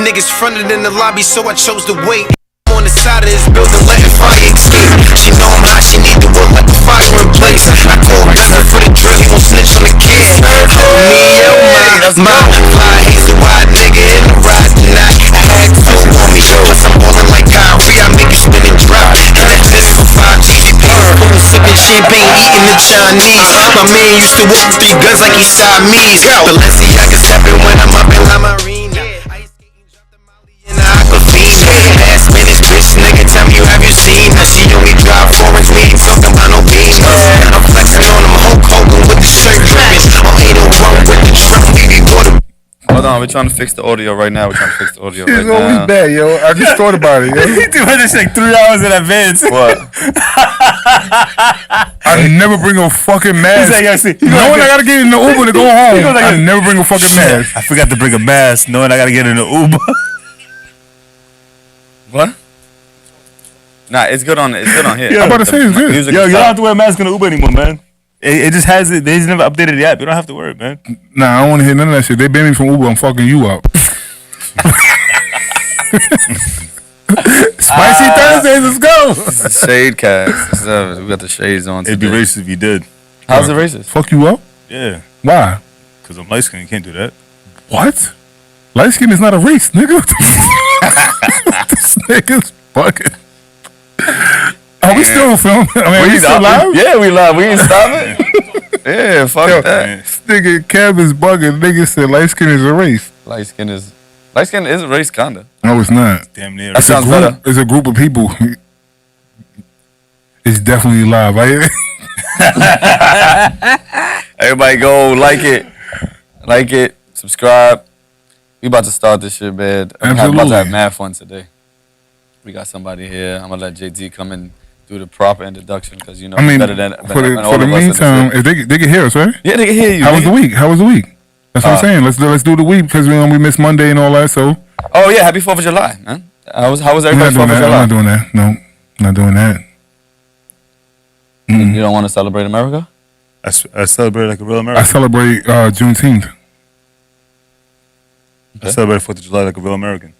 niggas fronted in the lobby, so I chose to wait. On the side of this building, letting fire escape. She know I'm hot, she need to work like the fire in place. I call Gunner for the drill, he won't snitch on the kid. Me, my fly, he's a wide nigga in the ride tonight. I had two on me, plus I'm ballin' like Kyrie. I make you spin and drop. That's it for 5 GDP. Pool sipping champagne, eating the Chinese. My man used to walk 3 guns like he Siamese. Balenciaga stepping when I'm up in La Marina. Ice skating, drop the molly in the Aquafina. Last minute bitch, nigga, tell me have you seen her? She only drive foreigns, we ain't talking about no beans. I'm flexing on them Hulk Hogan with the shirt dripping. I'm 801 with the truck, baby, water. Hold on, we're trying to fix the audio right now. It's always bad, yo. I just thought about it, yo. He do this like 3 hours in advance. What? I never bring a fucking mask. He's like, yo, see, knowing I gotta get in the Uber to go home, I never bring a fucking mask. I forgot to bring a mask, knowing I gotta get in the Uber. What? Nah, it's good on here. Yeah, I'm about to say it's good. Yo, you don't have to wear a mask in the Uber anymore, man. It just has it. They just never updated the app. You don't have to wear it, man. Nah, I don't want to hear none of that shit. They banned me from Uber. I'm fucking you up. Spicy Thursdays, let's go. It's a shade cast. We got the shades on. It'd be racist if you did. How's it racist? Fuck you up? Yeah. Why? Because I'm light skinned. You can't do that. What? Light skin is not a race, nigga. This nigga's fucking. Are we still filming? I mean, we still live? Yeah, we live. We ain't stopping. Yeah, fuck that. This nigga Kev is bugging. Nigga said light skin is a race. Light skin is a race, kinda. No, it's not. Damn near. That sounds better. It's a group of people. It's definitely live. Everybody go like it, subscribe. We about to start this shit, man. I'm about to have mad fun today. We got somebody here. I'm gonna let JT come and do the proper introduction because you know better than for the meantime, if they can hear us, right? Yeah, they can hear you. How was the week? That's what I'm saying. Let's do the week because we missed Monday and all that. So. Oh yeah, happy 4th of July, man. How was everybody's 4th of July? I'm not doing that. No, not doing that. You don't want to celebrate America? I celebrate like a real American. I celebrate Juneteenth. I celebrate 4th of July like a real American.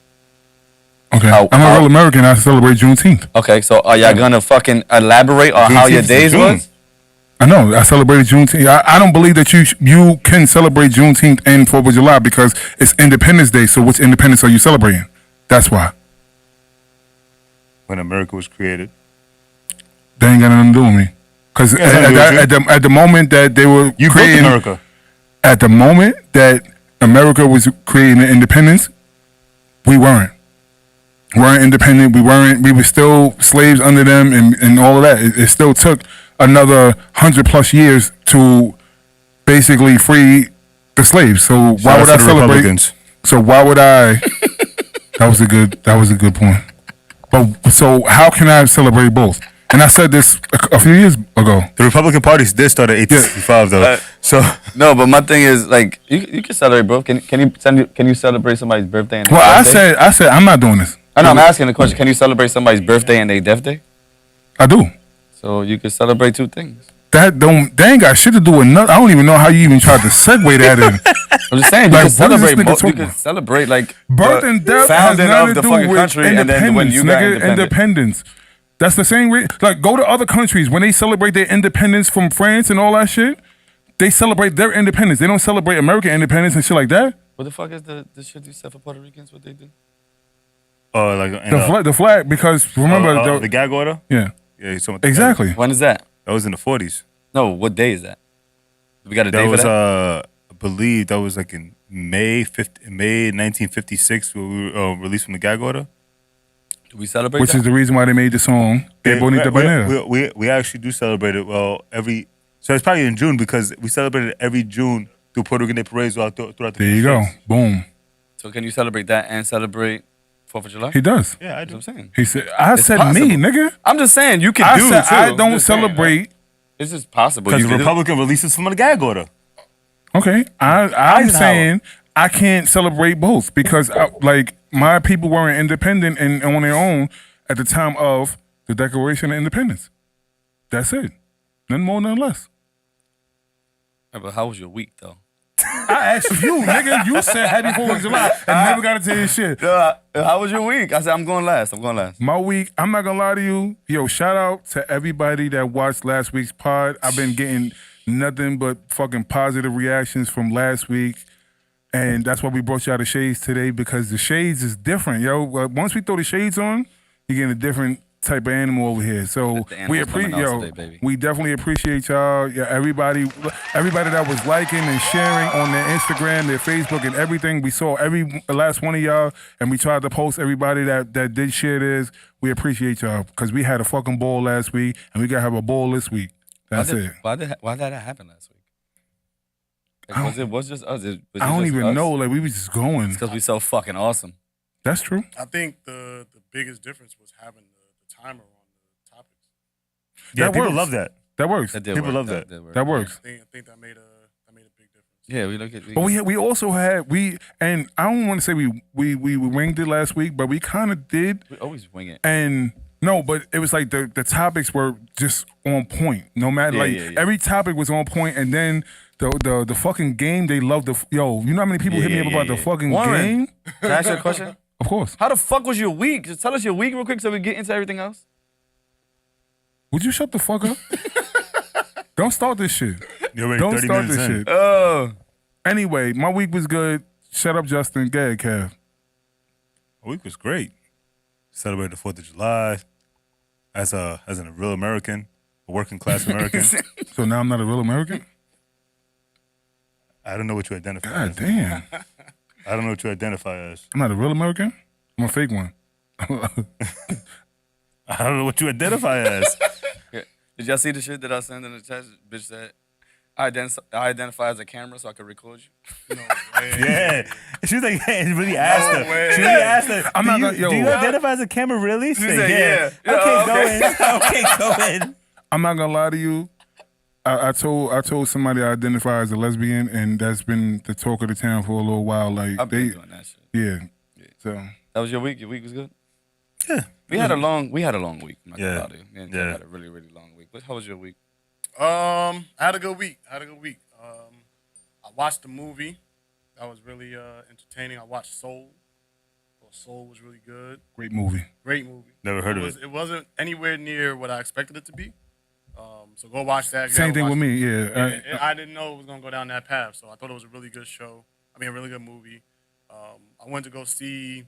Okay, I'm a real American. I celebrate Juneteenth. Okay, so are y'all gonna fucking elaborate on how your days was? I know. I celebrated Juneteenth. I don't believe that you can celebrate Juneteenth and 4th of July because it's Independence Day. So which independence are you celebrating? That's why. When America was created. They ain't got nothing to do with me. Because at the moment that they were creating America. At the moment that America was creating an independence, we weren't independent. We were still slaves under them and all of that. It still took another 100+ years to basically free the slaves. So why would I celebrate? So why would I? That was a good point. But so how can I celebrate both? And I said this a few years ago. The Republican Party did start in 1865, though. So no, but my thing is like you can celebrate both. Can you celebrate somebody's birthday and I said I'm not doing this. I know, I'm asking the question. Can you celebrate somebody's birthday and their death day? I do. So you can celebrate 2 things. They ain't got shit to do with nothing. I don't even know how you even tried to segue that in. I'm just saying, you can celebrate both. You can celebrate like birth and death founding has of the to do fucking with country, and then when you got independence. That's the same way. Like, go to other countries when they celebrate their independence from France and all that shit. They celebrate their independence. They don't celebrate American independence and shit like that. What the fuck is the shit you said for Puerto Ricans? What they do? Oh, like the flag. Because remember the gag order. Yeah. Yeah. Exactly. When is that? That was in the 40s. No, what day is that? We got a day for that? I believe that was like in May 1956 when we were released from the gag order. Do we celebrate Which is the reason why they made the song Que Bonita Banera. We actually do celebrate it. Well, so it's probably in June because we celebrate it every June through Puerto Rican Day parades throughout the There you go. Boom. So can you celebrate that and celebrate 4th of July? He does. Yeah, I do. That's what I'm saying. He said, I said possible. Me, nigga. I'm just saying you can do it too. I don't celebrate. It's just possible. Because the Republican releases from the gag order. Okay. I'm saying I can't celebrate both because my people weren't independent and on their own at the time of the Declaration of Independence. That's it. Nothing more, nothing less. Yeah, but how was your week though? I asked you, nigga. You said happy 4th of July and never got to tell you shit. How was your week? I said I'm going last. My week, I'm not gonna lie to you. Yo, shout out to everybody that watched last week's pod. I've been getting nothing but fucking positive reactions from last week. And that's why we brought y'all the shades today, because the shades is different, yo. Once we throw the shades on, you're getting a different type of animal over here. So we appreciate, we definitely appreciate y'all. Yeah, everybody that was liking and sharing on their Instagram, their Facebook, and everything. We saw every last one of y'all, and we tried to post everybody that did share this. We appreciate y'all because we had a fucking ball last week, and we gotta have a ball this week. That's it. Why did that happen last week? Was just us? I don't even know. Like, we was just going. It's because we so fucking awesome. That's true. I think the biggest difference was having the timer on the topics. Yeah, that people works. love that. That works. People love that. That works. I think that made a big difference. Yeah, we look at. But we also had and I don't want to say we winged it last week, but we kind of did. We always wing it. And no, but it was like the topics were just on point. No matter every topic was on point, and then the fucking game they loved you know how many people hit me up about the fucking game? Can I ask you a question? Of course. How the fuck was your week? Just tell us your week real quick so we get into everything else. Would you shut the fuck up? Don't start this shit. Don't start this shit. Anyway, my week was good. Shut up, Justin. Go ahead, Kev. My week was great. Celebrated the 4th of July as a real American, a working class American. So now I'm not a real American? I don't know what you identify as. God damn. I don't know what you identify as. I'm not a real American? I'm a fake one. I don't know what you identify as. Did y'all see the shit that I sent in the chat? Bitch said, I identify as a camera so I could record you. No way. Yeah. She was like, yeah, really asked her. She really asked her, do you identify as a camera really? She said, yeah. Okay, go ahead. I'm not gonna lie to you. I told somebody I identify as a lesbian, and that's been the talk of the town for a little while. Like I've been doing that shit. Yeah. So that was your week. Your week was good. Yeah. We had a long week. I'm not Yeah. gonna lie to you. We had a really, really long week. How was your week? I had a good week. I watched the movie. That was really entertaining. I watched Soul. Soul was really good. Great movie. Never heard of it. It wasn't anywhere near what I expected it to be. So go watch that. Same thing with me. Yeah. I didn't know it was gonna go down that path, so I thought it was a really good show. A really good movie. I went to go see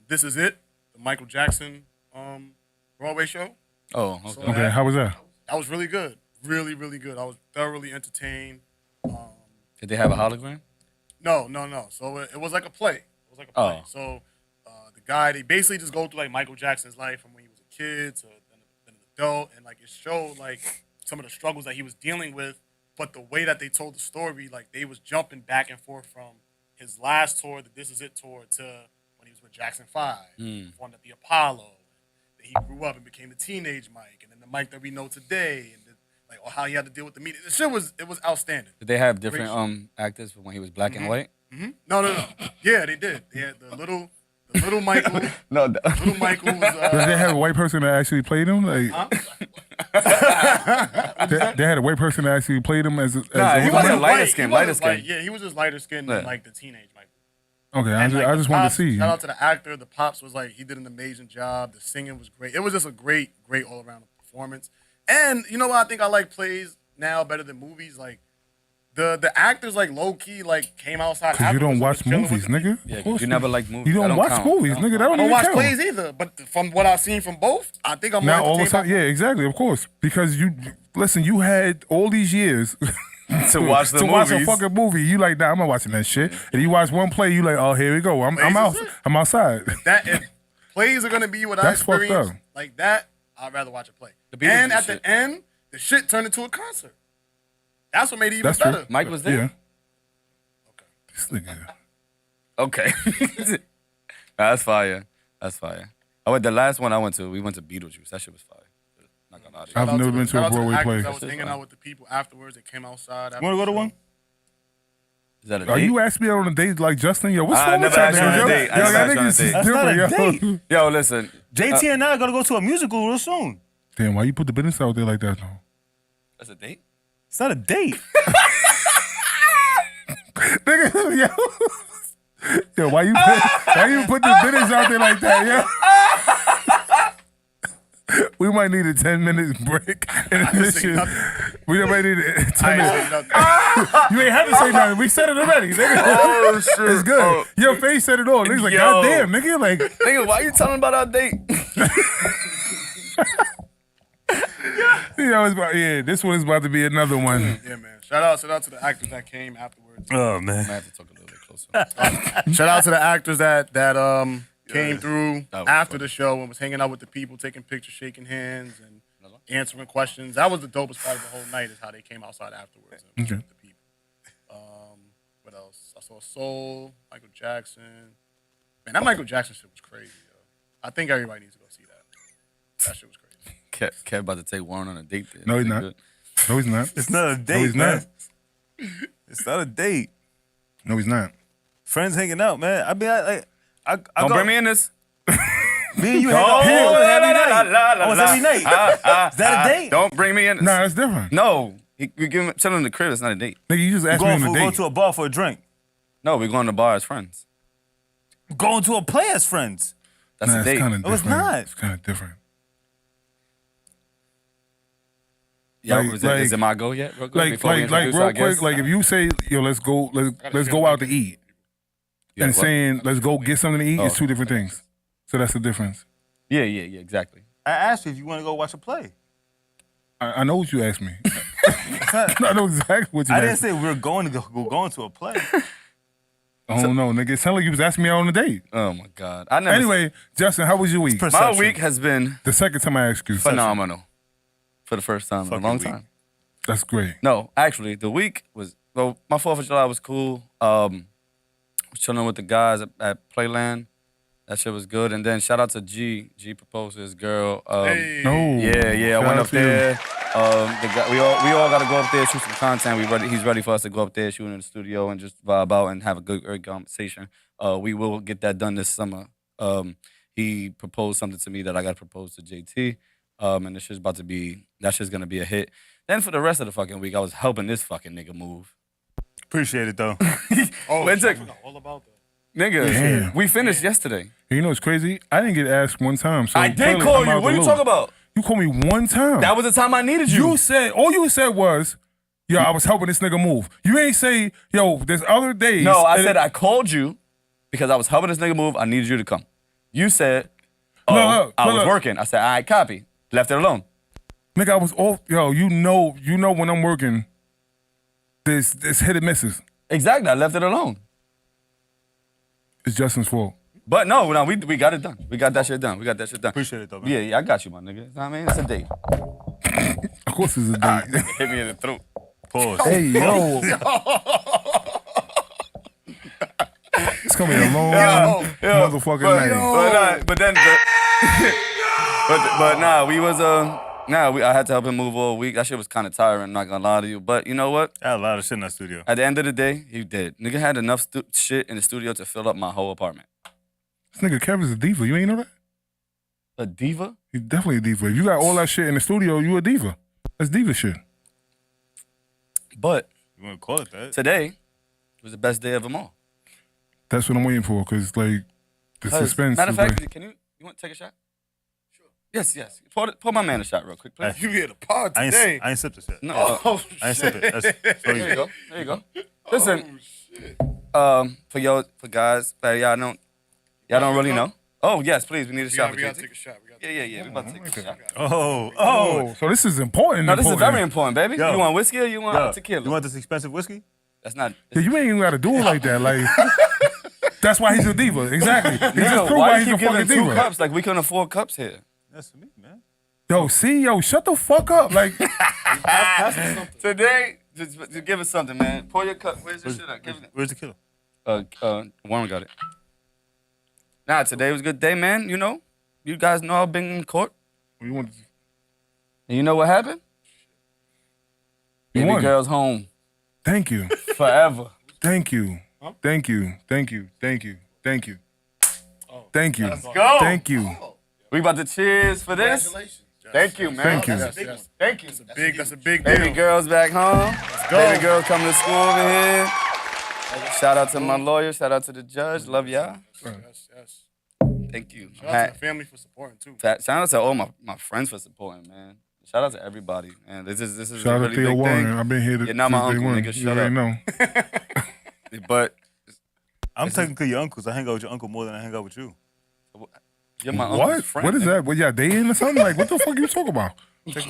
This Is It, the Michael Jackson Broadway show. Oh, okay. So Okay. How was that? That was really good. Really, really good. I was thoroughly entertained. Did they have a hologram? No. So it was like a play. Oh. So the guy, they basically just go through like Michael Jackson's life from when he was a kid to an adult, and like it showed like some of the struggles that he was dealing with. But the way that they told the story, like they was jumping back and forth from his last tour, the This Is It tour, to when he was with Jackson 5, performed at the Apollo. Then he grew up and became the teenage Mike, and then the Mike that we know today, and how he had to deal with the media. The shit was outstanding. Did they have different actors from when he was black and white? Mm-hmm. No. Yeah, they did. They had the little Michael. Little Michael was. Did they have a white person that actually played him? Like, they had a white person that actually played him as. He wasn't lighter skin. Yeah, he was just lighter skinned than like the teenage Michael. Okay, I just wanted to see. Shout out to the actor. The pops was like, he did an amazing job. The singing was great. It was just a great all around performance. And you know what? I think I like plays now better than movies. Like the actors like low key like came outside. Because you don't watch movies, nigga. Yeah, you never like movies. You don't watch movies, nigga. That I don't even watch count. plays either. But from what I've seen from both, I think I'm now more all the time. entertained Yeah, exactly. Of course, because you had all these years. to watch a fucking movie. You like, nah, I'm not watching that shit. And you watch one play, you like, oh, here we go. I'm out. I'm outside. That if plays are gonna be what That's I fucked experience up. like that, I'd rather watch a play. And at the end, the shit turned into a concert. That's what made it even better. True. Mike was there? Yeah. Okay. This nigga. Okay. That's fire. The last one I went to, we went to Beetlejuice. That shit was fire. Not gonna lie to you. I've never been to a Broadway play. I was hanging out with the people afterwards that came outside. You want to go to one? Is that a date? Are you asking me on a date like Justin? Yo, what's wrong with never asked you you, on a yo? date. I never asked you on a date. That's not a date. Yo, listen. JT and I are going to go to a musical real soon. Damn, why you put the business out there like that, though? That's a date? It's not a date. Nigga, yo, why you put the business out there like that, yo? We might need a 10-minute break in this shit. We might need a 10 minutes. You ain't have to say nothing. We said it already, nigga. Oh, shit. It's good. Oh. Your face said it all. Niggas like, goddamn, nigga. Like, nigga, why you telling about our date? This one is about to be another one. Yeah, man. Shout out to the actors that came afterwards. Oh man, I have to talk a little bit closer. Shout out to the actors that came through after fun. the show and was hanging out with the people, taking pictures, shaking hands, and answering questions. That was the dopest part of the whole night, is how they came outside afterwards and with the people. What else? I saw Soul, Michael Jackson. Man, that Michael Jackson shit was crazy, yo. I think everybody needs to go see that. That shit was crazy. Kev about to take Warren on a date there. No, he's not. Good. No, he's not. it's not a date, No, he's man. not. It's not a date. No, he's not. Friends hanging out, man. I mean, I Don't go, bring me in this. Me and you hang out here every night. Oh, it's every night. Is that a date? Don't bring me in this. Nah, that's different. No. We give him chilling in the crib. It's not a date. Nigga, you just asked me on a Go date. to a bar for a drink. No, we're going to the bar as friends. Going to a play as friends. That's Nah, a it's date. kind of No, it's different. not. It's kind of different. Yo, Like- is it my go yet? Real quick, Like before we introduce real our quick, guest? like if you say, yo, let's go out to eat, Yeah, and what? saying let's go get something to eat, it's Oh. two different things. So that's the difference. Yeah, exactly. I asked you if you want to go watch a play. I know what you asked me. I know exactly what you I didn't asked. say we're going to a play. Oh no, nigga, it sounded like you was asking me out on a date. Oh my God. I never. Anyway, Justin, how was your week? my Perception. week has been The second time I asked you. phenomenal. For the first time in a Fucking long week. time. That's great. No, actually, the week was my 4th of July was cool. Was chilling with the guys at Playland. That shit was good. And then shout out to G. G proposed to his girl. Hey. No. Yeah. I Shout went out up to you. there. We all got to go up there, shoot some content. He's ready for us to go up there, shoot in the studio, and just vibe out and have a great conversation. We will get that done this summer. He proposed something to me that I got to propose to JT. And this shit's gonna be a hit. Then for the rest of the fucking week, I was helping this fucking nigga move. Appreciate it though. Oh, When's I it? forgot all about that. Nigga, Damn. we finished yesterday. You know what's crazy? I didn't get asked one time. So I did clearly call I'm you. out What are the you loop. talking about? You called me one time. That was the time I needed you. You said all you said was, yo, I was helping this nigga move. You ain't say, yo, there's other days. No, I and said I called you because I was helping this nigga move. I needed you to come. You said, I was working. I said, all right, copy. Left it alone. Nigga, I was off. Yo, you know when I'm working, there's hit and misses. Exactly. I left it alone. It's Justin's fault. But no, we got it done. We got that shit done. Appreciate it though, man. Yeah, I got you, my nigga. You know what I mean? It's a date. Of course it's a date. Hit me in the throat. Pause. Hey, yo. It's gonna be a long motherfucking night. I had to help him move all week. That shit was kind of tiring, not gonna lie to you. But you know what? I had a lot of shit in that studio. At the end of the day, he did. Nigga had enough shit in the studio to fill up my whole apartment. This nigga Kevin's a diva. You ain't know that? A diva? He's definitely a diva. If you got all that shit in the studio, you a diva. That's diva shit. But You want to call it that? today was the best day of them all. That's what I'm waiting for, because, like, the suspense. Matter of is fact, like, you want to take a shot? Sure. Yes. Pour my man a shot real quick, please. You get a pod I today. ain't sipped this yet. No. I ain't sipped it. That's so There you easy. go. There you go. Listen, for guys that y'all don't really know. Oh yes, please. We need a shot. We gotta take a shot. Yeah. We about to take a shot. oh, so this is important. No, this is very important, baby. Yo. You want whiskey or you want Yo, tequila? you want this expensive whiskey? That's not. Yeah, you ain't even got to do it like that. Like, that's why he's a diva. Exactly. He just proved why why you he's a keep fucking giving two diva. cups? Like we couldn't afford cups here. That's for me, man. Yo, shut the fuck up. Like, Today, just give us something, man. Pour your cup. Where's your shit at? Give it. Where's the killer? Warren got it. Nah, today was a good day, man. You know, you guys know I've been in court. you want? And you know what happened? You Baby won. girl's home Thank you. forever. Thank you. Thank you. Thank you. Thank you. Thank you. Thank you. go. Thank you. We about to cheers for this. Congratulations. Thank you, man. Thank you. Thank you. That's a big Baby deal. girl's back home. go. Baby girl coming to school over here. Shout out to my lawyer. Shout out to the judge. Love y'all. Yes. Thank you. Shout out to the family for supporting too. Shout out to all my friends for supporting, man. Shout out to everybody, man. This is Shout a out really to Theo big Warren. thing. I've been here You're not my uncle, nigga. Shut up. know. But I'm technically your uncle, so I hang out with your uncle more than I hang out with you. you're my What? uncle's friend. What is nigga. that? What y'all dating or something? Like, what the fuck you talking about? Did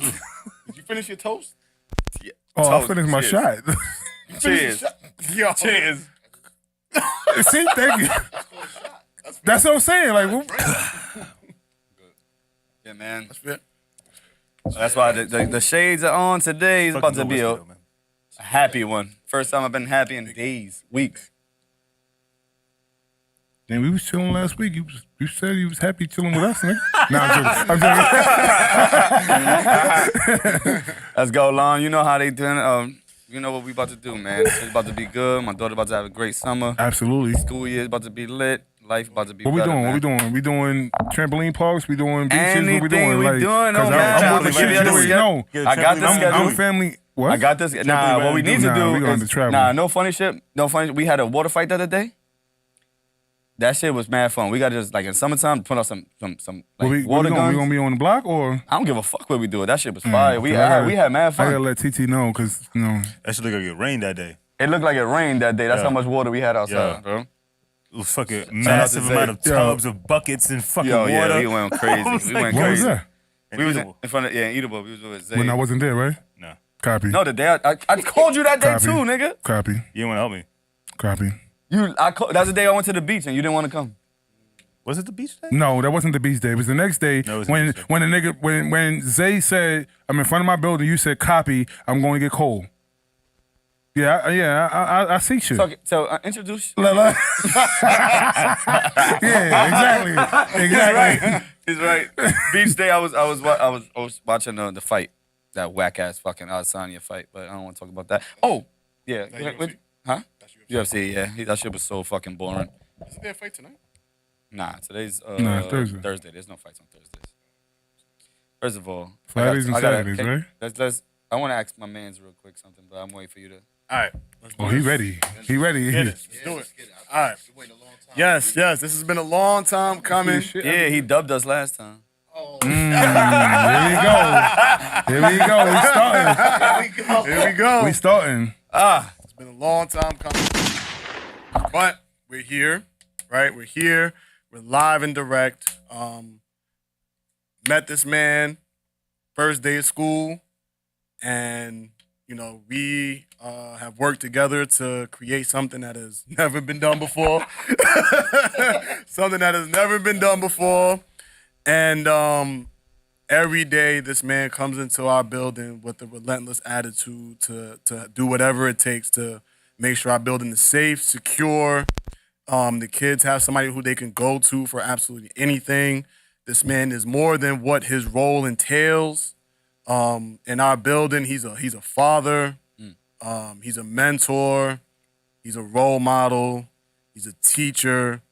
you finish your toast? Yeah. Oh, I Toast. finished my Cheers. shot. Cheers. Yo. Cheers. See, thank you. That's what I'm saying. Like, Yeah, man. That's fair. That's why the shades are on today. It's about to be a man. happy one. First time I've been happy in days, weeks. damn, we was chilling last week. You said you was happy chilling with us, nigga. Nah, I'm joking. Let's go, Lon. You know how they doing. You know what we about to do, man. It's about to be good. My daughter about to have a great summer. Absolutely. School year is about to be lit. Life about to be What we better, doing? man. What we doing? We doing trampoline parks? We doing beaches? Anything what we doing? we Like, doing, no 'cause matter. I'm I'll with the give shit you you the already schedule. know. Yeah, I got the trampoline schedule. I'm family. What? I got this. Nah, what we need to Nah, do we going is to travel. no funny shit. No funny. We had a water fight the other day. That shit was mad fun. We got to just like in summertime put out some like What we water gonna, guns. we gonna be on the block or? I don't give a fuck what we do. That shit was fire. We 'Cause I gotta- we had mad I gotta fun. let TT know because That shit look like it rained that day. It looked like it rained that day. That's Yeah. how much water we had outside, Yeah. bro. It was fucking massive Zay. amount of Yo. tubs of buckets and fucking Yo, water. yeah, we went crazy. I was We like, went what was crazy. that? We was Eatable. in front of eatable. We was with Zay. When I wasn't there, right? No. Copy. No, the day I called you that day Copy. too, nigga. Copy. You didn't want to help me. Copy. That's the day I went to the beach and you didn't want to come. Was it the beach day? No, that wasn't the beach day. It was the next day No, it was the when beach day. when the nigga when Zay said I'm in front of my building. You said copy. I'm going to get cold. Yeah, I see shit. So introduce. Yeah, exactly. He's right. Beach day. I was watching the fight, that whack ass fucking Adesanya fight, but I don't want to talk about that. Oh, yeah. UFC? Huh? That's UFC. UFC. Yeah, that shit was so fucking boring. Isn't there a fight tonight? Nah, today's Thursday. There's no fights on Thursdays. First of all, Fridays and Saturdays, right? Let's. I want to ask my man's real quick something, but I'm waiting for you to. All right. Let's do Oh, he this. ready. He ready. Get it. Let's do it. All right. Yes. This has been a long time coming. Yeah, he dubbed us last time. Here we go. We starting. Here we go. We starting. It's been a long time coming. But we're here, right? We're here. We're live and direct. Met this man first day of school, and we have worked together to create something that has never been done before. Something that has never been done before. And every day this man comes into our building with a relentless attitude to do whatever it takes to make sure our building is safe, secure. The kids have somebody who they can go to for absolutely anything. This man is more than what his role entails. In our building, he's a father. He's a mentor. He's a role model. He's a teacher.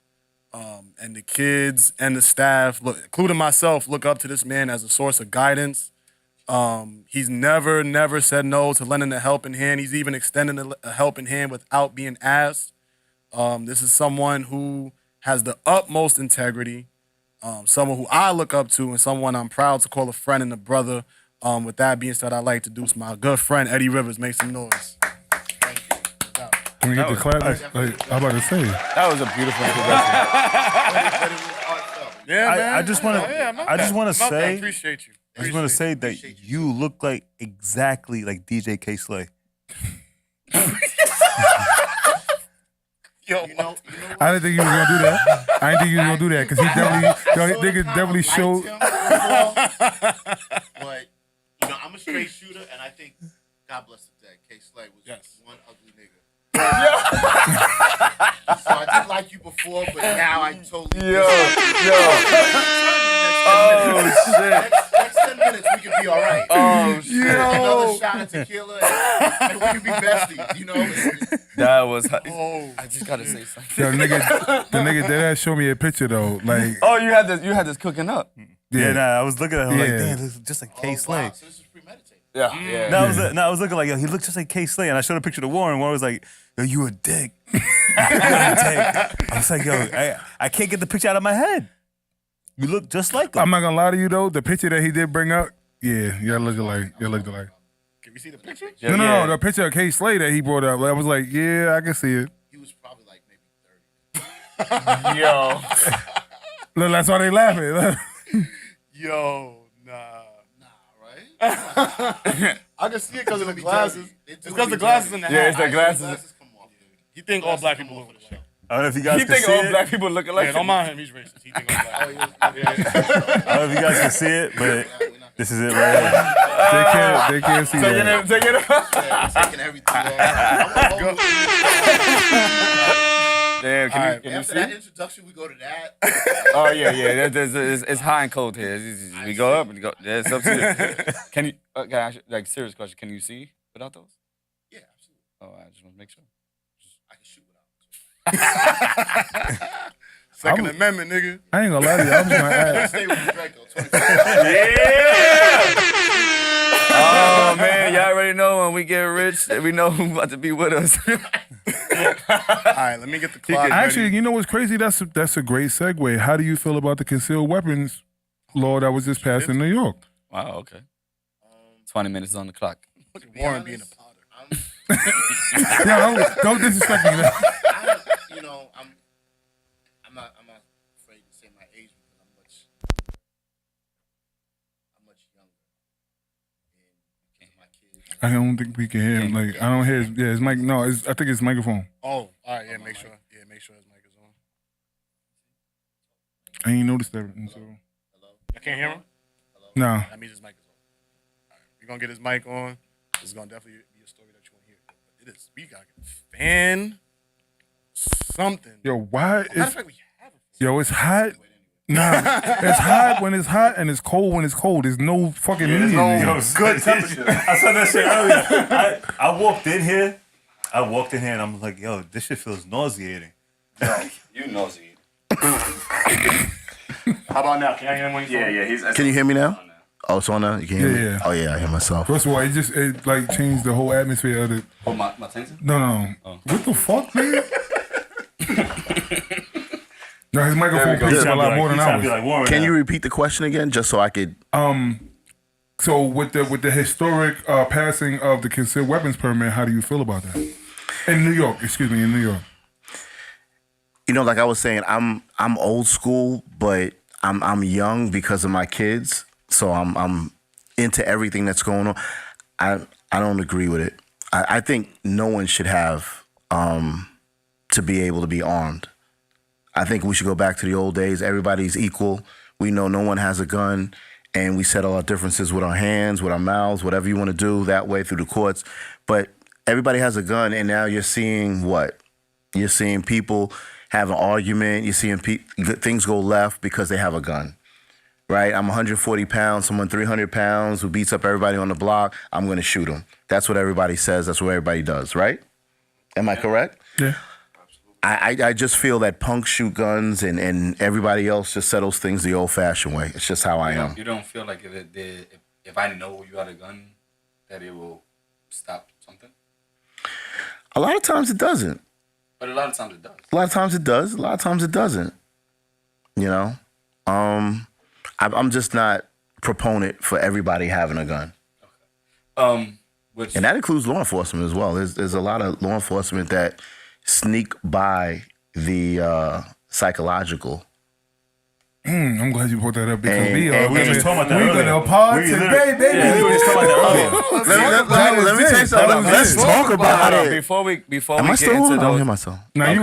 And the kids and the staff, including myself, look up to this man as a source of guidance. He's never said no to lending a helping hand. He's even extending a helping hand without being asked. This is someone who has the utmost integrity, someone who I look up to, and someone I'm proud to call a friend and a brother. With that being said, I'd like to introduce my good friend, Eddie Rivers. Make some noise. Can we get the clap? Like, I'm about to say. That was a beautiful introduction. Yeah, man. I just want to. I just want to say. Appreciate you. I just want to say that you look like exactly like DJ K Slay. Yo, I didn't think you was gonna do that. I didn't think you was gonna do that because he definitely showed. But I'm a straight shooter, and I think God bless the dead. K Slay was one ugly nigga. So I didn't like you before, but now I totally. Oh shit. Next 10 minutes we can be all right. Oh shit. Another shot of tequila, and we can be besties. That was. I just gotta say something. Yo, the nigga that showed me a picture though. Like, Oh, you had this cooking up. Yeah, nah, I was looking at him like, Yeah. damn, this is just like K Slay. So this is premeditated. Yeah. No, I was looking like, yo, he looks just like K Slay, and I showed a picture to Warren. Warren was like, yo, you a dick. You a dick. I was like, yo, I can't get the picture out of my head. You look just like him. I'm not gonna lie to you though. The picture that he did bring up, y'all look alike. Y'all look alike. Can we see the picture? No, the picture of K Slay that he brought up. I was like, yeah, I can see it. He was probably like maybe 30. Yo. Look, that's why they laughing. Yo, nah. Right? I can see it because of the glasses. It's do because be the glasses dirty. in the hat. It's the glasses. Glasses come off, dude. You think all black people look alike? I don't know if you guys You can think see all it. black people look alike? Yeah, don't mind him. He's racist. He think all black. I don't know if you guys can see it, but this is it right here. They can't see that. Take it. Yeah, he's taking everything off. Damn, can you After see? that introduction, we go to that. Oh yeah. It's high and cold here. We go up and go. Yeah, it's up to you. Can you? Can I ask you, like, serious question? Can you see without those? Yeah, absolutely. Oh, I just want to make sure. I can shoot without. Second Amendment, nigga. I ain't gonna lie to you. I'm just gonna ask. Stay with the Draco. 24. Oh man, y'all already know when we get rich, we know who's about to be with us. All right, let me get the clock. Actually, ready. you know what's crazy? That's a great segue. How do you feel about the concealed weapons law that was just passed in New York? Wow. Okay. 20 minutes on the clock. Look at Warren being a potter. Yeah, don't disrespect me. You know, I'm not afraid to say my age because I'm much younger. And because of my kids. I don't think we can hear him. Like, I don't hear his, his mic. No, I think it's microphone. Oh, all right, yeah, make sure. Yeah, make sure his mic is on. I ain't noticed that. So. I can't hear him? Nah. That means his mic is on. All right, we're going to get his mic on. This is going to definitely be a story that you want to hear. But it is, we got to get a fan something. Yo, why Matter of is... fact, we have it. Yo, it's hot. Nah, it's hot when it's hot and it's cold when it's cold. There's no fucking meaning. Yo, it's good temperature. I saw that shit earlier. I walked in here. And I'm like, yo, this shit feels nauseating. You nauseating. How about now? Can I hear him when he's on? He's. Can you hear me now? Oh, it's on now? You can hear me? Yeah. Oh, yeah, I hear myself. First of all, it like changed the whole atmosphere of the... Oh, my tension? No. What the fuck, man? No, his microphone picks up a lot more than ours. Can you repeat the question again, just so I could... So with the historic passing of the concealed weapons permit, how do you feel about that? In New York. You know, like I was saying, I'm old school, but I'm young because of my kids. So I'm into everything that's going on. I don't agree with it. I think no one should have to be able to be armed. I think we should go back to the old days. Everybody's equal. We know no one has a gun, and we settle our differences with our hands, with our mouths, whatever you want to do that way through the courts. But everybody has a gun, and now you're seeing what? You're seeing people have an argument. You're seeing things go left because they have a gun, right? I'm 140 pounds, someone 300 pounds who beats up everybody on the block. I'm going to shoot him. That's what everybody says. That's what everybody does, right? Am I correct? Yeah. I just feel that punks shoot guns and everybody else just settles things the old-fashioned way. It's just how I am. You don't feel like if I know you got a gun, that it will stop something? A lot of times it doesn't. But a lot of times it does. A lot of times it does. A lot of times it doesn't. You know? I'm just not a proponent for everybody having a gun. Okay. And that includes law enforcement as well. There's a lot of law enforcement that sneak by the psychological. I'm glad you brought that up because we were just talking about that earlier. We're going to party today, baby. Yeah, we were just talking about that earlier. Let me tell you something. Let's talk about it. Before we Am I get still into on? I don't those, hear myself. No, you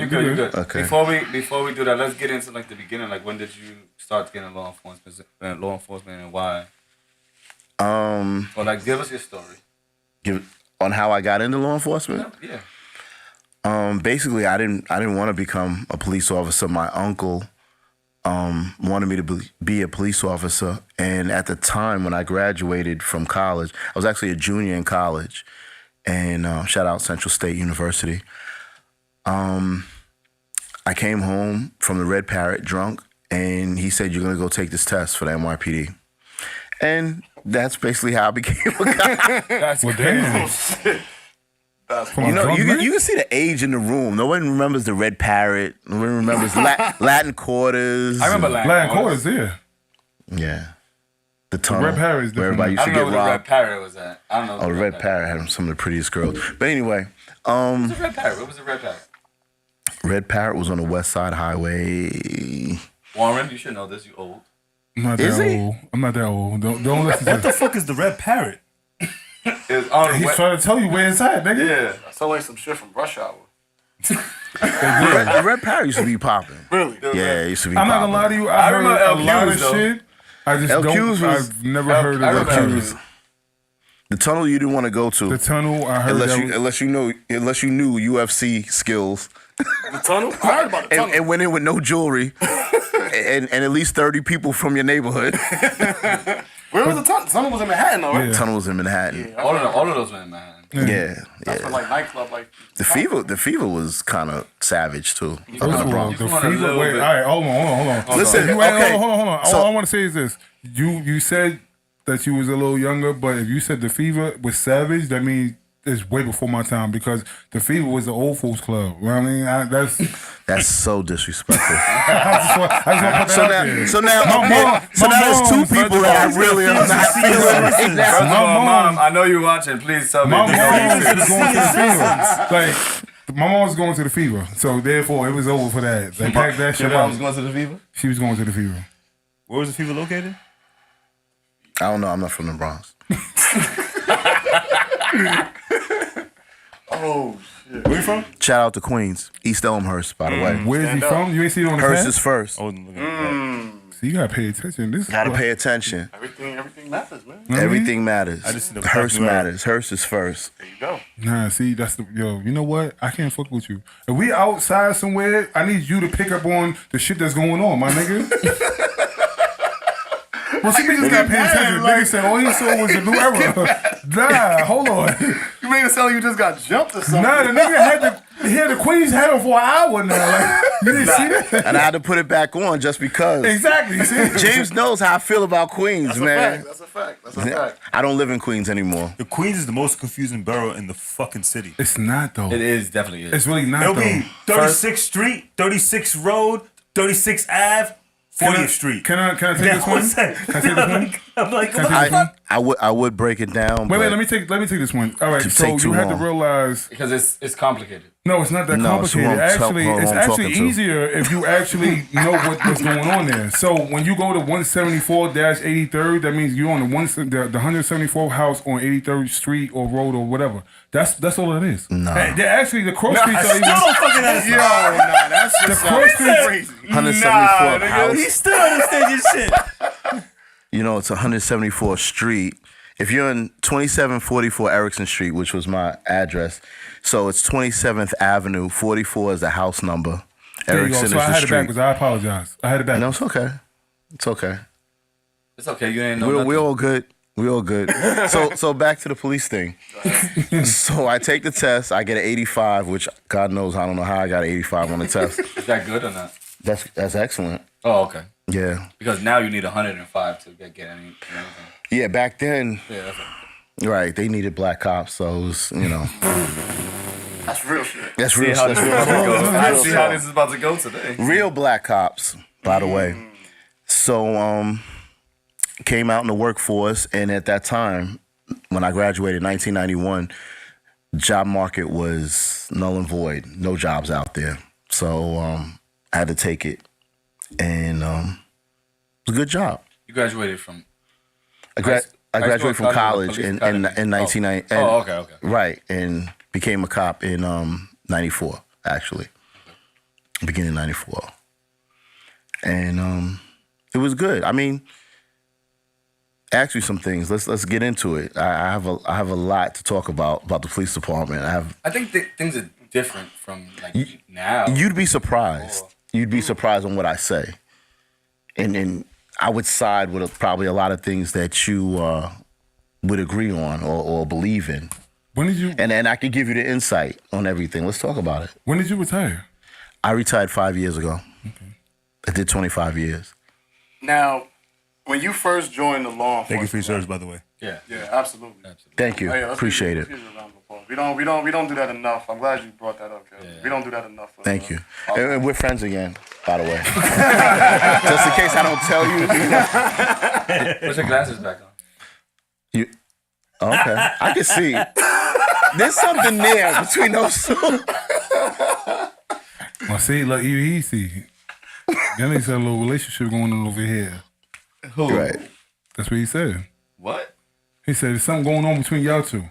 good. Okay. Before we do that, let's get into like the beginning. Like, when did you start getting law enforcement and why? Or like, give us your story. On how I got into law enforcement? Yeah. Basically, I didn't want to become a police officer. My uncle wanted me to be a police officer, and at the time when I graduated from college, I was actually a junior in college, and shout out Central State University. I came home from the Red Parrot drunk, and he said, "You're gonna go take this test for the NYPD." And That's basically how I became a cop. That's Well, crazy. damn. From a You know, drunk you man? can see the age in the room. No one remembers the red parrot. No one remembers Latin quarters. I remember Latin quarters, yeah. Yeah. The tunnel. red parrot is where different. everybody used I to don't know get where the red robbed. parrot was at. I don't know. Oh, the red parrot had some of the prettiest girls. But anyway, What was the red parrot? What was the red parrot? Red Parrot was on the West Side Highway. Warren, you should know this. You old. I'm not Is that he? old. I'm not that old. Don't listen What to the fuck is the red parrot? It's on the He's west. trying to tell you where it's at, nigga. Yeah. I sound like some shit from Rush Hour. The Red Parrot used to be popping. Really? Yeah, it used to be I'm not popping. gonna lie to you. I I heard remember a LQs lot of though. shit. I just LQs don't. was- I've never heard of I the remember tunnel. The tunnel you didn't want to go to. The tunnel. I heard Unless you knew UFC skills, The tunnel? I heard about the tunnel. and went in with no jewelry, and at least 30 people from your neighborhood. Where was the tunnel? Tunnel was in Manhattan, though, right? Yeah. Tunnel was in Manhattan. All of those men, man. Yeah, That's for like nightclub, like. The fever was kind of savage too. First of all, the want a fever. little Wait, bit. all right, hold on. Listen, You ain't- okay. hold on. So- All I want to say is this: you said that you was a little younger, but if you said the fever was savage, that means it's way before my time because the fever was the old folks club. You know what I mean? That's so disrespectful. I just want to put that So out now, there. so now, My mom- so my now there's mom- two people that I really am not feeling right now. First of My all, mom- Mom, I know you're watching. Please tell me. My if you know mom these was things. going to the fever. Like, my mom was going to the fever, so therefore it was over for that. Like, pack that Your shit mom's out. going to the fever? She was going to the fever. Where was the fever located? I don't know. I'm not from the Bronx. Oh, shit. Where you from? Shout out to Queens, East Elmhurst, by the way. Where's he Stand up. from? You ain't seen it on the Hurst cast? is first. I wasn't looking at that. So you gotta pay attention. This Gotta is pay attention. Everything matters, man. Everything matters. I just see the Hurst black matters. Hurst is first. There you go. Nah, see, that's the you know what? I can't fuck with you. If we outside somewhere, I need you to pick up on the shit that's going on, my nigga. Well, see, we just gotta pay attention. The nigga said all he saw was a new era. Nah, hold on. You made it sound like you just got jumped or something. Nah, the nigga had the Queens had him for an hour now. Like, you didn't see that? And I had to put it back on just because. Exactly. See? James knows how I feel about Queens, That's man. That's a fact. That's a fact. I don't live in Queens anymore. The Queens is the most confusing borough in the fucking city. It's not though. It is, definitely is. It's really not It'll though. be 36th Street, 36th Road, 36th Ave, 40th Street. Can I take Now, this one? what's that? Can I take this one? I'm like, Can I what take the this fuck? one? I would break it down. Wait, but let me take this one. All right, To so take you too have to long. realize. Because it's complicated. No, it's not that No, it's who complicated. I'm It's talking actually to. easier if you actually know what's going on there. So when you go to 174-83rd, that means you're on the 174th house on 83rd Street or road or whatever. That's all it is. No. They're actually the cross streets I are still even. don't fucking understand. Yo, nah, that's The just cross streets. crazy. 174th house. He still understand your shit. You know, it's 174th Street. If you're in 2744 Erickson Street, which was my address, so it's 27th Avenue. 44 is the house number. There you go. Erickson So is I the had it street. backwards. I apologize. I had it No, backwards. it's okay. It's okay. It's okay. You ain't know We're nothing. all good. We all good. So back to the police thing. So I take the test. I get an 85, which God knows I don't know how I got an 85 on the test. Is that good or not? That's excellent. Oh, okay. Yeah. Because now you need 105 to get anything. Yeah, back then, Yeah, that's right, they needed black cops, so it was, you know. That's real shit. That's See real how this stuff. is about to go. I see how stuff. this is about to go today. Real black cops, by the way. So came out in the workforce, and at that time, when I graduated in 1991, job market was null and void. No jobs out there. So I had to take it, and it was a good job. You graduated from. I High school, graduated from college in academy. 1990. Oh, okay. Right, and became a cop in 94, actually. Beginning of 94. And it was good. I mean, ask me some things. Let's get into it. I have a lot to talk about the police department. I think things are different from like now. You'd be surprised. You'd be surprised on what I say. And I would side with probably a lot of things that you would agree on or believe in. When did you? And I could give you the insight on everything. Let's talk about it. When did you retire? I retired 5 years ago. Okay. I did 25 years. Now, when you first joined the law enforcement. Thank you for your service, by the way. Yeah. Yeah, absolutely. Thank you. Oh, yeah, let's Appreciate give it. you a round of applause. We don't do that enough. I'm glad you brought that up, Kevin. Yeah. We don't do that enough. Thank you. And we're friends again, by the way. Just in case I don't tell you. Put your glasses back on. You okay? I can see. There's something there between those two. Well, see, look, he see. That nigga said a little relationship going on over here. Who? Right. That's what he said. What? He said there's something going on between y'all two.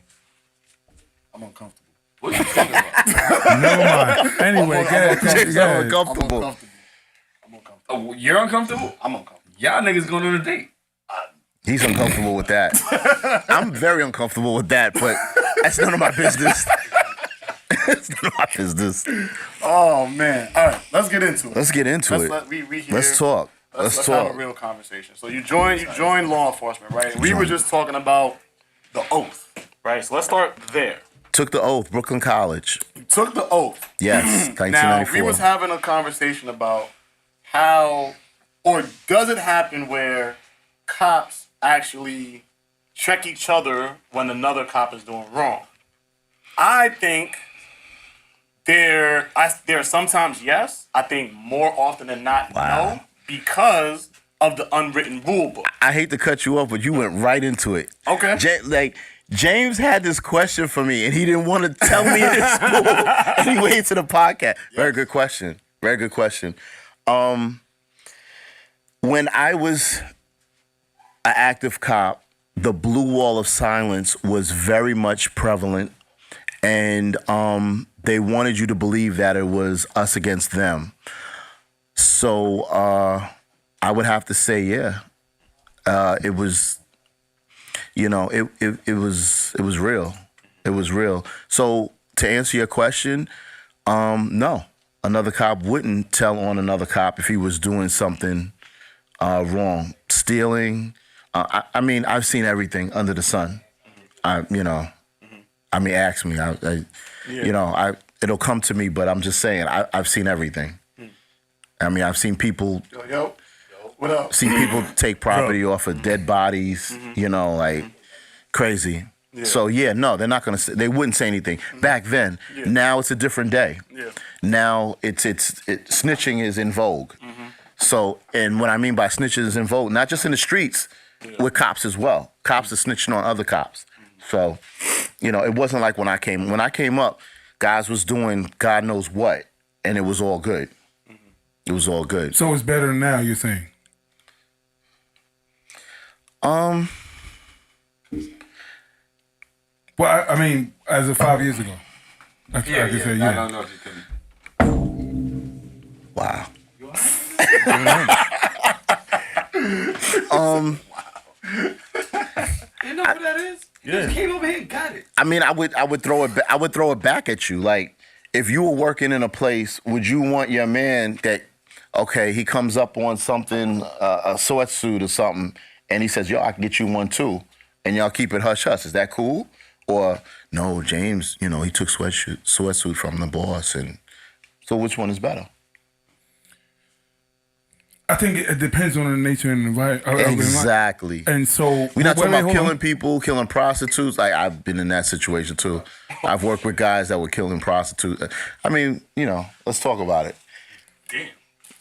I'm uncomfortable. What are you talking about? Never mind. Anyway, go ahead. Jake's Go ahead. uncomfortable. I'm uncomfortable. Oh, you're uncomfortable? I'm uncomfortable. Y'all niggas going on a date. He's uncomfortable with that. I'm very uncomfortable with that, but that's none of my business. It's none of my business. Oh man! All right, let's get into it. Let's get into it. We here. Let's talk. Let's Let's have talk. a real conversation. So you joined law enforcement, right? And we were just talking about the oath, right? So let's start there. Took the oath, Brooklyn College. You took the oath. Yes, Now 1994. we was having a conversation about how, or does it happen where cops actually check each other when another cop is doing wrong? I think there are sometimes yes. I think more often than not no, because of the unwritten rule book. I hate to cut you off, but you went right into it. Okay. James had this question for me, and he didn't want to tell me in school. And he waited to the podcast. Very good question. Very good question. When I was an active cop, the blue wall of silence was very much prevalent, and they wanted you to believe that it was us against them. So I would have to say, yeah, it was. You know, it was real. It was real. So to answer your question, no, another cop wouldn't tell on another cop if he was doing something wrong, stealing. I mean, I've seen everything under the sun. Ask me. It'll come to me, but I'm just saying, I've seen everything. I mean, I've seen people. Yo. What up? See people take property off of dead bodies, crazy. Yeah. So no, they're not gonna. They wouldn't say anything back then. Yeah. Now it's a different day. Yeah. Now snitching is in vogue. So, and what I mean by snitching is in vogue, not just in the streets, with cops as well. Cops are snitching on other cops. So, it wasn't like when I came up, guys was doing God knows what, and it was all good. It was all good. So it's better now, you're saying? Well, I mean, as of 5 years ago. I can say, I don't know if you can. Wow. You know what that is? You just came over here and got it. I mean, I would throw it back at you. Like, if you were working in a place, would you want your man that, okay, he comes up on something, a sweatsuit or something, and he says, yo, I can get you one too, and y'all keep it hush-hush. Is that cool? Or, no, James, he took sweatsuit from the boss, and so which one is better? I think it depends on the nature and environment. Exactly. And so we're not talking about hold killing on. people, killing prostitutes. Like, I've been in that situation too. I've worked with guys that were killing prostitutes. I mean, let's talk about it. Damn.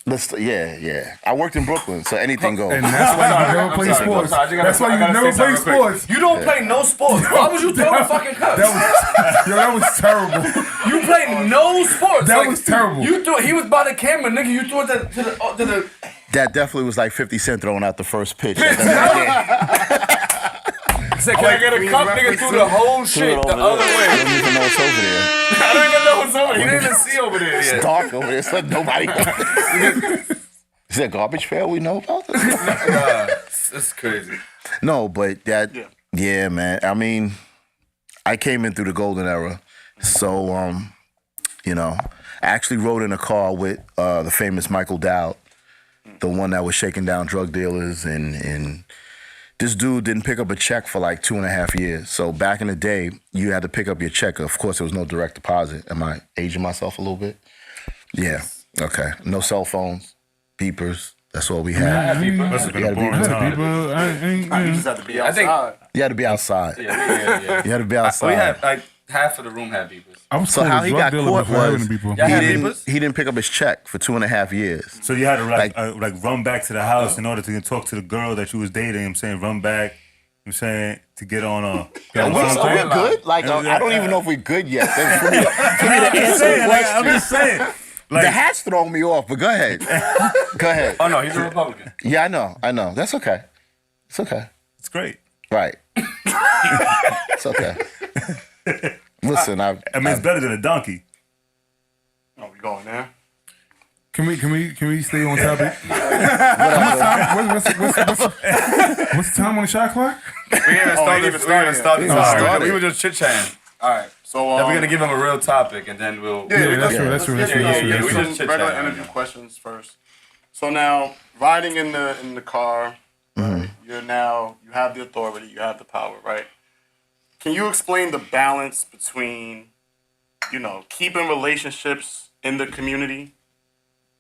Yeah. I worked in Brooklyn, so anything goes. And that's why you never play sports. That's why you never play sports. You don't play no sports. Why would you throw the fucking cups? That was terrible. You played no sports. That was terrible. You threw. He was by the camera, nigga. You threw it to the. That definitely was like 50 Cent throwing out the first pitch. Said, can I get a cup? Nigga threw the whole shit the other way. I don't even know what's over there. I don't even know what's over there. He didn't even see over there It's yet. dark over there. It's like nobody. Is that garbage pail we know about? That's crazy. No, but yeah, man. I mean, I came in through the golden era. So, I actually rode in a car with the famous Michael Dowd, the one that was shaking down drug dealers, and this dude didn't pick up a check for like 2.5 years. So back in the day, you had to pick up your check. Of course, there was no direct deposit. Am I aging myself a little bit? Yeah. Okay. No cell phones, beepers. That's all we had. Must have been a boring time. You just have to be I think- outside. You had to be outside. Yeah. You had to be outside. We had like half of the room had beepers. I was So told how a he drug got dealer caught before having was people. Yeah. he had didn't, beepers? he didn't pick up his check for 2.5 years. So you had to like run back to the house in order to talk to the girl that you was dating. I'm saying run back. I'm saying to get on a. Are we good? Like I don't even know if we're good yet. For me to answer the question. I'm just saying. The hat's throwing me off, but go ahead. Go ahead. Oh no, he's a Republican. Yeah, I know. That's okay. It's okay. It's great. Right. It's okay. Listen, I mean, it's better than a donkey. Oh, we going there? Can we stay on topic? What's the time on the shot clock? We didn't start this. We were just chit chatting. All right. So Then we're gonna give him a real topic, and then we'll. That's true. We just just chit regular chat. interview questions first. So now, riding in the car, right, you have the authority, you have the power, right? Can you explain the balance between, keeping relationships in the community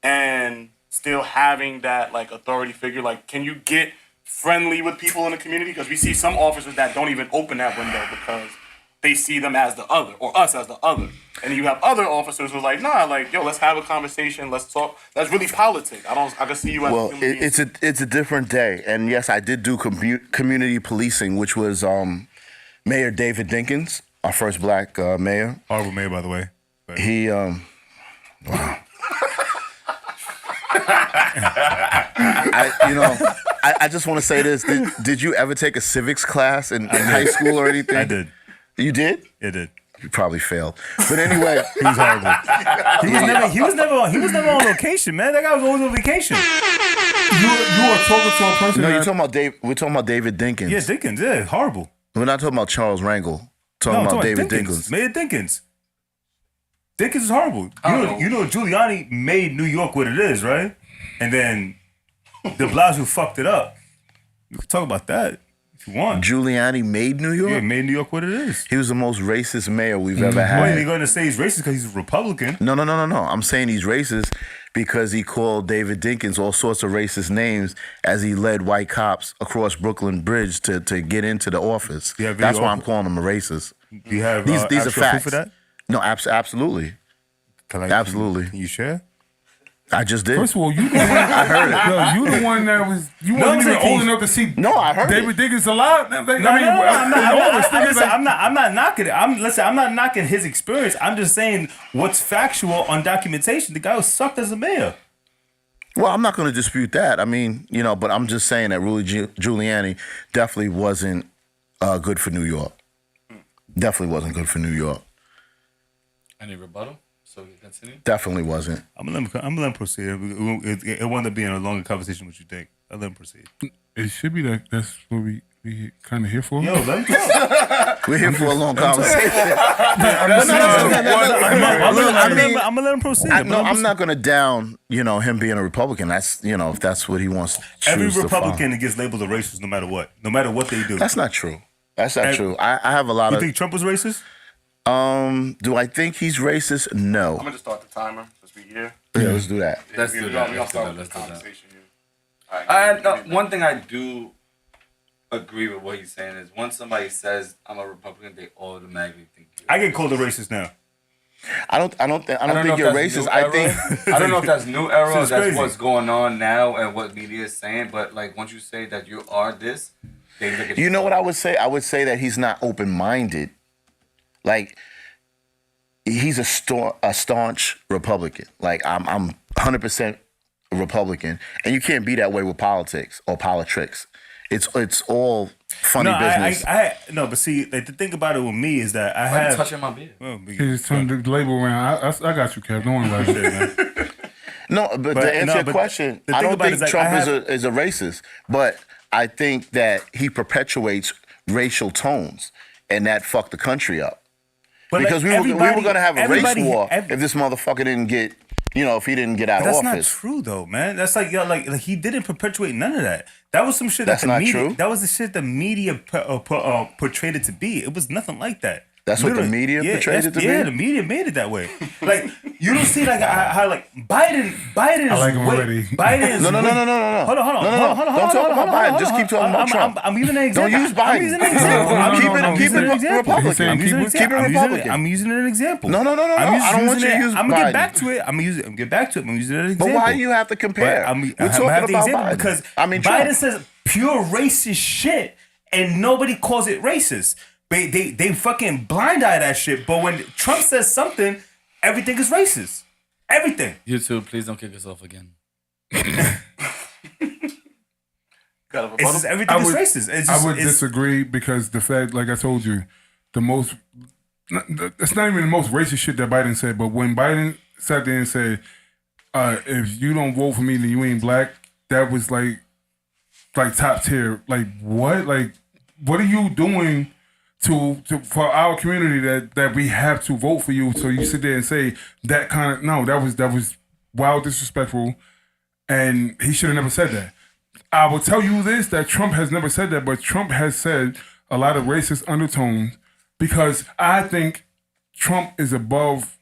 and still having that like authority figure? Like, can you get friendly with people in the community? Because we see some officers that don't even open that window because they see them as the other or us as the other. And you have other officers who are like, nah, like, yo, let's have a conversation, let's talk. That's really politics. I can see you as well, a human being. it's a different day. And yes, I did do community policing, which was Mayor David Dinkins, our first black mayor. Horrible mayor, by the way. But He wow. I just want to say this. Did you ever take a civics class in high school or anything? I did. You did? It did. You probably failed. But anyway, He was horrible. He was never on location, man. That guy was always on vacation. You are talking to a person. no, that- you're talking about Dave. We're talking about David Dinkins. Yeah, Dinkins. Yeah, horrible. We're not talking about Charles Rangel. No, Talking I'm about talking David Dinkins. Dinkins. Mayor Dinkins. Dinkins is horrible. You know, Giuliani made New York what it is, right? And then de Blasio fucked it up. We can talk about that if you want. Giuliani made New York? Yeah, made New York what it is. He was the most racist mayor we've ever Why are had. you going to say he's racist because he's a Republican? No. I'm saying he's racist because he called David Dinkins all sorts of racist names as he led white cops across Brooklyn Bridge to get into the office. Yeah, That's why I'm calling him a racist. Do you have These are actual facts. proof of that? No, absolutely. Absolutely. Can you share? I just did. First of all, you the one, I heard it. yo, you the one that was you No, wasn't I'm even saying old he's- enough to see No, I heard David it. Dinkins alive. I'm not knocking it. I'm not knocking his experience. I'm just saying what's factual on documentation. The guy was sucked as a mayor. Well, I'm not going to dispute that. I mean, but I'm just saying that Rudy Giuliani definitely wasn't good for New York. Definitely wasn't good for New York. Any rebuttal? So we continue. Definitely wasn't. I'm gonna let him proceed. It wound up being a longer conversation. What you think? I'll let him proceed. It should be that. That's what we kind of here for. Yo, let him talk. We're here for a long conversation. I'm gonna let him proceed. I'm not going to down, him being a Republican. That's, if that's what he wants to choose Every to follow. Republican gets labeled a racist no matter what. No matter what they do. That's not true. That's not true. I have a lot You of. think Trump was racist? Do I think he's racist? No. I'm going to start the timer because we here. Yeah, let's do that. Let's do that. We're going to start with the conversation here. All right. One thing I do agree with what he's saying is once somebody says I'm a Republican, they automatically think you're I get called a racist now. I don't know think if you're that's racist. new I era. think I don't know if that's new era or It's that's crazy. what's going on now and what media is saying. But like once you say that you are this, they look at you. You know what I would say? I would say that he's not open-minded. Like, he's a staunch Republican. Like, I'm 100% Republican, and you can't be that way with politics or politics. It's all funny business. But see, like, the thing about it with me is that I Why you have. touching my beard? Well, He just turned the label around. I got you, Kev. Don't worry about it, man. No, but to answer your but question, the I thing don't about it think is, like, Trump is a racist, but I think that he perpetuates racial tones, and that fucked the country up. But Because like, we were going to have a race war if if this motherfucker didn't get, if he didn't get out of That's office. not true though, man. That's like, like he didn't perpetuate none of that. That was some shit That's that the not media. true? That was the shit the media portrayed it to be. It was nothing like that. That's what the Literally, media portrayed it to be? Yeah, the media made it that way. Like, you don't see like how like Biden I like him already. Biden is No. Hold on. Don't talk about Biden. Just keep talking about Trump. I'm using an example. Don't use Biden. I'm using an example. Keep it Republican. Keep it Republican. I'm using an example. No. I don't want you to use I'm gonna Biden. get back to it. I'm gonna get back to it. I'm using an example. But why do you have to compare? We're talking about Biden. Because Trump. Biden says pure racist shit, and nobody calls it racist. They fucking blind eye that shit. But when Trump says something, everything is racist. Everything. YouTube, please don't kick us off again. It's just, everything is racist. It's just, I would disagree because the fact, like I told you, it's not even the most racist shit that Biden said, but when Biden sat there and said, if you don't vote for me, then you ain't black, that was like top tier. Like, what? Like, what are you doing for our community that we have to vote for you? So you sit there and say that kind of, no, that was wild disrespectful, and he should have never said that. I will tell you this, that Trump has never said that, but Trump has said a lot of racist undertones because I think Trump is above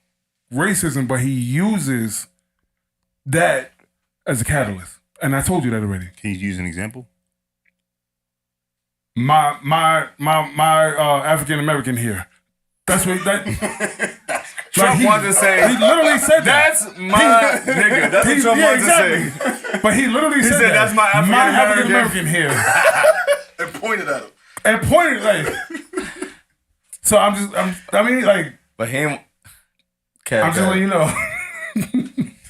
racism, but he uses that as a catalyst. And I told you that already. Can you use an example? My African American here. That's what that. Trump wanted to say. He literally said that. That's my nigga. That's what Trump wanted to say. But he literally said that. That's my African American here. And pointed at him. And pointed like. So I mean, like. But him. I'm just letting you know.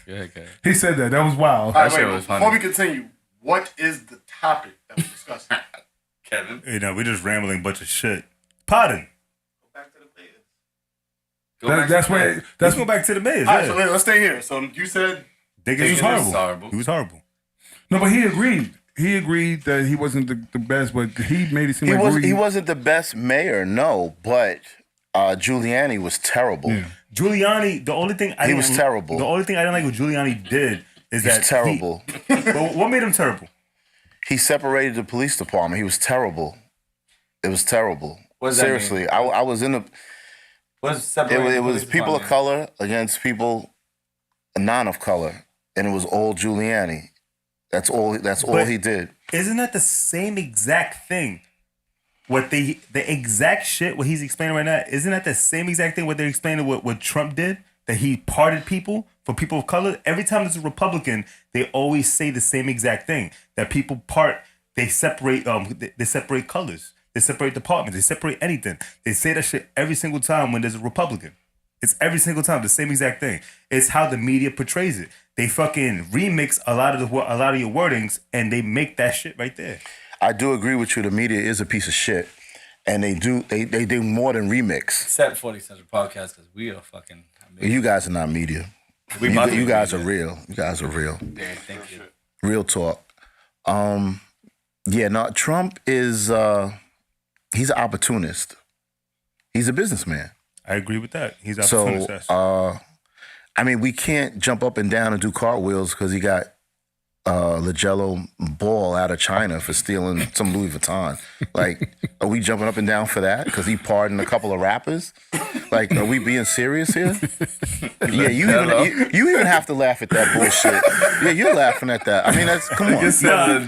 Okay. He said that. That was wild. All right, shit wait, was funny. before we continue, what is the topic that we're discussing? Kevin. You know, we're just rambling a bunch of shit. Pardon. That's where. Let's go back to the maze. All right, so let's stay here. So you said He was horrible. He was horrible. No, but he agreed. He agreed that he wasn't the best, but he made it seem like He wasn't the best mayor, no, but Giuliani was terrible. Yeah. Giuliani, the only thing He was terrible. The only thing I didn't like what Giuliani did is He's that terrible. But what made him terrible? He separated the police department. He was terrible. It was terrible. What does that Seriously, mean? I was in the. What's separating? It was people of color against people non of color, and it was all Giuliani. That's all he did. Isn't that the same exact thing? What the exact shit what he's explaining right now, isn't that the same exact thing what they're explaining what Trump did? That he parted people for people of color? Every time there's a Republican, they always say the same exact thing. That people they separate they separate colors. They separate departments. They separate anything. They say that shit every single time when there's a Republican. It's every single time the same exact thing. It's how the media portrays it. They fucking remix a lot of your wordings and they make that shit right there. I do agree with you. The media is a piece of shit, and they do more than remix. Except 40 Central Podcast because we are fucking. You guys are not media. You guys are real. You guys are real. Yeah, thank you. Real talk. Trump is he's an opportunist. He's a businessman. I agree with that. He's opportunist. So, we can't jump up and down and do cartwheels because he got Lagello Ball out of China for stealing some Louis Vuitton. Like, are we jumping up and down for that? Because he pardoned a couple of rappers? Like, are we being serious here? Yeah, you even have to laugh at that bullshit. Yeah, you're laughing at that. I mean, come on.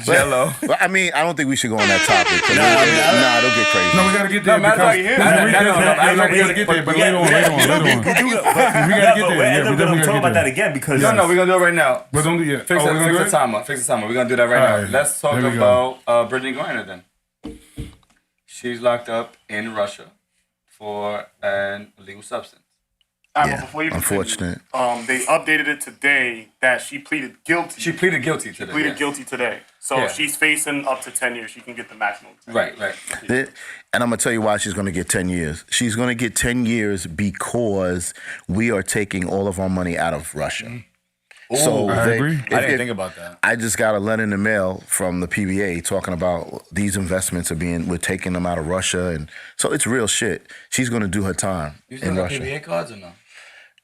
Jello. But, I don't think we should go on that topic. Don't get crazy. No, we gotta get there. We gotta get there, but later on. We gotta get there. We're going to talk about that again because... No, we're going to do it right now. But don't do it. Fix the timer. We're going to do that right now. Let's talk about Brandi Griner then. She's locked up in Russia for an illegal substance. Yeah, but before you unfortunate. They updated it today that she pleaded guilty. She pleaded guilty today. Guilty today. So she's facing up to 10 years. She can get the maximum. Right. And I'm going to tell you why she's going to get 10 years. She's going to get 10 years because we are taking all of our money out of Russia. Mm-hmm. So I agree. I didn't think about that. I just got a letter in the mail from the PBA talking about these investments we're taking them out of Russia. And so it's real shit. She's going to do her time You still in got Russia. PBA cards or no?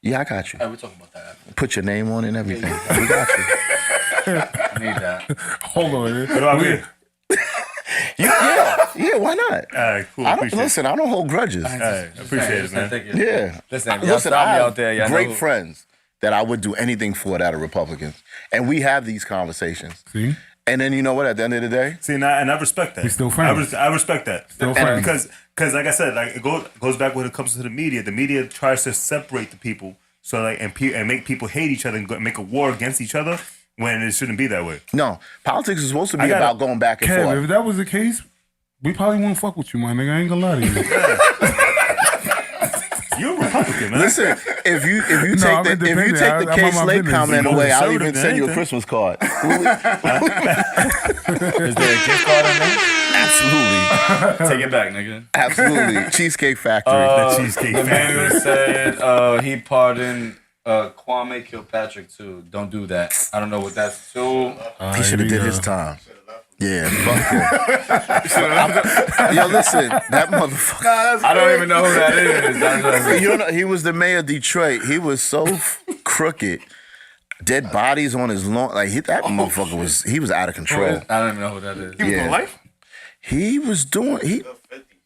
Yeah, I got you. All right, we'll talk about that after. Put your name on it and everything. We got you. I need that. Hold on. Yeah, why not? All right, cool. I don't Appreciate listen. I don't hold grudges. it. All right, appreciate it, man. Yeah. Listen, y'all Listen, stop I me have out there. Y'all great know. friends that I would do anything for that are Republicans. And we have these conversations. See? And then you know what? At the end of the day, See, and I respect that. We still friends. I respect that. Still friends. Because like I said, like it goes back when it comes to the media. The media tries to separate the people, so like and make people hate each other and make a war against each other when it shouldn't be that way. no. Politics is supposed to be about going back and Kev, forth. if that was the case, we probably wouldn't fuck with you, my nigga. I ain't gonna lie to you. You're a Republican, man. Listen, if you No, take I'm the independent. I'm K on my Slate business. comment You're away, I'll even conservative, send you a anything. Christmas card. Is there a gift card in there? Absolutely, Take it back, nigga. absolutely. Cheesecake Factory. The Cheesecake The man Factory. who said he pardoned Kwame Kilpatrick too. Don't do that. I don't know what that's too. He should have did his time. Yeah, fuck him. Yo, listen, that motherfucker. I don't even know who that is. You know, he was the mayor of Detroit. He was so crooked. Dead bodies on his lawn. Like that motherfucker was out of control. I don't even know who that is. He was Yeah. on life. He was doing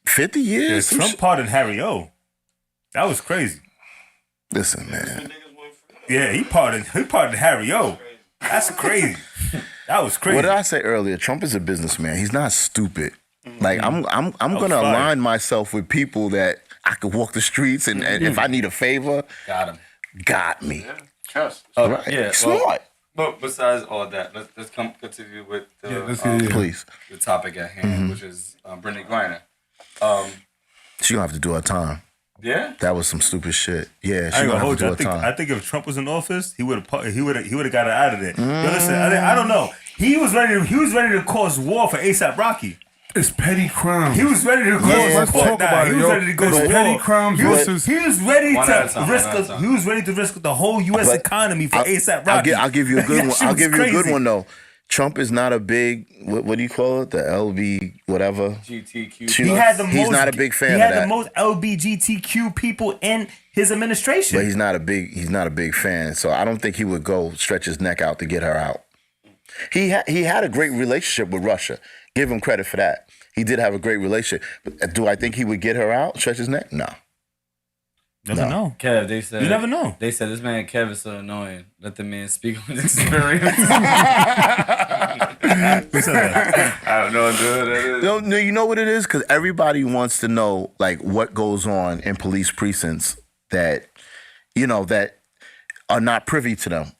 50 years. some Trump shit. pardoned Harry O. That was crazy. Listen, man. Yeah, he pardoned Harry O. That's crazy. That was crazy. What did I say earlier? Trump is a businessman. He's not stupid. Like I'm gonna fire. align myself with people that I could walk the streets and if I need a favor, Got him. got me. Trust. Right? Yeah. Smart. But besides all that, let's continue with let's the, get it. Please. the topic at hand, which is Brandi Griner. She gonna have to do her time. Yeah. That was some stupid shit. Yeah, I she ain't gonna gonna have hold to you. do her time. I think if Trump was in office, he would have got her out of there. Yo, listen, I don't know. He was ready to cause war for ASAP Rocky. It's petty crime. He was ready to cause Yeah, let's war. talk about He it, was yo. ready to go It's to petty war. crimes versus- He was ready One at a time, to risk. one at a time. He was ready to risk the whole U.S. But economy for ASAP Rocky. I'll give you a good That one. shit I'll was give you a good crazy. one though. Trump is not a big what do you call it? The LB whatever. GTQ. He had the He's most. not a big fan He of had that. the most LGBTQ people in his administration. But he's not a big fan. So I don't think he would go stretch his neck out to get her out. He had a great relationship with Russia. Give him credit for that. He did have a great relationship. But do I think he would get her out, stretch his neck? No. Never know. Kev, they said You never know. They said this man Kev is so annoying. Let the man speak on his experience. Who said that? I don't know, dude. That is. No, you know what it is? Because everybody wants to know like what goes on in police precincts that, that are not privy to them.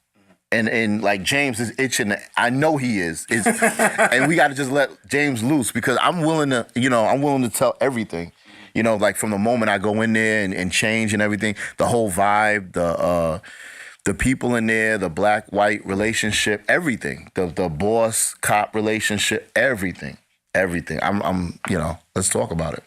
And like James is itching. I know he is. And we got to just let James loose because I'm willing to tell everything. Like from the moment I go in there and change and everything, the whole vibe, the people in there, the black-white relationship, everything, the boss-cop relationship, everything. I'm let's talk about it.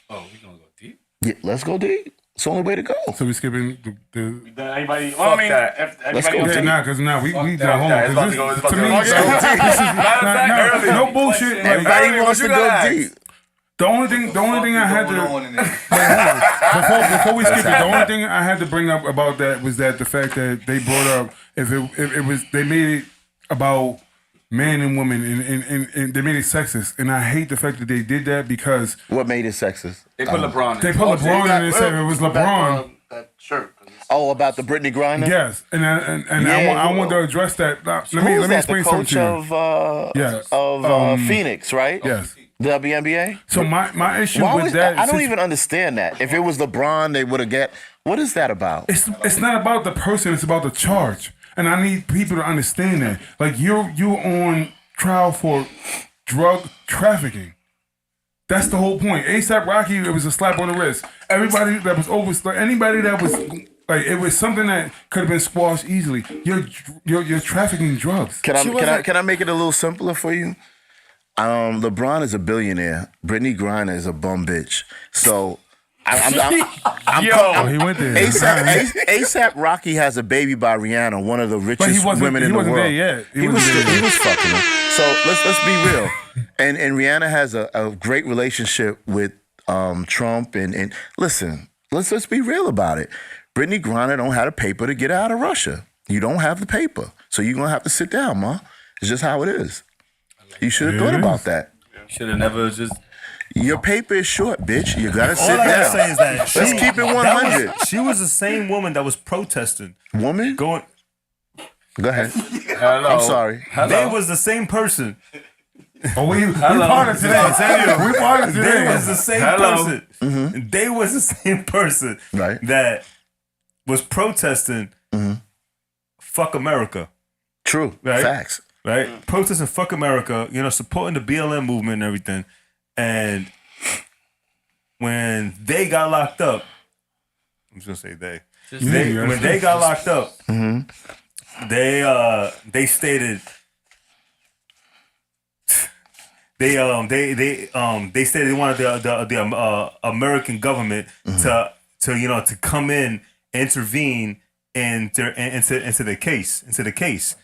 Oh, we gonna go deep? Yeah, let's go deep. It's the only way to go. So we skipping the Anybody? Fuck Well, I mean, that. if Let's anybody go else- deep. because we that. got home. That. It's about to 'Cause go- to me, it's about to go. this is no bullshit. Like, Everybody What wants you to gonna go ask? deep. the only thing I had to before we skip it, the only thing I had to bring up about that was that the fact that they brought up if it was they made it about man and woman and they made it sexist, and I hate the fact that they did that because What made it sexist? They put LeBron in. they put LeBron in and said it was LeBron. That shirt. 'cause it's- Oh, about the Brittany Griner? Yes, and Yeah, I want to address that. Let Who me was that? explain The something coach to you. Yes. of Phoenix, right? Yes. The WNBA? So my issue Why with was that, I don't even understand that. If it was LeBron, they would have get. What is that about? It's not about the person. It's about the charge, and I need people to understand that. Like you're on trial for drug trafficking. That's the whole point. ASAP Rocky, it was a slap on the wrist. Everybody that was anybody that was like, it was something that could have been squashed easily. You're trafficking drugs. Can I make it a little simpler for you? LeBron is a billionaire. Brittany Griner is a bum bitch. So He went there. ASAP Rocky has a baby by Rihanna, one of the richest women in the world. There yet. He was fucking her. So let's be real. And Rihanna has a great relationship with Trump and listen, let's be real about it. Brittany Griner don't have the paper to get out of Russia. You don't have the paper. So you're gonna have to sit down, ma. It's just how it is. You should have thought about that. Should have never just. Your paper is short, bitch. You gotta sit All I gotta down. say is that Let's keep it 100. She was the same woman that was protesting. Woman? Go ahead. Hello. I'm sorry. They was the same person. Oh, we part of today. We part of today. They was the same person. They was the same person Right. that was protesting fuck America. True. Right? Facts. Right? Protesting fuck America, supporting the BLM movement and everything. And when they got locked up, I'm just gonna say when they got locked up, they stated they stated they wanted the American government to come in, intervene into the case.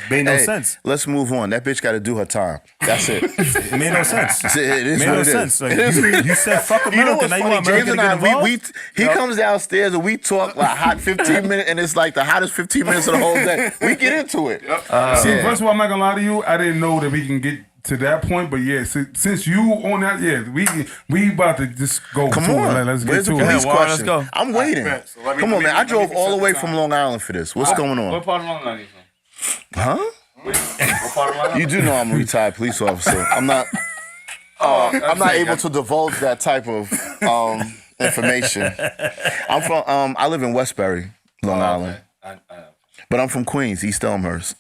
Made no sense. Let's move on. That bitch got to do her time. That's it. It made no sense. It is made what no it sense. is. Like, you said fuck America. You know what's now you funny? want America James to and get I, involved? he comes downstairs and we talk like hot 15 minutes, and it's like the hottest 15 minutes of the whole day. We get into it. See, first of all, I'm not gonna lie to you. I didn't know that we can get to that point, but yeah, since you on that, we about to just go. Come to on. it. Let's Where's get the to police it. question? let's go. I'm waiting. So let me- Come on, man. I drove let me all the set way the from time. Long Island for this. What's going on? What part of Long Island are you from? Huh? What part of Long Island? You do know I'm a retired police officer. I'm not. I'm not able to divulge that type of information. I'm from. I live in Westbury, Long Island, but I'm from Queens, East Elmhurst,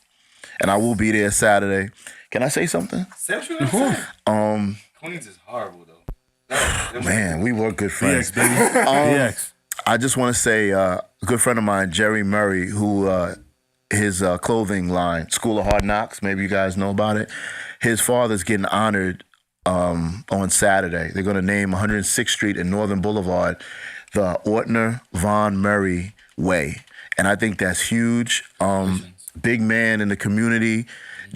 and I will be there Saturday. Can I say something? Say what you gonna say. Queens is horrible though. Man, we were good friends. DX, baby. DX. I just want to say, a good friend of mine, Jerry Murray, who his clothing line, School of Hard Knocks, maybe you guys know about it. His father's getting honored on Saturday. They're going to name 106th Street and Northern Boulevard the Ortner Von Murray Way. And I think that's huge. Big man in the community.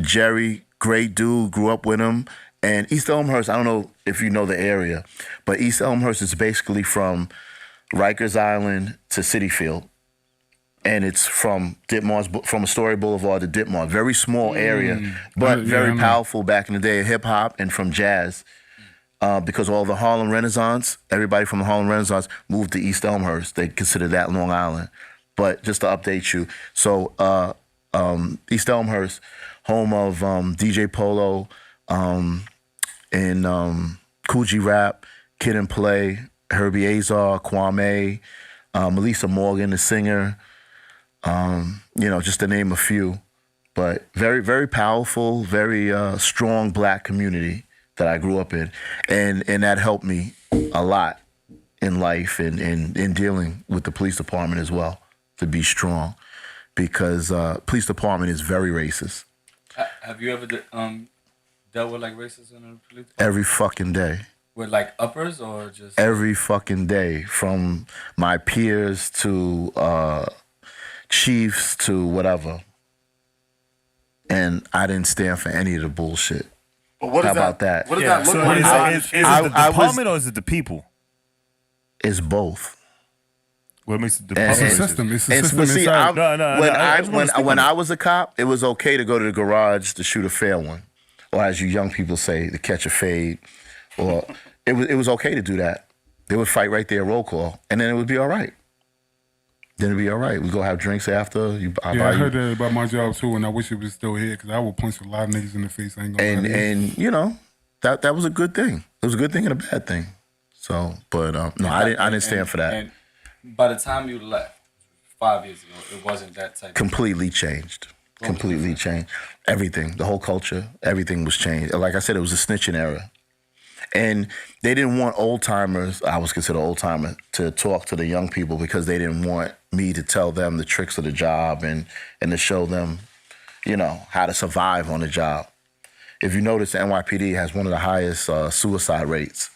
Jerry, great dude, grew up with him. And East Elmhurst, I don't know if you know the area, but East Elmhurst is basically from Rikers Island to City Field. And it's from Astoria Boulevard to Ditmar. Very small area, but very powerful back in the day of hip hop and from jazz. Because all the Harlem Renaissance, everybody from the Harlem Renaissance moved to East Elmhurst. They consider that Long Island. But just to update you, so East Elmhurst, home of DJ Polo and Coogee Rap, Kid and Play, Herbie Azar, Kwame, Melissa Morgan, the singer. Just to name a few, but very, very powerful, very strong black community that I grew up in. And that helped me a lot in life and in dealing with the police department as well, to be strong, because police department is very racist. Have you ever dealt with like racism in the police? Every fucking day. With like uppers or just Every fucking day, from my peers to chiefs to whatever. And I didn't stand for any of the bullshit. But what How does about that? What does that look So like? is it the department or is it the people? It's both. What makes it the It's a department? system. It's a And system but see, inside. when I was a cop, it was okay to go to the garage to shoot a fair one, or as you young people say, to catch a fade, or it was okay to do that. They would fight right there, roll call, and then it would be all right. Then it'd be all right. We go have drinks after. I heard that about my job too, and I wish it was still here because I would punch a lot of niggas in the face. I ain't gonna lie to you. And that was a good thing. It was a good thing and a bad thing. So, but no, I didn't stand for that. And by the time you left 5 years ago, it wasn't that type. Completely changed. Completely changed. Everything, the whole culture, everything was changed. Like I said, it was a snitching era. And they didn't want old timers, I was considered old timer, to talk to the young people because they didn't want me to tell them the tricks of the job and to show them, how to survive on the job. If you notice, the NYPD has one of the highest suicide rates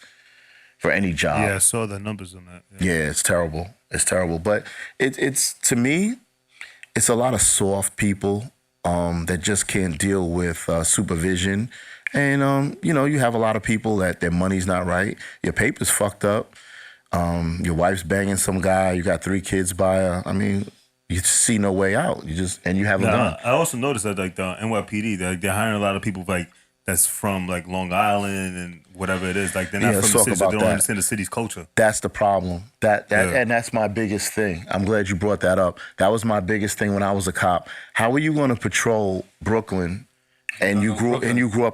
for any job. Yeah, I saw the numbers on that. Yeah, it's terrible. It's terrible. But it's to me, it's a lot of soft people that just can't deal with supervision. And, you have a lot of people that their money's not right. Your paper's fucked up. Your wife's banging some guy. You got 3 kids by her. I mean, you see no way out. You have a gun. I also noticed that like the NYPD, they're hiring a lot of people that that's from like Long Island and whatever it is. Like they're not Yeah, from let's the talk city, so about they don't that. understand the city's culture. That's the problem. That Yeah. and that's my biggest thing. I'm glad you brought that up. That was my biggest thing when I was a cop. How are you going to patrol Brooklyn and you grew up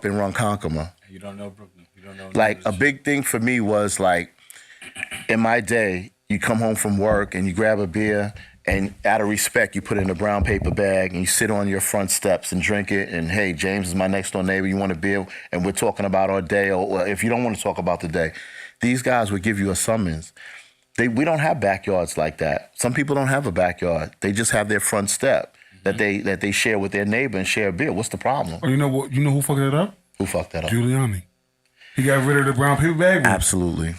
in Ronkonkoma? You don't know Brooklyn. You don't know. Like a big thing for me was like in my day, you come home from work and you grab a beer and out of respect, you put it in a brown paper bag and you sit on your front steps and drink it. And hey, James is my next door neighbor. You want a beer? And we're talking about our day. Or if you don't want to talk about the day, these guys would give you a summons. We don't have backyards like that. Some people don't have a backyard. They just have their front step that they share with their neighbor and share a beer. What's the problem? Oh, you know what? You know who fucked that up? Who fucked that up? Giuliani. He got rid of the brown paper bag. Absolutely.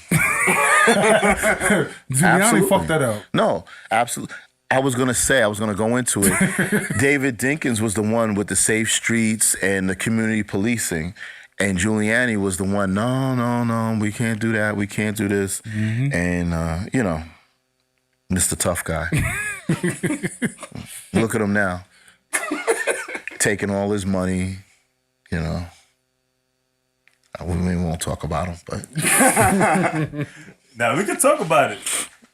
Giuliani Absolutely. fucked that up. No, absolutely. I was going to go into it. David Dinkins was the one with the safe streets and the community policing. And Giuliani was the one, no, we can't do that. We can't do this. Mm-hmm. And, Mr. Tough Guy. Look at him now. Taking all his money, We won't talk about him, but... Now, we can talk about it.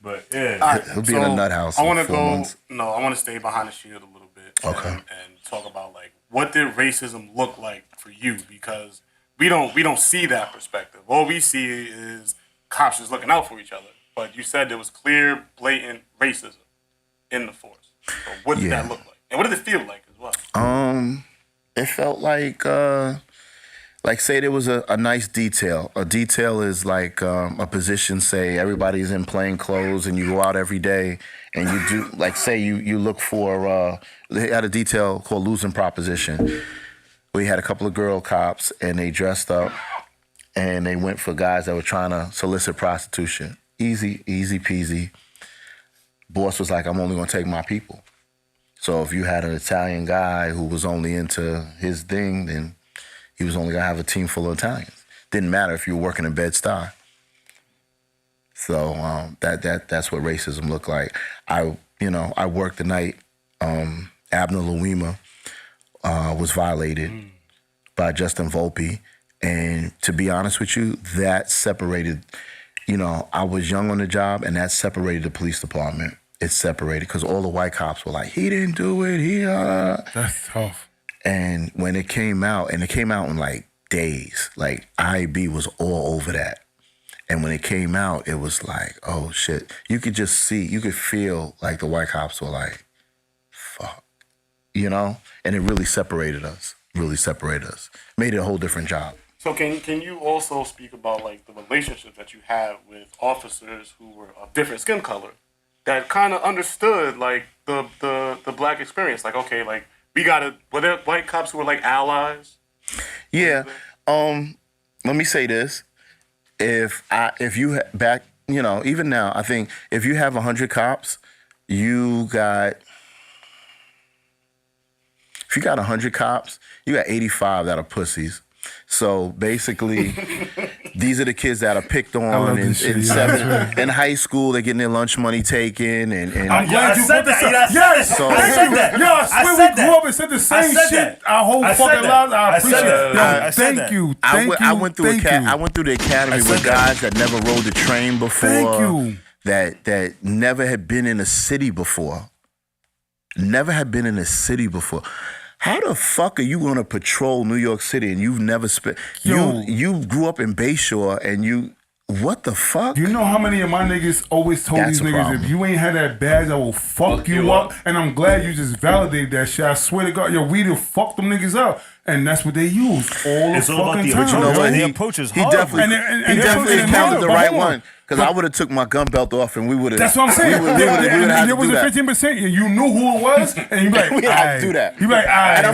But, yeah. Right, he'll be in a nut house. I want to stay behind the shield a little bit. Okay. And talk about, like, what did racism look like for you? Because we don't see that perspective. All we see is cops just looking out for each other. But you said there was clear, blatant racism in the force. So what did that look like? And what did it feel like as well? It felt like say there was a nice detail. A detail is like a position, say everybody's in plain clothes and you go out every day and you do, like say you look for, they had a detail called losing proposition. We had a couple of girl cops and they dressed up and they went for guys that were trying to solicit prostitution. Easy peasy. Boss was like, I'm only gonna take my people. So if you had an Italian guy who was only into his thing, then he was only gonna have a team full of Italians. Didn't matter if you were working in Bed-Stuy. So that's what racism looked like. I worked the night Abner Louima was violated by Justin Volpe, and to be honest with you, that separated. I was young on the job, and that separated the police department. It separated because all the white cops were like, "He didn't do it." That's tough. And when it came out, and it came out in like days, like IB was all over that. And when it came out, it was like, oh shit. You could just see, you could feel like the white cops were like, fuck, And it really separated us, Made it a whole different job. So can you also speak about like the relationship that you have with officers who were of different skin color that kind of understood like the black experience? Like, okay, like, were there white cops who were like allies? Yeah. Let me say this. If you back, even now, I think if you have 100 cops, you got 85 that are pussies. So basically, these are the kids that are picked on in high school. They're getting their lunch money taken, and I'm glad you said put this that. up. Yes, So, I said that. Yo, I swear we grew up and said the same shit our whole fucking lives. I appreciate it. I said Thank that. you. I went through the academy with guys that never rode the train before. Thank you. That never had been in a city before. How the fuck are you going to patrol New York City and you've never spent... You grew up in Bayshore and you... What the fuck? You know how many of my niggas always told That's these a niggas, problem. if you ain't had that badge, I will fuck you up. And I'm glad you just validated that shit. I swear to God, we done fuck them niggas up. And that's what they use all It's the all about fucking the time. original. what? The approach is He horrible. definitely, And he they're definitely fucking counted the hard, right but hold on. one. Because I would have took my gun belt off and we would have... That's what I'm saying. We would have had There to was do a that. 15%. You knew who it was, and you be like, We had to do that. You be like, And I'm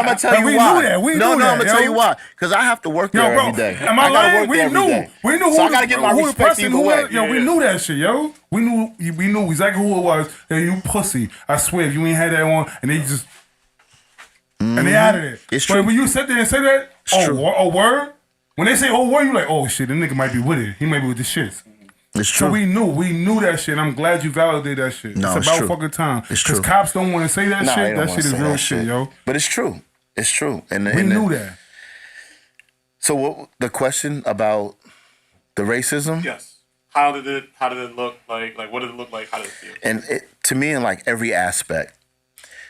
gonna tell you why. We knew that. We knew no, that. I'm gonna tell you why. Because I have to work there Yo, bro, every day. am I gotta lying? work We there every knew. day. We knew who So I the, gotta get my who the respect person either who way. was. Yo, we knew that shit, yo. We knew exactly who it was. And you pussy. I swear, if you ain't had that on, and they just... And they out of there. It's But true. when you sit there and say that, true. word? When they say word, you like, oh shit, the nigga might be with it. He might be with the shits. It's So true. we knew that shit. And I'm glad you validated that shit. No, it's it's about true. fucking time. It's Because true. cops don't want to say that Nah, they shit. don't That wanna shit is say real that shit, yo. But it's true. It's true. And We knew that. So what the question about the racism? Yes. How did it look like? Like, what did it look like? How did it feel? And to me, in like every aspect.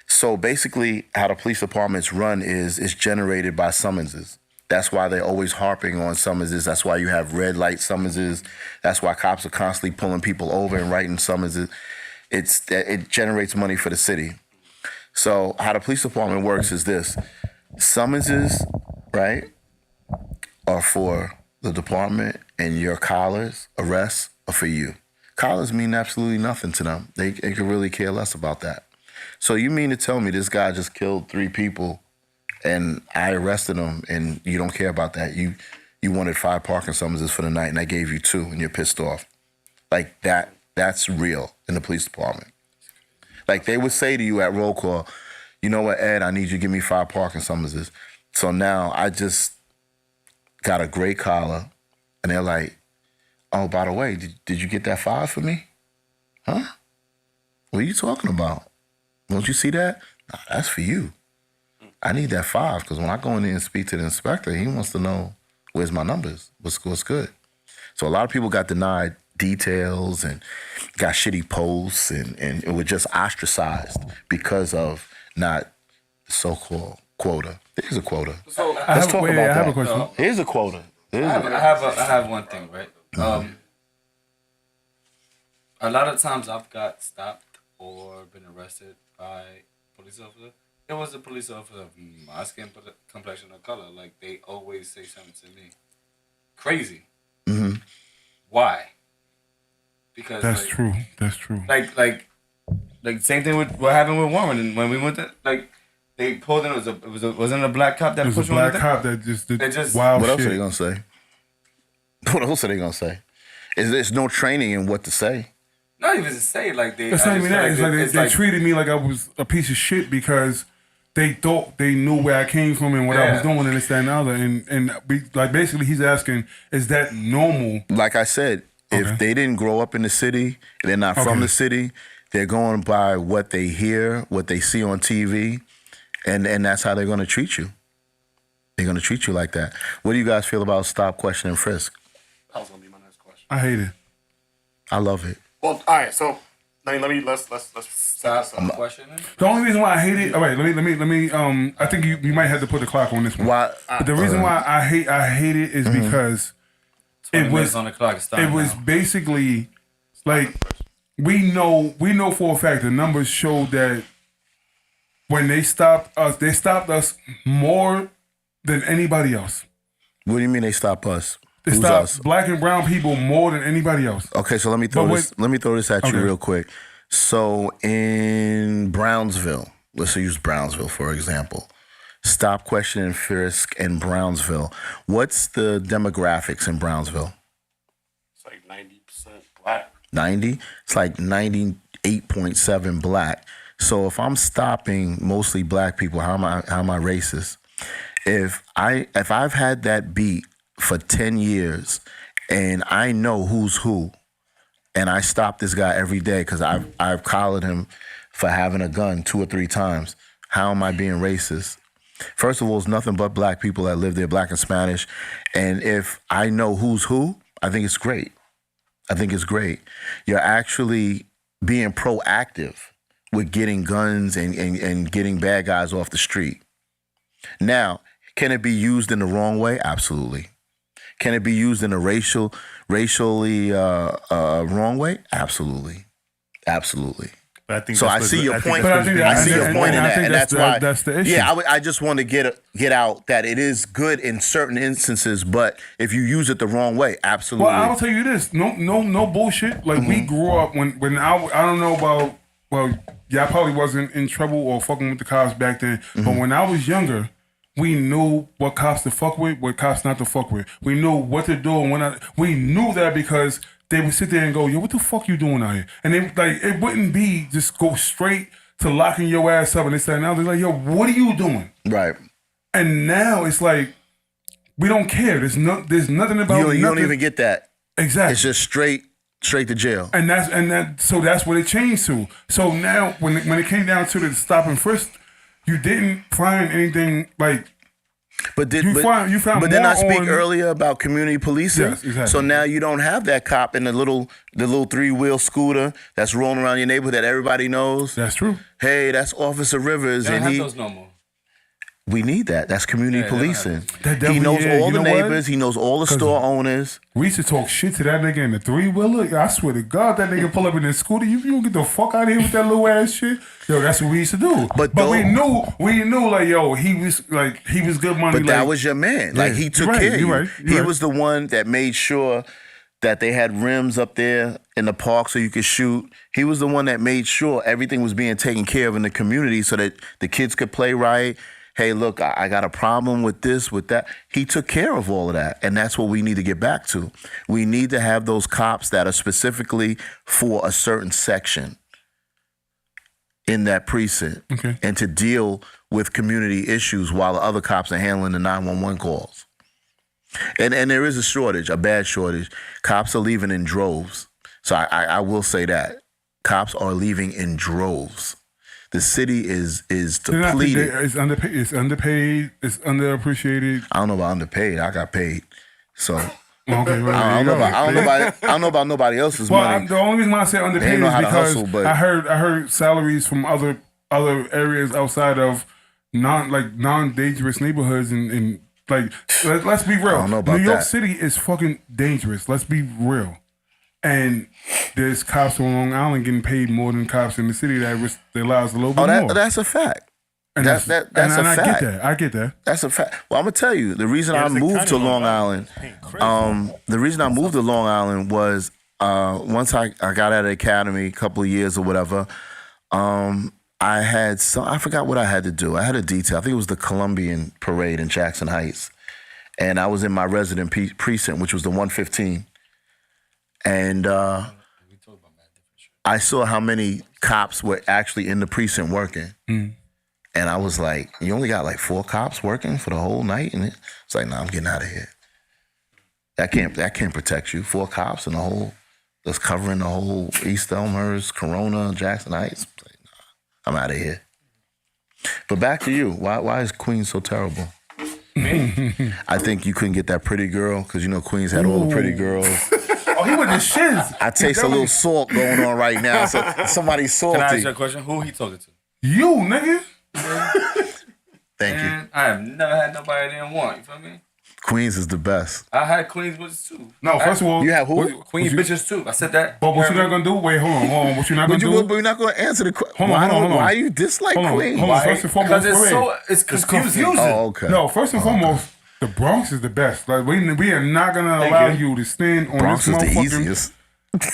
So basically, how the police departments run is generated by summonses. That's why they're always harping on summonses. That's why you have red light summonses. That's why cops are constantly pulling people over and writing summonses. It generates money for the city. So how the police department works is this: summonses, right, are for the department, and your collars, arrests, are for you. Collars mean absolutely nothing to them. They could really care less about that. So you mean to tell me this guy just killed 3 people and I arrested him and you don't care about that? You wanted 5 parking summonses for the night and I gave you 2 and you're pissed off. Like that's real in the police department. Like they would say to you at roll call, you know what, Ed, I need you to give me 5 parking summonses. So now I just got a gray collar and they're like, oh, by the way, did you get that 5 for me? Huh? What are you talking about? Don't you see that? Nah, that's for you. I need that 5 because when I go in there and speak to the inspector, he wants to know where's my numbers, what's good. So a lot of people got denied details and got shitty posts and it was just ostracized because of not the so-called quota. There's a quota. So Let's talk about that. I have a question. Here's a quota. I have one thing, right? A lot of times I've got stopped or been arrested by police officer. It was a police officer of my skin complexion or color. Like they always say something to me. Crazy. Mm-hmm. Why? Because That's true. That's true. Like same thing with what happened with Warren and when we went to they pulled in. Wasn't a black cop that There's a pushed black one? cop that just did They just- wild What else shit. are they gonna say? What else are they gonna say? There's no training in what to say. Not even to say like they. It's not even that. It's like they treated me like I was a piece of shit because they thought they knew where I came from and what I was doing and this, that, and the other. Like basically he's asking, is that normal? Like I said, if they didn't grow up in the city, they're not from the city, they're going by what they hear, what they see on TV, and that's how they're gonna treat you. They're gonna treat you like that. What do you guys feel about stop, question, and frisk? That was gonna be my next question. I hate it. I love it. Well, all right. So let's Stop questioning. The only reason why I hate it. All right, let me. I think you might have to put the clock on this one. Why? But the reason why I hate it is because it was on the clock. It was basically like we know for a fact the numbers show that when they stopped us more than anybody else. What do you mean they stop us? They Who's stopped us? black and brown people more than anybody else. Okay, so let me throw this at you real quick. So in Brownsville, let's use Brownsville for example. Stop, question, and frisk in Brownsville. What's the demographics in Brownsville? It's like 90% black. 90? It's like 98.7 black. So if I'm stopping mostly black people, how am I racist? If I've had that beat for 10 years and I know who's who, and I stop this guy every day because I've collared him for having a gun 2 or 3 times, how am I being racist? First of all, it's nothing but black people that live there, black and Spanish. And if I know who's who, I think it's great. You're actually being proactive with getting guns and getting bad guys off the street. Now, can it be used in the wrong way? Absolutely. Can it be used in a racially wrong way? Absolutely. But I think So I see your point. I see your point in that, and that's why. That's the issue. Yeah, I just want to get out that it is good in certain instances, but if you use it the wrong way, absolutely. Well, I will tell you this. No bullshit. Like we grew up when I don't know about. Well, yeah, I probably wasn't in trouble or fucking with the cops back then. But when I was younger, we knew what cops to fuck with, what cops not to fuck with. We knew what to do and when not. We knew that because they would sit there and go, yo, what the fuck you doing out here? And they like it wouldn't be just go straight to locking your ass up and this, that, and now they're like, yo, what are you doing? Right. And now it's like we don't care. There's nothing about You don't even get that. Exactly. It's just straight to jail. And that's what it changed to. So now when it came down to the stop and frisk, you didn't find anything like But You found but didn't I more speak on- earlier about community policing? Yes, exactly. So now you don't have that cop in the little 3-wheel scooter that's rolling around your neighborhood that everybody knows. That's true. Hey, that's Officer Rivers, They don't and have he. those no more. We need that. That's community Yeah, they don't policing. That He definitely knows is. all You the know what? neighbors. He knows all the store owners. We used to talk shit to that nigga in the 3-wheeler. I swear to God, that nigga pull up in his scooter. You don't get the fuck out of here with that little ass shit. Yo, that's what we used to do. But we knew like, yo, he was good money. But that was your man. Like, he took care of you. He was the one that made sure that they had rims up there in the park so you could shoot. He was the one that made sure everything was being taken care of in the community so that the kids could play right. Hey, look, I got a problem with this, with that. He took care of all of that, and that's what we need to get back to. We need to have those cops that are specifically for a certain section in that precinct and to deal with community issues while the other cops are handling the 911 calls. And there is a shortage, a bad shortage. Cops are leaving in droves. So I will say that. Cops are leaving in droves. The city is depleted. It's underpaid. It's underappreciated. I don't know about underpaid. I got paid. So Okay, I don't know about nobody else's money. The only reason why I say underpaid They know is how to because hustle, but- I heard salaries from other areas outside of non-dangerous neighborhoods and like let's be real. I don't know about New York that. City is fucking dangerous. Let's be real. And there's cops on Long Island getting paid more than cops in the city that risk their lives a little bit more. That's a fact. And That's a fact. I get that. That's a fact. Well, I'm gonna tell you the reason I it's like moved to County Long Long Island. The reason I moved to Long Island was once I got out of the academy, a couple of years or whatever. I had I forgot what I had to do. I had a detail. I think it was the Columbian Parade in Jackson Heights, and I was in my resident precinct, which was the 115, and I saw how many cops were actually in the precinct working. And I was like, you only got like 4 cops working for the whole night? And it's like, nah, I'm getting out of here. That can't protect you. 4 cops in the whole, that's covering the whole East Elmhurst, Corona, Jackson Heights. Like, nah, I'm out of here. But back to you. Why is Queens so terrible? I think you couldn't get that pretty girl because you know Queens had all the pretty girls. Oh, he went to shiz. I taste a little salt going on right now. So somebody's salty. Can I ask you a question? Who he talking to? You, nigga. Thank you. Man, I have never had nobody I didn't want. You feel me? Queens is the best. I had Queens bitches too. No, first of all, You have who? Queens bitches too. I said that. But what you not gonna do? Wait, hold on. What you not gonna do? But you're not going to answer the question. Hold on. Why you dislike Queens? Hold on. First and foremost, Because it's confusing. Oh, okay. No, first and foremost, the Bronx is the best. Like we are not gonna allow you to stand on Bronx this is the motherfucking. easiest.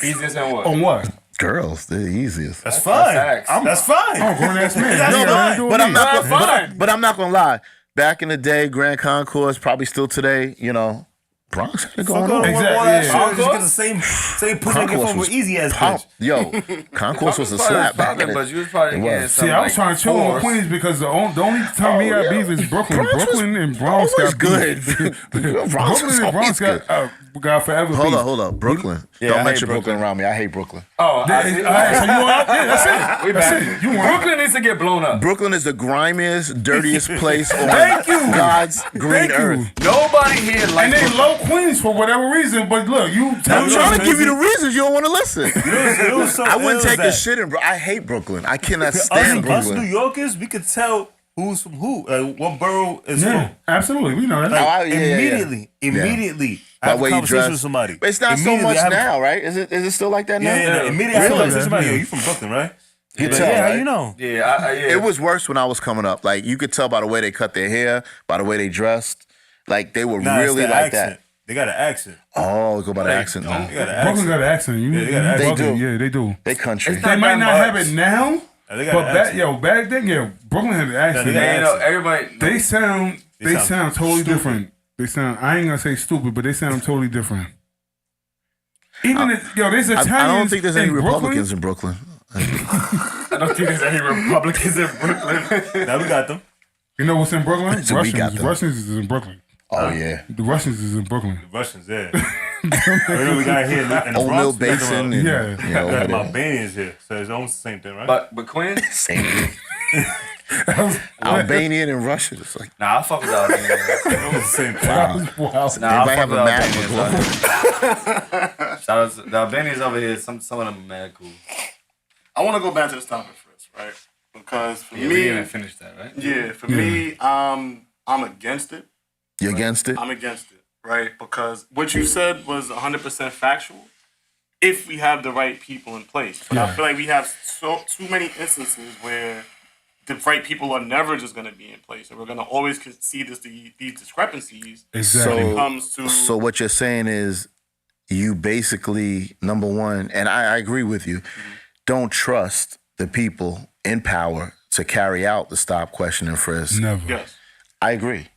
Easiest and what? On what? Girls, they're the easiest. That's fine. facts. That's fine. I'm a grown ass man. That's You fine. ain't doing But I'm me. not. That's fine. But I'm not gonna lie. Back in the day, Grand Concourse, probably still today. You know, Bronx had it going Fuck on. Exactly, all that yeah. shit. Just get the same pussy I get from an easy ass pop. bitch. Yo, Concourse was a slap back in But it. you was probably It getting was. something See, I was like trying to chill on fours. Queens because the only time we got beef is Brooklyn. Bronx was Brooklyn and Bronx always got good. beef. Bronx was Brooklyn and Bronx always got forever beef. Hold up. Brooklyn. Yeah, I Don't hate mention Brooklyn Brooklyn. around me. I hate Brooklyn. Oh, I see. So you want? Yeah, that's it. We That's back. it. You want? Brooklyn needs to get blown up. Brooklyn is the grimiest, dirtiest place on Thank you. God's green Thank you. earth. Nobody here And likes they Brooklyn. low Queens for whatever reason. But look, I'm trying to give you the reasons you don't want to listen. It was so I wouldn't ill take a that shit in Brooklyn. I hate Brooklyn. I cannot us stand New Brooklyn. Yorkers, we could tell who's from who. What borough is Yeah, from. absolutely. We know that. Like, yeah, yeah. immediately, I That have a way you conversation dress. with somebody. But it's not so Immediately, much I have a- now, right? Is it still like that now? Yeah. Immediately, I have a Really? conversation with somebody. Yeah. Yo, you from Brooklyn, right? You Like, tell, yeah, how right? you know? Yeah, yeah. It was worse when I was coming up. Like, you could tell by the way they cut their hair, by the way they dressed. Like, they were Nah, it's really the like accent. They got an accent. that. Oh, go by the accent. They got an Brooklyn accent. got an accent. they got an They Brooklyn, do. Yeah, they do. They country. It's They not might that not have much. it now, They got but an accent. back then, yeah, Brooklyn had an accent. they got Man, an you know, accent. everybody. They sound They sound totally stupid. different. They sound, I ain't gonna say stupid, but they sound totally different. Even there's Italians. I don't think there's any in Brooklyn. Republicans in Brooklyn. I don't think there's any Republicans in Brooklyn. Now we got them. You know what's in Brooklyn? So we got them. Russians is in Brooklyn. Oh, yeah. The Russians is in Brooklyn. The Russians there. We got here in the Old Bronx. Mill we got Basin. them, And, Yeah. You know, we got over them there. Albanians here. So it's almost the same thing, right? But Quinn, Same thing. Albanian and Russian. It's like Nah, I fuck with Albanians. It was the same thing. Nah, Everybody I have fuck a with map. Albanians. Shout out to the Albanians over here. Some of them are mad cool. I want to go back to the stopping first, right? Because for Yeah, we me, didn't finish that, right? yeah, for me, I'm against it. You against it? I'm against it, right? Because what you said was 100% factual. If we have the right people in place, but I feel like we have too many instances where the right people are never just going to be in place, and we're going to always see these discrepancies. Exactly. When it comes to So what you're saying is, you basically, number one, and I agree with you, don't trust the people in power to carry out the stop, question, and frisk. Never. yes, I agree.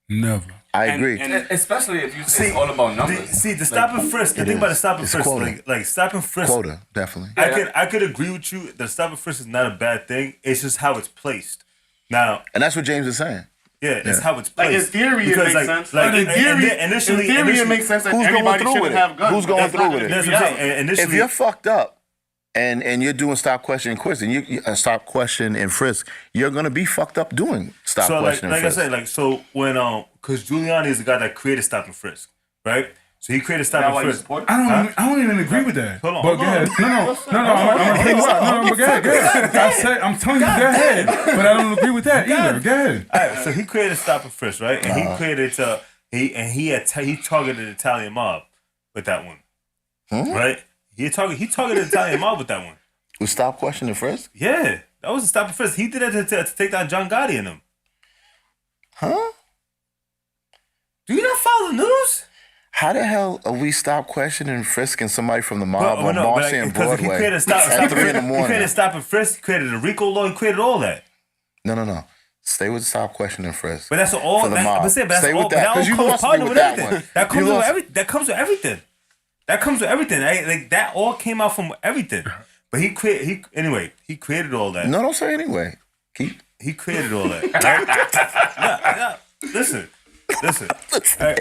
Never. I agree. and Especially if you say it's all about numbers. The stop and frisk. The thing about the stop and It's frisk, quota. like stop and frisk. Quota, definitely. I could agree with you. The stop and frisk is not a bad thing. It's just how it's placed. Now, And that's what James is saying. yeah, it's how it's like placed. in theory it makes sense. Like in theory, it makes sense that Who's going everybody through with shouldn't it? have guns. Who's but going that's through not with gonna it? be That's what I'm reality. saying. Initially, If you're fucked up and you're doing stop, question, and quiz, and you stop, question, and frisk, you're gonna be fucked up doing stop, so question, like and I frisk. said, like so when because Giuliani is the guy that created stop and frisk, right? So he created stop Is that and why you frisk. support? I don't even agree with that. Hold on, But hold go on. ahead. No, but go ahead. I'm telling you, go ahead. But I don't agree with that either. Go ahead. All right, so he created stop and frisk, right? And he created he targeted the Italian mob with that one, right? He targeted the Italian mob with that one. With stop, question, and frisk? Yeah, that was a stop and frisk. He did that to take down John Gotti and them. Huh? Do you not follow the news? How the hell are we stop, question, and frisking somebody from the mob on Marcy and because he Broadway created stop at 3 in the He morning? created stop and frisk. He created a RICO law. He created all that. No. Stay with stop, question, and frisk. But that's all. For the mob. That's Stay all. with that, But 'cause you all lost me partner with with that everything. one. That comes You with lost- everything. That comes with everything. That comes with everything. Like that all came out from everything. But he created all that. No, don't say anyway. Keep. He created all that. Right? Listen. Right?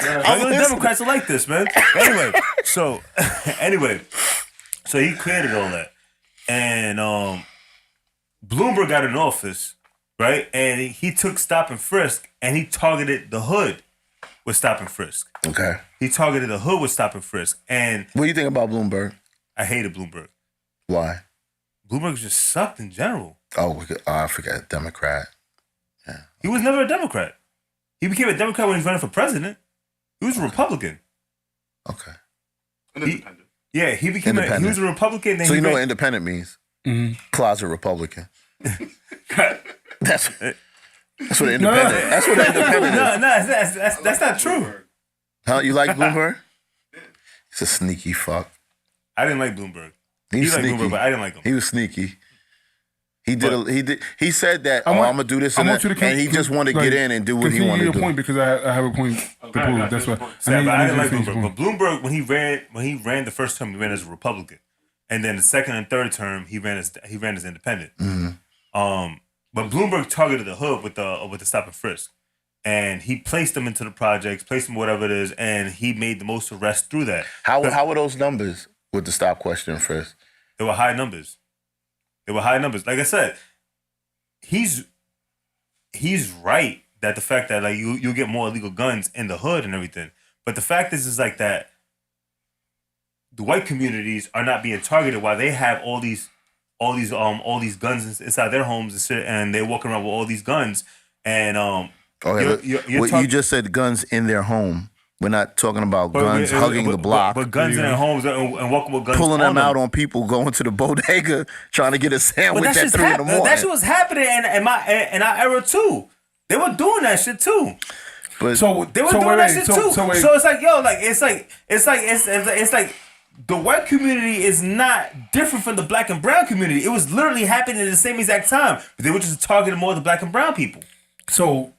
Regular Democrats are like this, man. Anyway, so he created all that, and Bloomberg got in office, right? And he took stop and frisk, and he targeted the hood with stop and frisk. Okay. He targeted the hood with stop and frisk, and What do you think about Bloomberg? I hated Bloomberg. Why? Bloomberg just sucked in general. I forgot. Democrat. He was never a Democrat. He became a Democrat when he was running for president. He was a Republican. Okay. Independent. Yeah, he became he Independent. was a Republican. Then So he you know ran- what independent means? Closet Republican. That's what independent. That's what independent is. No, that's not true. Huh? You like Bloomberg? He's a sneaky fuck. I didn't like Bloomberg. He's He liked sneaky. Bloomberg, but I didn't like him. He was sneaky. He did. He said that. I want- I'm gonna do this I and want that, you to and he just wanted to get in and do what he wanted your to do. point because I have a point to prove. That's what. Yeah, but I didn't like finish your Bloomberg. point. But Bloomberg, when he ran the first term, he ran as a Republican, and then the second and third term, he ran as independent. But Bloomberg targeted the hood with the stop and frisk, and he placed them into the projects, placed them whatever it is, and he made the most arrests through that. How were those numbers with the stop, question, first? There were high numbers. Like I said, he's right that the fact that like you get more illegal guns in the hood and everything. But the fact is like that the white communities are not being targeted while they have all these guns inside their homes and shit, and they're walking around with all these guns. And you just said guns in their home. We're not talking about guns hugging the block. But guns in their homes and walking with guns pulling on them out on people going to the bodega trying to get a sandwich But at 3 in the morning. that shit was happening in our era too. They were doing that shit too. But They were doing that shit too. So it's like, yo, like it's like the white community is not different from the black and brown community. It was literally happening at the same exact time, but they were just targeting more the black and brown people. So,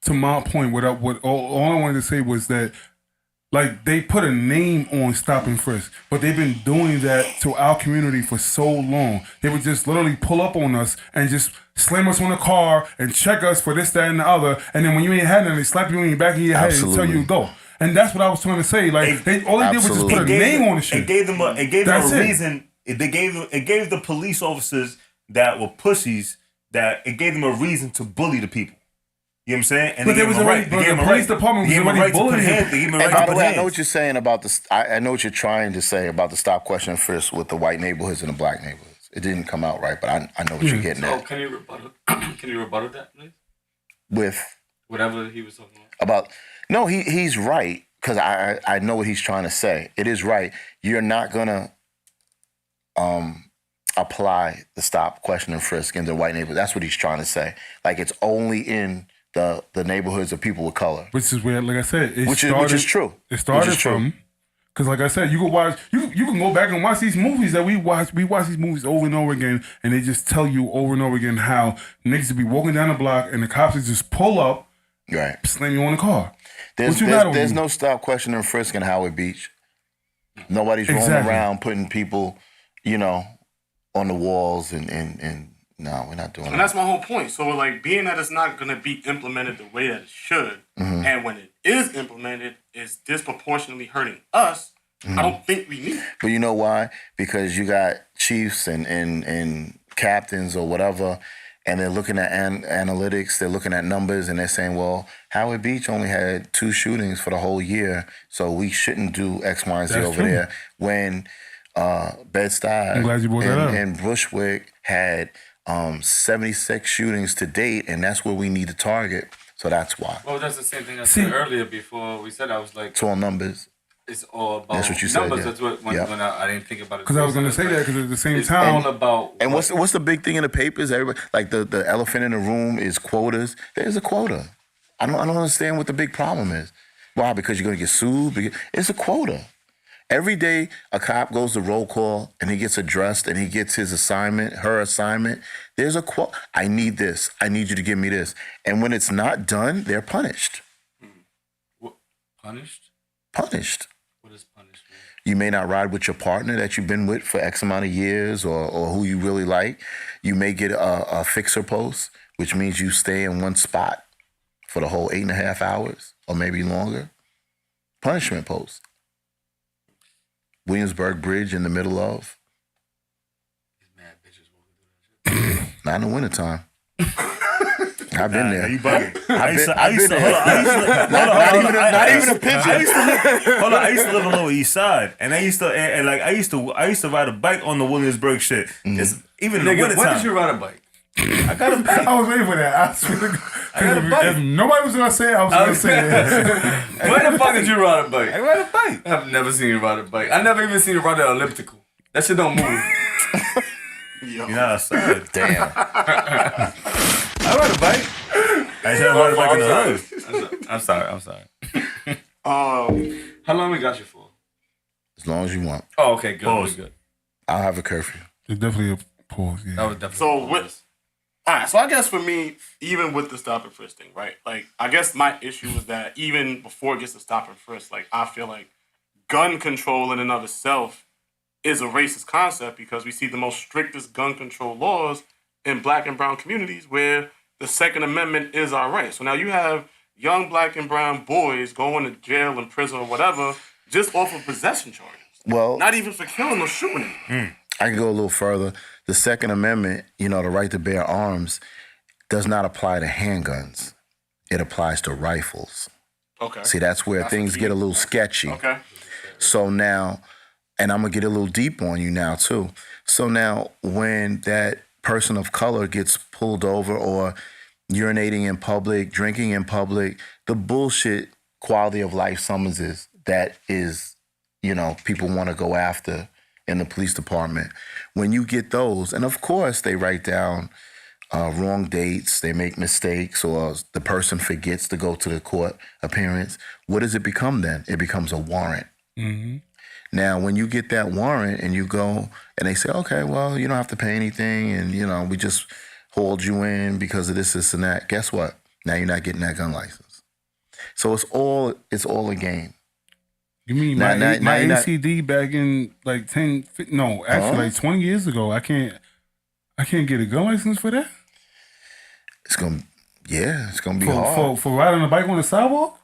to my point, all I wanted to say was that, like, they put a name on stop and frisk, but they've been doing that to our community for so long. They would just literally pull up on us and just slam us on the car and check us for this, that, and the other. And then when you ain't had nothing, they slap you in your back of your head and tell you to go. And that's what I was trying to say. Like, all they did was just put a name on the shit. It gave them a reason. It gave the police officers that were pussies that it gave them a reason to bully the people. You know what I'm saying? And But they there gave was them a already, right. but They gave the them a police right. department They was gave them a already right to put bullying hands. him. They gave them a And right by to the put way, hands. I know what you're saying about the. I know what you're trying to say about the stop, question, and frisk with the white neighborhoods and the black neighborhoods. It didn't come out right, but I know what you're getting So at. can you rebuttal that, please? With Whatever he was talking about. no, he's right because I know what he's trying to say. It is right. You're not gonna apply the stop, question, and frisk in the white neighborhood. That's what he's trying to say. Like it's only in the neighborhoods of people of color. Which is where, like I said, Which is true. It started Which is true. from, because like I said, you can watch, you can go back and watch these movies that we watch. We watch these movies over and over again, and they just tell you over and over again how niggas would be walking down the block and the cops would just pull up, Right. slam you on the car. There's There's no stop, question, and frisk in Howard Beach. Nobody's rolling Exactly. around putting people, on the walls and no, we're not doing And that. that's my whole point. So, like, being that it's not going to be implemented the way that it should, and when it is implemented, it's disproportionately hurting us, I don't think we need it. But you know why? Because you got chiefs and captains or whatever, and they're looking at analytics, they're looking at numbers, and they're saying, well, Howard Beach only had 2 shootings for the whole year, so we shouldn't do X, Y, and Z That's over true. there. When Bed-Stuy I'm glad you brought that up. and Bushwick had 76 shootings to date, and that's where we need to target. So that's why. Well, that's the same thing I said earlier before we said. I was like, It's all numbers. it's all about That's what you said, numbers. yeah. That's what when I didn't think about it. Because I was going to say that, because at the same It's time, all about And what's the big thing in the papers? Everybody like the elephant in the room is quotas. There's a quota. I don't understand what the big problem is. Why? Because you're gonna get sued? It's a quota. Every day a cop goes to roll call and he gets addressed and he gets his assignment, her assignment. There's a quota. I need this. I need you to give me this. And when it's not done, they're punished. What, punished. Punished. What is punished? Man? You may not ride with your partner that you've been with for X amount of years or who you really like. You may get a fixer post, which means you stay in one spot for the whole 8.5 hours or maybe longer. Punishment post. Williamsburg Bridge in the middle of. Mad bitches walking through that shit. Not in the wintertime. I've been there. You bugging. I've been there. Not even a picture. I used to live on Lower East Side, and I used to ride a bike on the Williamsburg shit. It's, even in the Nigga, when wintertime. did you ride a bike? I got a bike. I was waiting for that. I swear to God. got a bike. If nobody was going to say it, I was going to say it. When the fuck did you ride a bike? I ride a bike. I've never seen you ride a bike. I never even seen you ride an elliptical. That shit don't move. You're not outside. Damn. I ride a bike. I just ride a bike in the hood. I'm sorry. How long we got you for? As long as you want. Oh, okay, good. Pause. We're good. I'll have a curfew. It's definitely a pause, yeah. That was definitely. So all right, so I guess for me, even with the stop and frisk thing, right? Like, I guess my issue is that even before it gets to stop and frisk, like, I feel like gun control in and of itself is a racist concept because we see the most strictest gun control laws in black and brown communities where the Second Amendment is our right. So now you have young black and brown boys going to jail and prison or whatever just off of possession charges. Well, Not even for killing or shooting. I can go a little further. The Second Amendment, the right to bear arms, does not apply to handguns. It applies to rifles. Okay. See, that's where things get a little sketchy. Okay. So now, and I'm going to get a little deep on you now, too. So now, when that person of color gets pulled over or urinating in public, drinking in public, the bullshit quality of life summonses that is, people want to go after in the police department. When you get those, and of course they write down wrong dates, they make mistakes, or the person forgets to go to the court appearance, what does it become then? It becomes a warrant. Mm-hmm. Now, when you get that warrant and you go and they say, okay, well, you don't have to pay anything and, we just hauled you in because of this, and that. Guess what? Now you're not getting that gun license. So it's all a game. You mean my ACD back in like 20 years ago, I can't get a gun license for that? It's gonna be hard. For riding a bike on the sidewalk?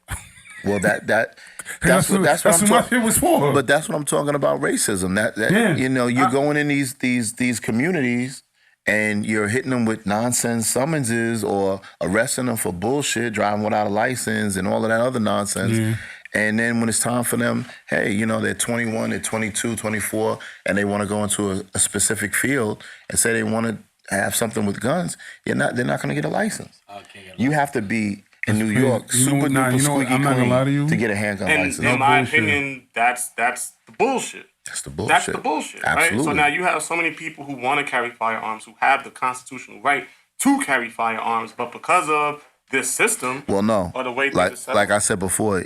Well, that's what my shit was for. But that's what I'm talking about, racism. That Yeah. you're going in these communities and you're hitting them with nonsense summonses or arresting them for bullshit, driving without a license and all of that other nonsense. Yeah. And then when it's time for them, hey, you know, they're 21, they're 22, 24, and they want to go into a specific field and say they want to have something with guns, they're not going to get a license. You have to be in New York, super duper squeaky I'm not gonna lie to clean you. to get a handgun And license. in my bullshit. opinion, that's the bullshit. That's the bullshit. That's the bullshit, Absolutely. right? So now you have so many people who want to carry firearms, who have the constitutional right to carry firearms, but because of this system, Well, no. or the way things are set Like up- I said before,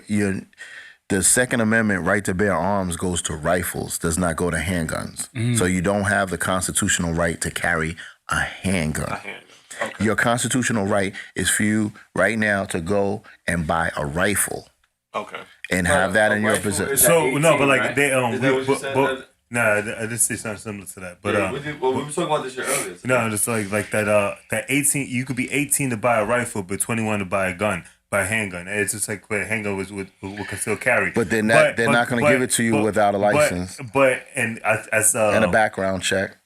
the Second Amendment right to bear arms goes to rifles, does not go to handguns. So you don't have the constitutional right to carry a handgun. Okay. Your constitutional right is for you right now to go and buy a rifle Okay. and have that in your rifle possession. is- So no, but like right? they Is that what you said? I just say something similar to that. But we were talking about this shit earlier. no, just like that 18. You could be 18 to buy a rifle, but 21 to buy a gun, buy a handgun. It's just like a handgun would still carry. But they're not going to give it to you without a license And and a background check.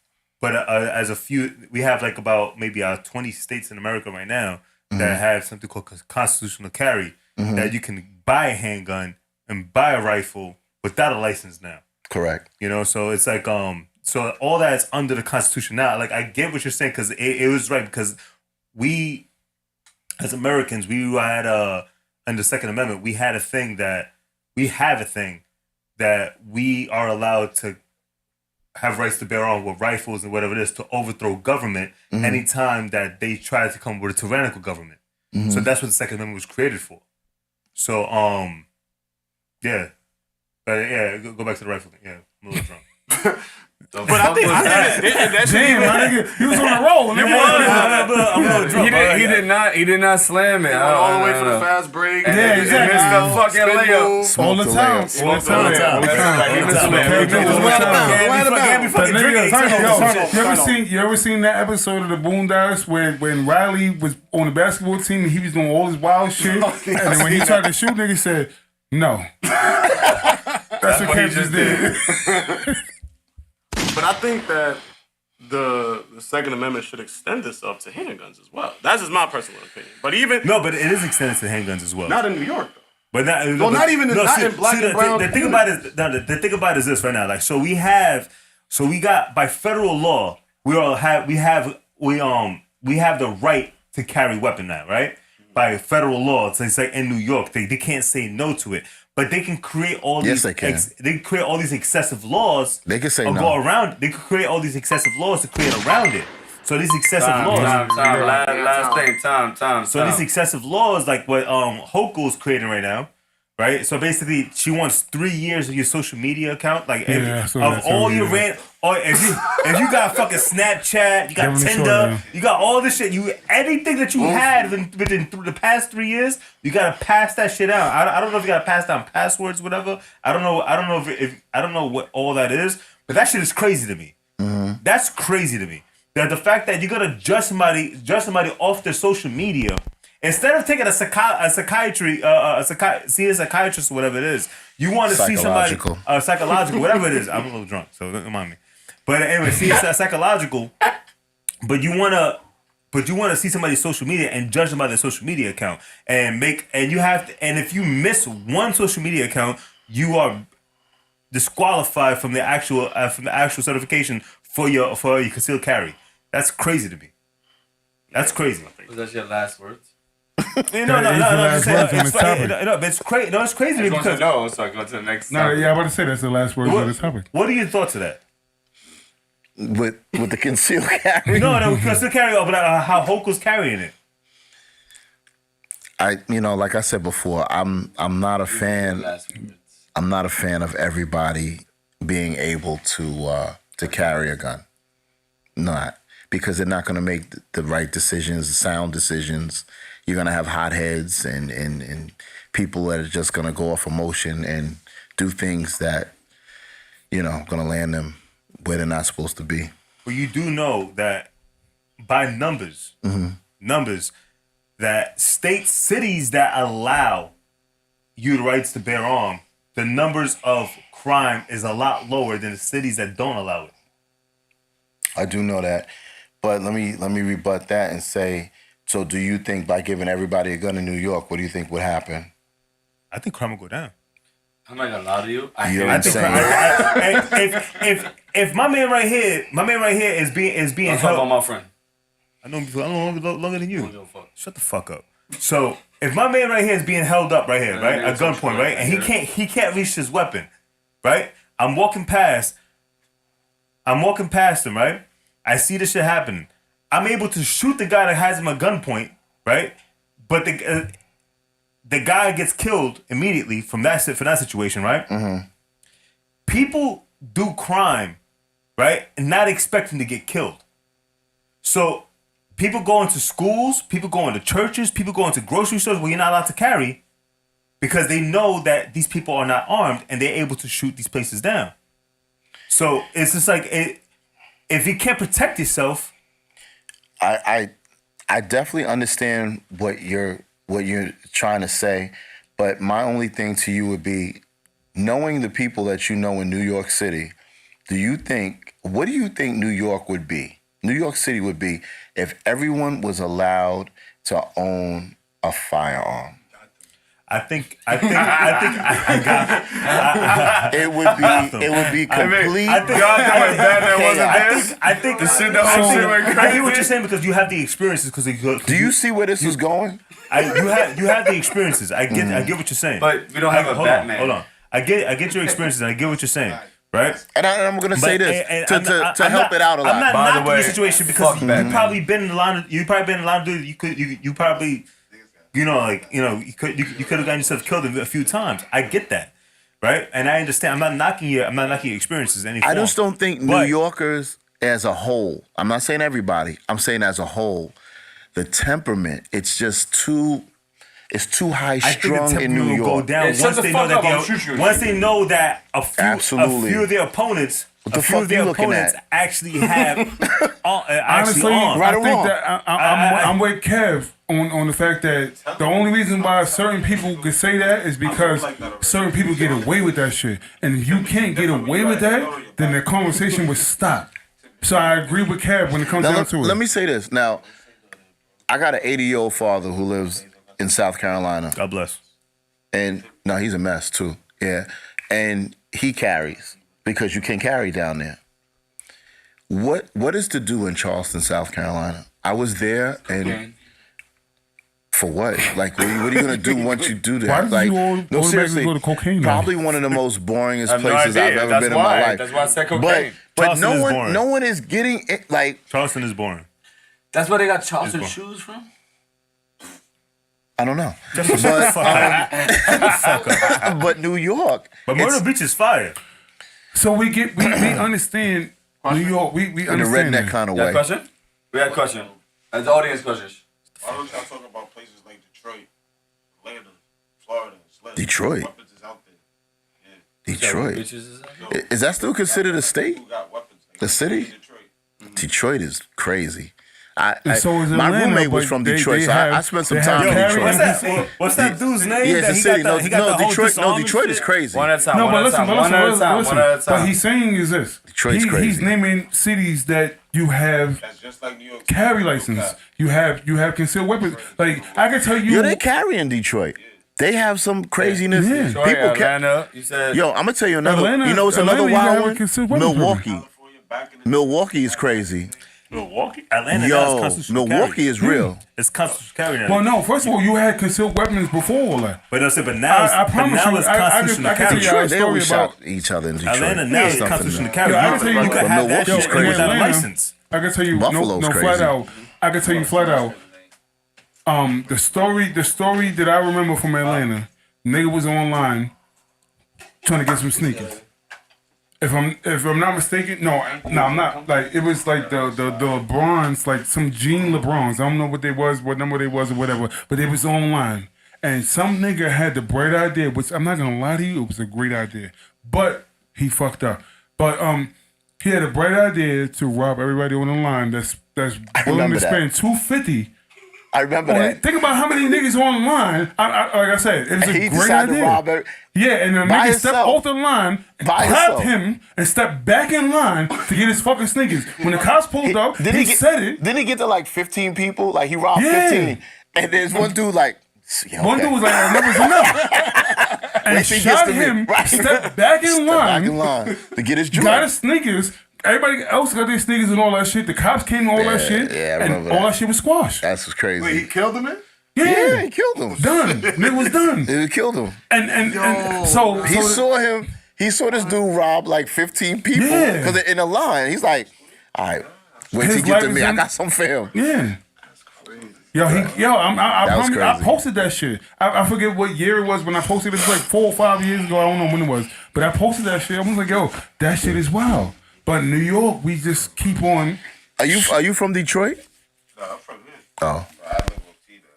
But as a few, we have like about maybe 20 states in America right now that have something called constitutional carry, that you can buy a handgun and buy a rifle without a license now. Correct. You know, so it's like so all that is under the Constitution now. Like I get what you're saying because it was right because we, as Americans, we had under the Second Amendment, we have a thing that we are allowed to have rights to bear arms with rifles and whatever it is to overthrow government anytime that they try to come with a tyrannical government. So that's what the Second Amendment was created for. So yeah. But yeah, go back to the rifle thing. Yeah, I'm a little drunk. But I think that Damn, my nigga, he was on a roll. Nigga. I'm a little drunk. He did not slam it. went all the way for the fast break. Yeah, exactly. Missed the fucking Spin layup. move. All the time. All the time. You ever seen that episode of the Boondocks when Riley was on the basketball team and he was doing all this wild shit, and then when he tried to shoot, nigga said, "No." That's what Cam just did. But I think that the Second Amendment should extend itself to handguns as well. That's just my personal opinion. But even But it is extended to handguns as well. not in New York though. But not, Well, not even in black and brown The thing about it is, the thing about it is this right now. Like, we got by federal law, we have the right to carry weapon now, right? By federal law, it's like in New York, they can't say no to it. But they can create all Yes, these. they can. They can create all these excessive laws. They can say or no. go around. They can create all these excessive laws to create around it. So these excessive laws. Time. So these excessive laws, like what Hochul is creating right now, right? So basically, she wants 3 years of your social media account, like so of that's all what your it is. rant. Or if you got fucking Snapchat, you got Definitely Tinder, sure, yeah. you got all this shit. Anything that you had within the past 3 years, you gotta pass that shit out. I don't know if you gotta pass down passwords, whatever. I don't know if I don't know what all that is, but that shit is crazy to me. That's crazy to me. That the fact that you're gonna judge somebody off their social media instead of taking a psychiatrist or whatever it is, you want to see somebody psychological, whatever it is. I'm a little drunk, so don't mind me. But anyway, see it's psychological, but you wanna see somebody's social media and judge them by their social media account and if you miss one social media account, you are disqualified from the actual certification for your concealed carry. That's crazy to me. That's crazy. Was that your last words? No. It's crazy. No, it's crazy to me because No, so I go to the next. No, yeah, I'm about to say that's the last word of the topic. what are your thoughts of that? With the concealed carry. No, concealed carry, but how Hochul's carrying it. Like I said before, I'm not a fan. Last words. I'm not a fan of everybody being able to carry a gun. Not because they're not going to make the right decisions, the sound decisions. You're going to have hotheads and people that are just going to go off emotion and do things that, going to land them where they're not supposed to be. Well, you do know that by numbers, that cities that allow you the rights to bear arms, the numbers of crime is a lot lower than the cities that don't allow it. I do know that. But let me rebut that and say, so do you think by giving everybody a gun in New York, what do you think would happen? I think crime will go down. I'm not gonna lie to you. I think if my man right here is being I'm talking held. about my friend. I know him longer than I you. don't give a fuck. Shut the fuck up. So if my man right here is being held up right here, right, at gunpoint, right, and he can't reach his weapon, right? I'm walking past him, right? I see this shit happen. I'm able to shoot the guy that has him at gunpoint, right? But the guy gets killed immediately from that situation, right? Mm-hmm. People do crime, right, and not expecting to get killed. So people go into schools, people go into churches, people go into grocery stores where you're not allowed to carry because they know that these people are not armed and they're able to shoot these places down. So it's just like if you can't protect yourself. I definitely understand what you're trying to say, but my only thing to you would be, knowing the people that you know in New York City, what do you think New York would be? New York City would be if everyone was allowed to own a firearm. I think it would be complete. I think the shit that whole shit went crazy. I hear what you're saying because you have the experiences. Do you see where this is going? You have the experiences. I get what you're saying. But we don't have a Batman. Hold on. I get your experiences and I get what you're saying. Right? And I'm going to say this to help it out a lot. I'm not knocking your situation because you probably been in a lot of dudes. You probably you could have gotten yourself killed a few times. I get that, right? And I understand. I'm not knocking your experiences in any form. I just don't think New Yorkers as a whole. I'm not saying everybody. I'm saying as a whole, the temperament. It's just too. It's too high strung in New York. Will go down once they know that a few of their opponents. Actually have honestly, armed. I think that I'm with Kev on the fact that the only reason why certain people could say that is because certain people get away with that shit. And if you can't get away with that, then the conversation would stop. So I agree with Kev when it comes down to it. Let me say this. Now, I got an 80-year-old father who lives in South Carolina. God bless. And no, he's a mess too. Yeah. And he carries because you can't carry down there. What is to do in Charleston, South Carolina? I was there and for what? Like, what are you gonna do once you do that? Why did Like, you seriously go to cocaine? Probably one of the most boringest places I've ever been in my life. That's why I said cocaine. But no one is getting it. Like, Charleston is boring. That's where they got Charleston shoes from. I don't know. But New York. But Myrtle Beach is fire. So we understand New York. We understand in a redneck kind of way. Question? We had a question. The audience questions. Why don't y'all talk about places like Detroit, Atlanta, Florida, Detroit. Weapons is out there. Yeah. Detroit. Is that still considered a state? The city? Detroit is crazy. So is my Atlanta, roommate was from Detroit, so I spent some time in Detroit. What's that dude's name? Yeah, it's a city. Detroit is crazy. One at a time. No, but listen. But What he's saying is this. Detroit's crazy. He's naming cities that you have That's just like New York. carry license. You have concealed weapons. Like, I can tell you. Yo, they carry in Detroit. They have some craziness. Yeah. People Atlanta, you said. Yo, I'm gonna tell you another. Atlanta, you know what's Atlanta, another you wild have one? concealed weapons. Milwaukee. Milwaukee is crazy. Milwaukee? Atlanta Yo, is constitutional Milwaukee carry. is real. It's constitutional carry now. Well, no. First of all, you had concealed weapons before all that. But now I promise you, it's I constitutional can tell carry. you Detroit, they story always about- shot each other in Detroit. Atlanta now is constitutional carry. Yo, I can tell you, You can have that Milwaukee's shit crazy. without a Atlanta, license. I can tell you, Buffalo's no crazy. flat out. I can tell you flat out. The story that I remember from Atlanta, nigga was online trying to get some sneakers. If I'm not mistaken, no, I'm not. Like, it was like the LeBrons, like some jean LeBrons. I don't know what they was, what number they was, or whatever. But they was online, and some nigga had the bright idea, which I'm not gonna lie to you, it was a great idea, but he fucked up. But he had a bright idea to rob everybody on the line that's willing to spend $250 I remember that. Think about how many niggas online. Like I said, it was He a great decided to idea. rob her. Yeah, and the By nigga stepped himself. off the line, By clapped himself. him, and stepped back in line to get his fucking sneakers. When the cops pulled up, he said it. Didn't he get to like 15 people? Like he robbed Yeah. 15. And there's one dude like, yeah, One dude was like, enough is enough. And Wait till he shot gets to me. him, Right. stepped back in back in line, line to get his jewelry. got his sneakers. Everybody else got their sneakers and all that shit. The cops came and all that shit. yeah, I and remember all that. that shit was squashed. That's what's crazy. Wait, he killed him? Yeah, he killed him. Done. It was done. He killed him. And so He saw him. He saw this dude rob like 15 people Yeah. because they're in a line. He's like, all right, wait till His you get to life me. is I in- got some film. Yeah. I That was promise, I crazy. posted that shit. I forget what year it was when I posted it. It was like 4 or 5 years ago. I don't know when it was. But I posted that shit. I was like, yo, that shit is wild. But in New York, we just keep on. Are you from Detroit? No, I'm from here. Oh. But I live on T there.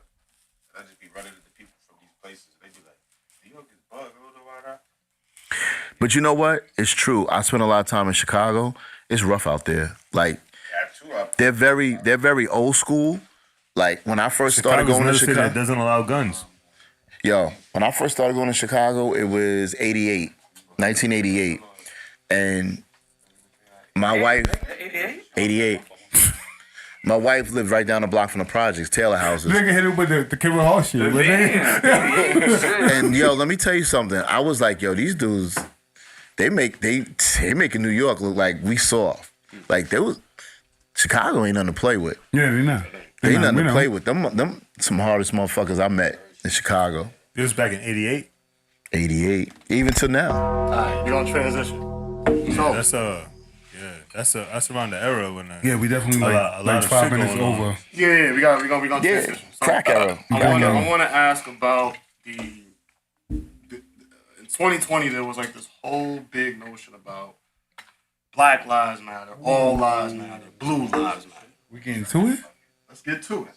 And I just be running into people from these places. They be like, New York is bugged. I don't know why that. But you know what? It's true. I spent a lot of time in Chicago. It's rough out there. Like Yeah, too up. they're very old school. Like when I first started Chicago's going to another city that Chicago. doesn't allow guns. Yo, when I first started going to Chicago, it was 1988. And my wife, 88. My wife lived right down the block from the projects, Taylor houses. Nigga hit it with the Kevin Hall shit. But And yo, let me tell you something. I was like, yo, these dudes, they making New York look like we soft. Like Chicago ain't nothing to play with. yeah, they not. They ain't nothing We to know. play with. Them some hardest motherfuckers I met in Chicago. This was back in 88. 88, even to now. We're gonna transition. So That's around the era when Yeah, we definitely A like, lot like of 5 shit minutes going on. over. yeah, we're gonna Yeah, transition. So, crack era. I want to ask about the in 2020 there was like this whole big notion about Black Lives Matter, All Lives Matter, Blue Lives Matter. We getting to it? Let's get to it.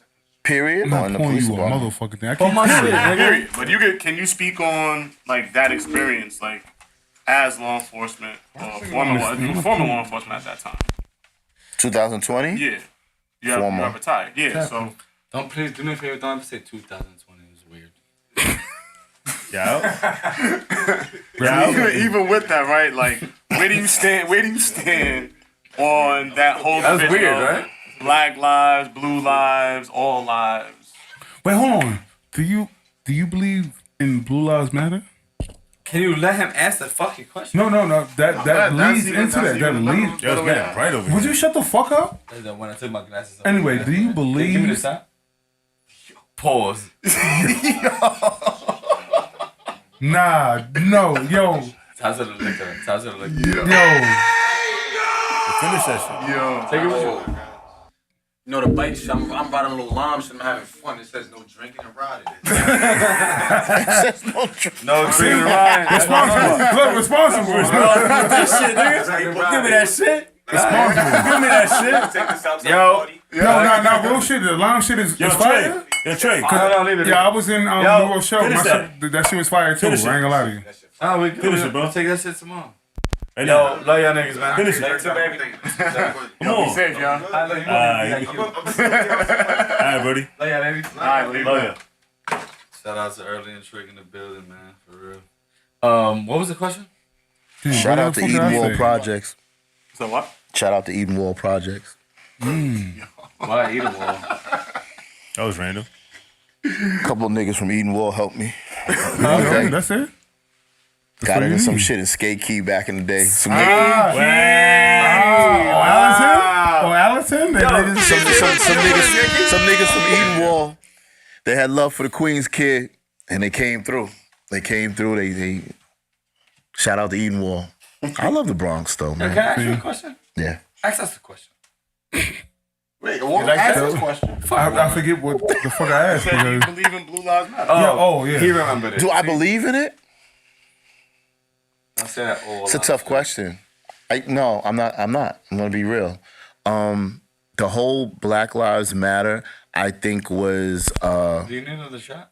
Period. I'm not On the pulling police you a department. motherfucking thing. I can't hear it. Period. But can you speak on like that experience, like as law enforcement or former law enforcement at that time? 2020? Yeah, you have retired. Yeah, so Please do me a favor. Don't ever say 2020. It was weird. even with that, right? Like, where do you stand? Where do you stand on that whole? That's division weird, of right? Black lives, blue lives, all lives. Wait, hold on. Do you believe in Blue Lives Matter? Can you let him ask the fucking question? No. That leads into that. That leads. Yo, it's getting right over Would here. you shut the fuck up? When I took my glasses off. Anyway, do you Give me believe? the side. Pause. Nah, no, yo, How's it look? How's it look? yo. Finish that shit. Take it with you. You know the bike shit. I'm riding a little lime shit. I'm having fun. It says no drinking and riding. No drinking and riding. Responsible. Look, responsible. That shit, nigga. Give me that shit. Responsible. Give me that shit. Yo. No, real shit. The line shit is Yo, fire. Trey. No, leave it. Yeah, I was in New York show. finish My that. shit, that shit was fire too. I ain't gonna lie to you. Oh, we Finish it, bro. We'll take that shit tomorrow. Right Yo, now. love y'all niggas, man. Finish it. Come on. Be safe, y'all. I love you. Alright. Thank you. Alright, buddy. Love y'all, baby. All right, leave Love it. ya. Shout out to Early and Trick in the building, man. For real. What was the question? Dude, Shout what out the to fuck did I Eden Wall say? Projects. So what? Shout out to Eden Wall Projects. Why eat a wall? That was random. A couple of niggas from Eden Wall helped me. Okay, that's it. Got what into you some mean. shit in Skate Key back in the day. Some Allison? some niggas from Eden Wall. They had love for the Queens kid, and they came through. They shout out to Eden Wall. I love the Bronx though, Can I man. ask you a question? Yeah. Ask us a question. Wait, what? Ask this question. I forget what the fuck I asked. Do you Because, believe in Blue Lives Matter? yeah. He remembered it. Do I believe in it? I said that all. It's a tough question. No, I'm not. I'm gonna be real. The whole Black Lives Matter, I think was. Do you need another shot?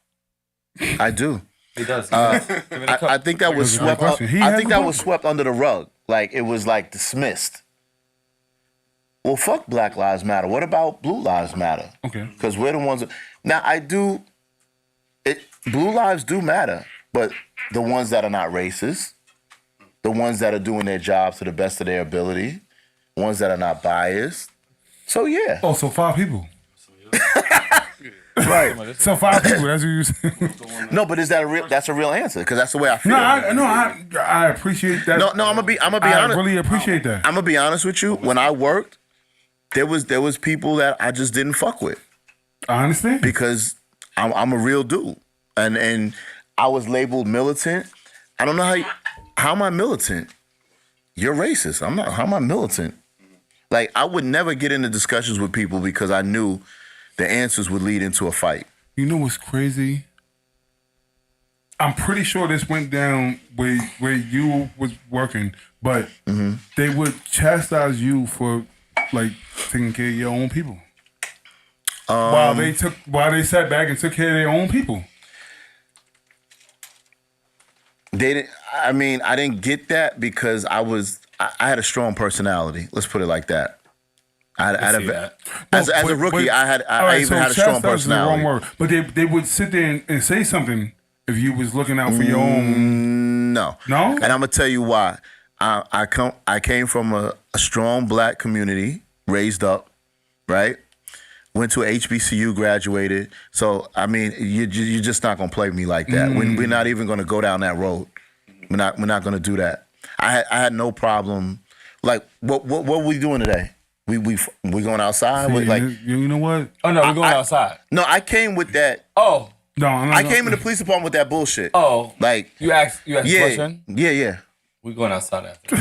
I do. He does. I think that was That's a great swept. question. He I has think a that point. was swept under the rug. Like it was like dismissed. Well, fuck Black Lives Matter. What about Blue Lives Matter? Okay. Because we're the ones. Now, Blue lives do matter, but the ones that are not racist, the ones that are doing their jobs to the best of their ability, ones that are not biased. So, yeah. Oh, so 5 people. Right. So 5 people. That's what you said. No, but that's a real answer? Because that's the way I feel. I appreciate that. No, I'm gonna be honest. I really appreciate that. I'm gonna be honest with you. When I worked, there was people that I just didn't fuck with. I understand. Because I'm a real dude. And I was labeled militant. I don't know how am I militant? You're racist. I'm not. How am I militant? Like, I would never get into discussions with people because I knew the answers would lead into a fight. You know what's crazy? I'm pretty sure this went down where you was working, but they would chastise you for like taking care of your own people. While they sat back and took care of their own people. They didn't. I mean, I didn't get that because I had a strong personality. Let's put it like that. As a rookie, I even had a strong personality. Wrong word. But they would sit there and say something if you was looking out for your own. No. And I'm gonna tell you why. I came from a strong black community, raised up, right? Went to HBCU, graduated. So I mean, you're just not gonna play me like that. We're not even gonna go down that road. We're not gonna do that. I had no problem. Like, what were we doing today? We going outside? See, like, you know what? Oh no, we're going outside. No, I came with that. Oh no, I came in the police department with that bullshit. Oh, like you asked a question. Yeah. We're going outside after.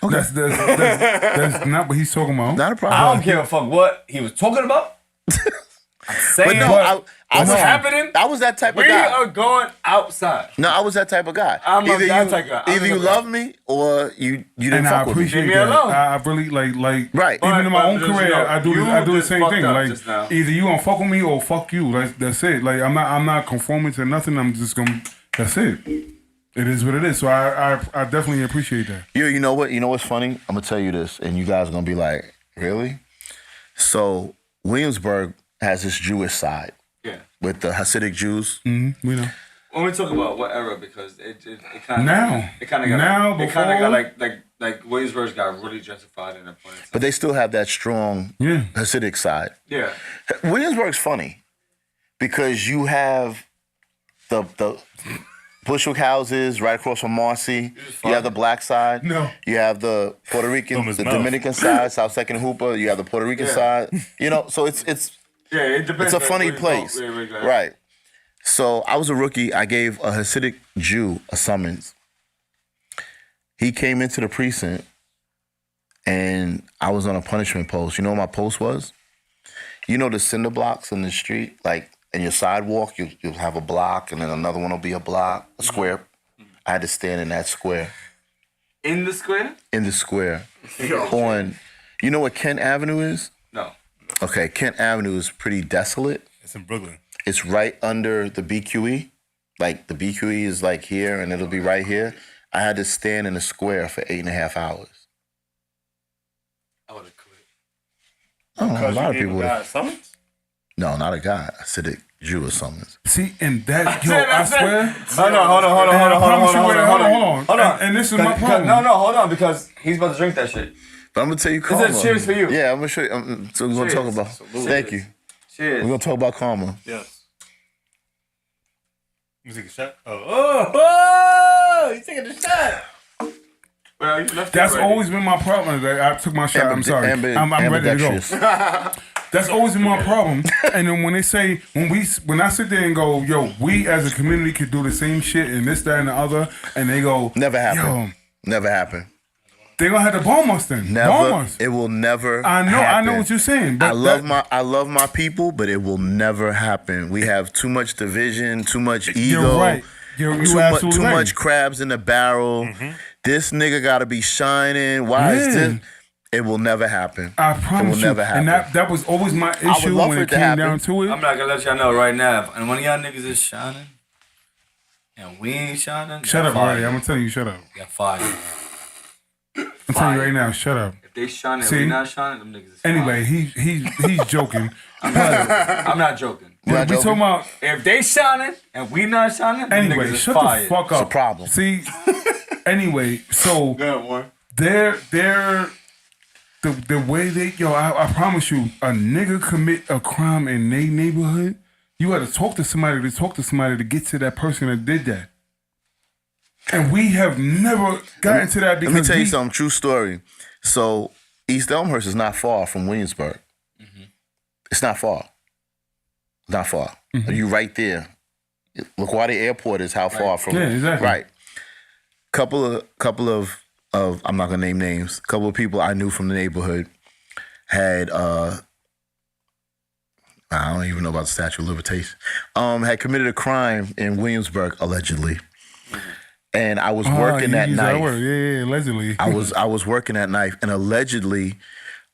Okay. That's not what he's talking about. Not a problem. I don't give a fuck what he was talking about. I'm saying what's happening. I was that type of guy. We are going outside. No, I was that type of guy. I'm that type of guy. Either you love me or you didn't fuck with me. Leave me alone. I really like right. Even in my own career, you know, I do the same thing. Like, either you gonna fuck with me or fuck you. That's it. Like, I'm not conforming to nothing. I'm just gonna. That's it. It is what it is. So I definitely appreciate that. You know what? You know what's funny? I'm gonna tell you this, and you guys are gonna be like, really? So Williamsburg has this Jewish side. Yeah. With the Hasidic Jews. Mm-hmm. We know. When we talk about what era, because it kind of got like Williamsburg got really justified in a point. But they still have that strong Hasidic side. Yeah. Williamsburg's funny because you have the Bushwick houses right across from Marcy. You have the black side. No. You have the Puerto Rican, the Dominican side, South Second Hooper. You have the Puerto Rican side. You know, so it's it depends. It's a funny place. Right. So I was a rookie. I gave a Hasidic Jew a summons. He came into the precinct and I was on a punishment post. You know what my post was? You know the cinder blocks in the street? Like in your sidewalk, you'll have a block and then another one will be a block, a square. I had to stand in that square. In the square? In the square. On, you know what Kent Avenue is? No. Okay, Kent Avenue is pretty desolate. It's in Brooklyn. It's right under the BQE. Like, the BQE is like here, and it'll be right here. I had to stand in the square for 8.5 hours. I would have quit. Oh, a lot of people would have. Summons? No, not a guy. I said a Jew or summons. See, and that, I swear. Hold on. And this is my problem. No, hold on, because he's about to drink that shit. But I'm going to tell you karma. It's a cheers for you. Yeah, I'm going to show you. So we're going to talk about. Thank you. Cheers. We're going to talk about karma. Yes. You take a shot? Oh, he's taking a shot. Well, you left That's always been my problem. I took my shot. I'm sorry. I'm ready to go. That's always been my problem. And then when they say, when I sit there and go, yo, we as a community could do the same shit and this, that, and the other, and they go, never happen. Yo, never happen. They gonna have to bomb us then. Never. Bomb us. It will never. I know what you're saying. But I love my people, but it will never happen. We have too much division, too much ego. You're right. Too much crabs in the barrel. Mm-hmm. This nigga gotta be shining. Why is this? It will never happen. I promise you. Never happen. And that was always my issue when it came down to it. I'm not gonna let y'all know right now. And one of y'all niggas is shining, and we ain't shining. Shut up, Brandi. I'm gonna tell you, shut up. Got fired. I'm telling you right now, shut up. If they shining, See? we not shining, them niggas is Anyway, he's joking. I'm not joking. We talking about If they shining and we not shining, them anyway. niggas is Shut fired. the fuck up. It's a problem. See, anyway, so they're the way they I promise you, a nigga commit a crime in their neighborhood, you got to talk to somebody to get to that person that did that. And we have never gotten to that because let me tell you something. True story. So East Elmhurst is not far from Williamsburg. It's not far. Not far. You right there. LaGuardia Airport is how far from. Yeah, exactly. Right. Couple of I'm not gonna name names. A couple of people I knew from the neighborhood had I don't even know about the statute of limitations. Had committed a crime in Williamsburg allegedly, and I was working that night. Yeah, allegedly. I was working that night, and allegedly,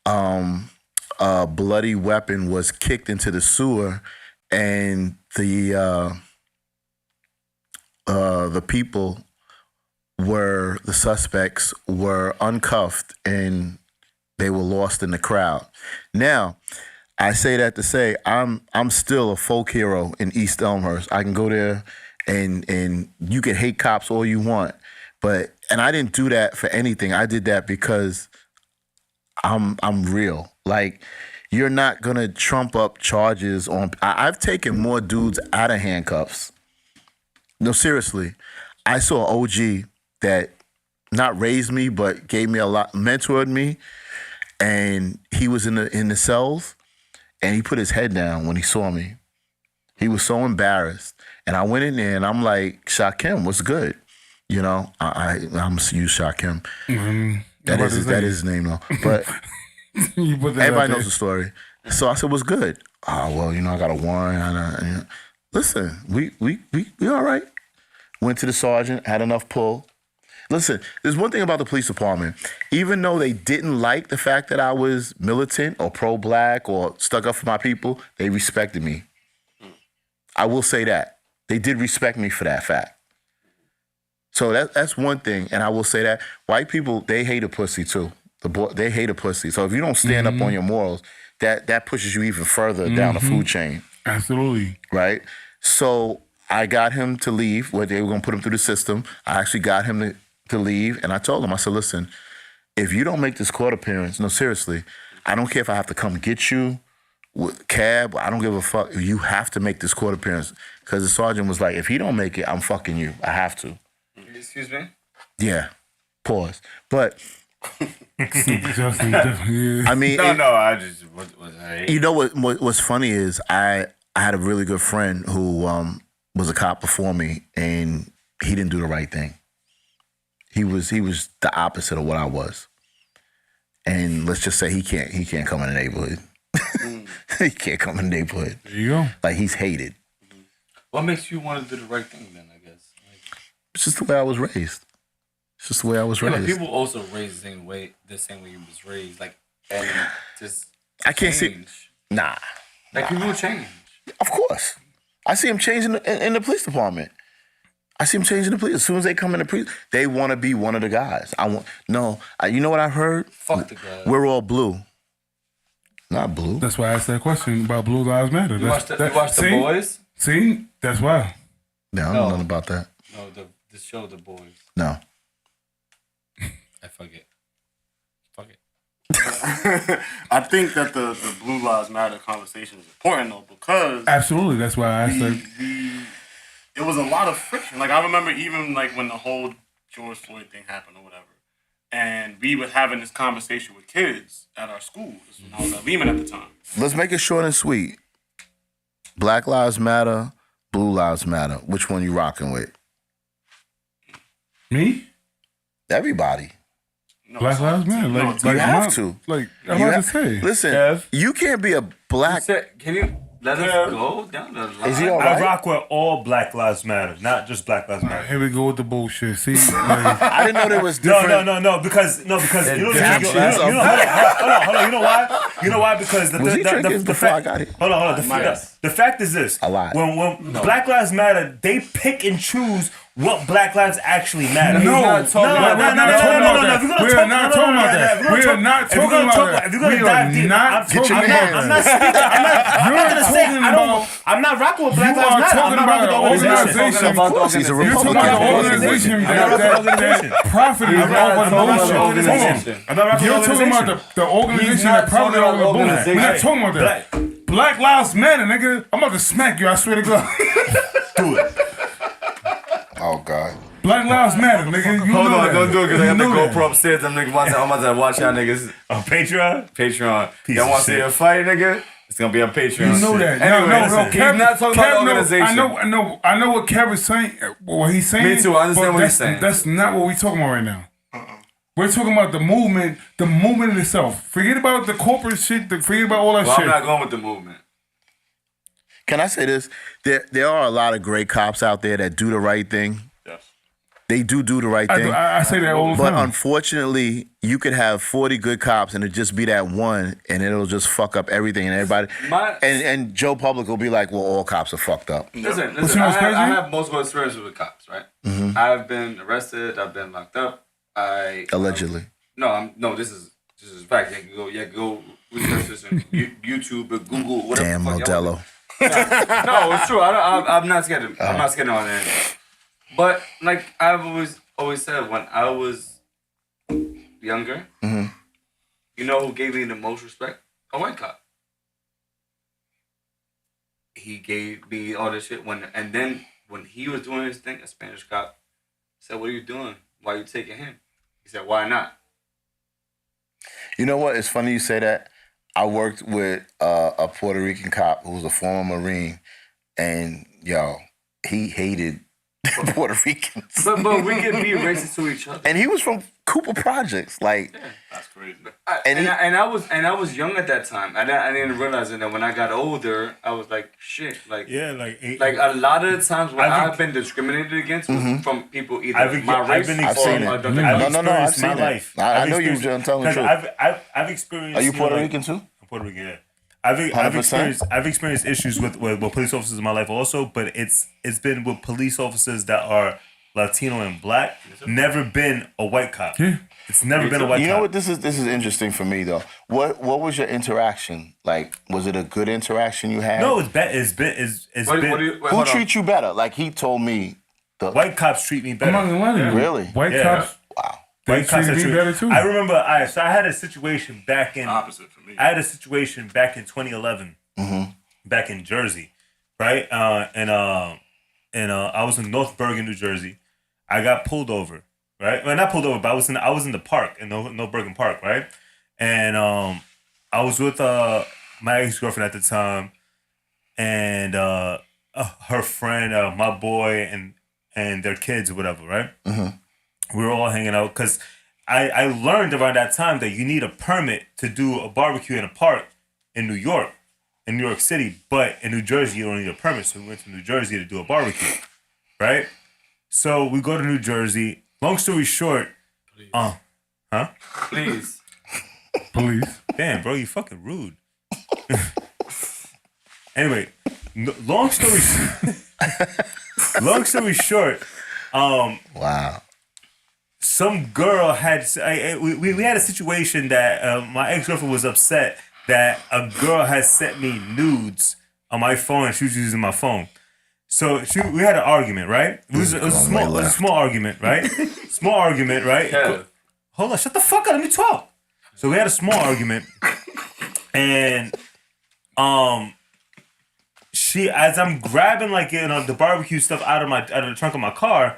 a bloody weapon was kicked into the sewer, and the people. The suspects were uncuffed and they were lost in the crowd. Now, I say that to say I'm still a folk hero in East Elmhurst. I can go there and you can hate cops all you want, and I didn't do that for anything. I did that because I'm real. Like, you're not gonna trump up charges on. I've taken more dudes out of handcuffs. No, seriously, I saw an OG that not raised me, but gave me a lot, mentored me, and he was in the cells, and he put his head down when he saw me. He was so embarrassed, and I went in there, and I'm like, Shakim, what's good? You know, I'm gonna use Shakim. That is his name though, but everybody knows the story. So I said, what's good? Oh, well, I got a warrant. Listen, we all right. Went to the sergeant, had enough pull. Listen, there's one thing about the police department. Even though they didn't like the fact that I was militant or pro-black or stuck up for my people, they respected me. I will say that. They did respect me for that fact. So that's one thing, and I will say that. White people, they hate a pussy too. They hate a pussy. So if you don't stand up on your morals, that pushes you even further down the food chain. Absolutely. Right? So I got him to leave, where they were going to put him through the system. I actually got him to leave, and I told him, I said, listen, if you don't make this court appearance, no, seriously, I don't care if I have to come get you with cab, I don't give a fuck. You have to make this court appearance. Because the sergeant was like, if he don't make it, I'm fucking you. I have to. Excuse me? Yeah. Pause. But I mean, I just you know what's funny is I had a really good friend who was a cop before me, and he didn't do the right thing. He was the opposite of what I was. And let's just say he can't come in the neighborhood. He can't come in the neighborhood. There you go. Like, he's hated. What makes you want to do the right thing then, I guess? It's just the way I was raised. It's just the way I was raised. But people also raised the same way you was raised. Like, and just I can't see. change. Nah. Like, people change. Of course. I see them changing in the police department. I see them changing the police. As soon as they come in the police, they want to be one of the guys. You know what I've heard? Fuck the guys. We're all blue. Not blue. That's why I asked that question about Blue Lives Matter. You watch the boys? See? That's why. No, I don't know nothing about that. No, the show The Boys. No. Fuck it. I think that the Blue Lives Matter conversation is important though, because absolutely, that's why I asked that. It was a lot of friction. Like, I remember even like when the whole George Floyd thing happened or whatever, and we were having this conversation with kids at our school. This was when I was at Lehman at the time. Let's make it short and sweet. Black Lives Matter, Blue Lives Matter. Which one you rocking with? Me? Everybody. No, Black Lives Matter. You have to. Like, I'm about to say. Listen, you can't be a black... Can you let us go down the line? Is he all right? I rock with all Black Lives Matter, not just Black Lives Matter. Here we go with the bullshit. See? Like, I didn't know there was different... No, because you know, hold on, you know why? Because Was he drinking before I got it? Hold on. The fact is this: a lot. When Black Lives Matter, they pick and choose what Black lives actually matter. No, not talking about we're not talking about that. We're not talking about that. We're not talking about that. If you're gonna dive deep, I'm not speaking. I'm gonna say I don't. I'm not rocking with Black Lives Matter. I'm not rocking with the organization. Of course, he's a You're talking about the organization that profited off of the bullshit. You're talking about the organization that profited off of the bullshit. We're not talking about that. Black Lives Matter, nigga. I'm about to smack you. I swear to God. Do it. Oh God. Black Lives Matter, nigga. You Hold know on, that. don't do it because I got the You know GoPro upstairs. I'm about to watch y'all niggas. On Patreon? Patreon. Piece Y'all of want to see shit. a fight, nigga? It's gonna be on Patreon. You know that. Anyway, No. he's not talking about the organization. I know what Kev is saying. What he's saying. Me too. I understand but what he's saying. That's not what we're talking about right now. We're talking about the movement in itself. Forget about the corporate shit. Forget about all that Well, shit. I'm not going with the movement. Can I say this? There are a lot of great cops out there that do the right thing. Yes. They do the right thing. I say that all the But time. unfortunately, you could have 40 good cops and it just be that one, and it'll just fuck up everything and everybody. And Joe Public will be like, well, all cops are fucked up. Listen. you know what's crazy? I have multiple experiences with cops, right? Mm-hmm. I've been arrested. I've been locked up. Allegedly. No. This is fact. You can go research this on YouTube or Google, whatever. Damn, the fuck y'all want. Modelo. No, it's true. I'm not scared. I'm not scared on that. But like I've always said, when I was younger, you know who gave me the most respect? A white cop. He gave me all this shit and then when he was doing his thing, a Spanish cop said, "What are you doing? Why are you taking him?" He said, "Why not?" You know what? It's funny you say that. I worked with a Puerto Rican cop who was a former Marine, and he hated Puerto Ricans. But we can be racist to each other. And he was from Cooper Projects, like. Yeah, that's crazy. And I was young at that time. I didn't realize it. And when I got older, I was like, shit. Like a lot of the times when I've been discriminated against was from people either my race I've seen it. I've seen it. Life. I know you're telling the truth. I've experienced. Are you Puerto Rican too? I'm Puerto Rican. Yeah. I've experienced issues with police officers in my life also, but it's been with police officers that are Latino and black. Never been a white cop. Yeah. It's never been a white cop. You know what? This is interesting for me though. What was your interaction like? Was it a good interaction you had? No, it's bad. It's been. Who treats you better? Like he told me, white cops treat me better. I'm not gonna lie to you. Really? White cops. Wow. They treat me better too. I remember. So I had a situation back in. Opposite for me. I had a situation back in 2011, back in Jersey, right? And I was in North Bergen, New Jersey. I got pulled over, right? Well, not pulled over, but I was in the park in North Bergen Park, right? And I was with my ex-girlfriend at the time, and her friend, my boy, and their kids or whatever, right? We were all hanging out because I learned around that time that you need a permit to do a barbecue in a park in New York City, but in New Jersey you don't need a permit. So we went to New Jersey to do a barbecue, right? So we go to New Jersey. Long story short, Please. Police. damn, bro, you fucking rude. Anyway, long story short, Wow. some girl had we had a situation that my ex-girlfriend was upset that a girl had sent me nudes on my phone and she was using my phone. So we had an argument, right? It was a small argument, right? Small argument, right? Yeah. Hold on, shut the fuck up, let me talk. So we had a small argument, and she, as I'm grabbing the barbecue stuff out of the trunk of my car,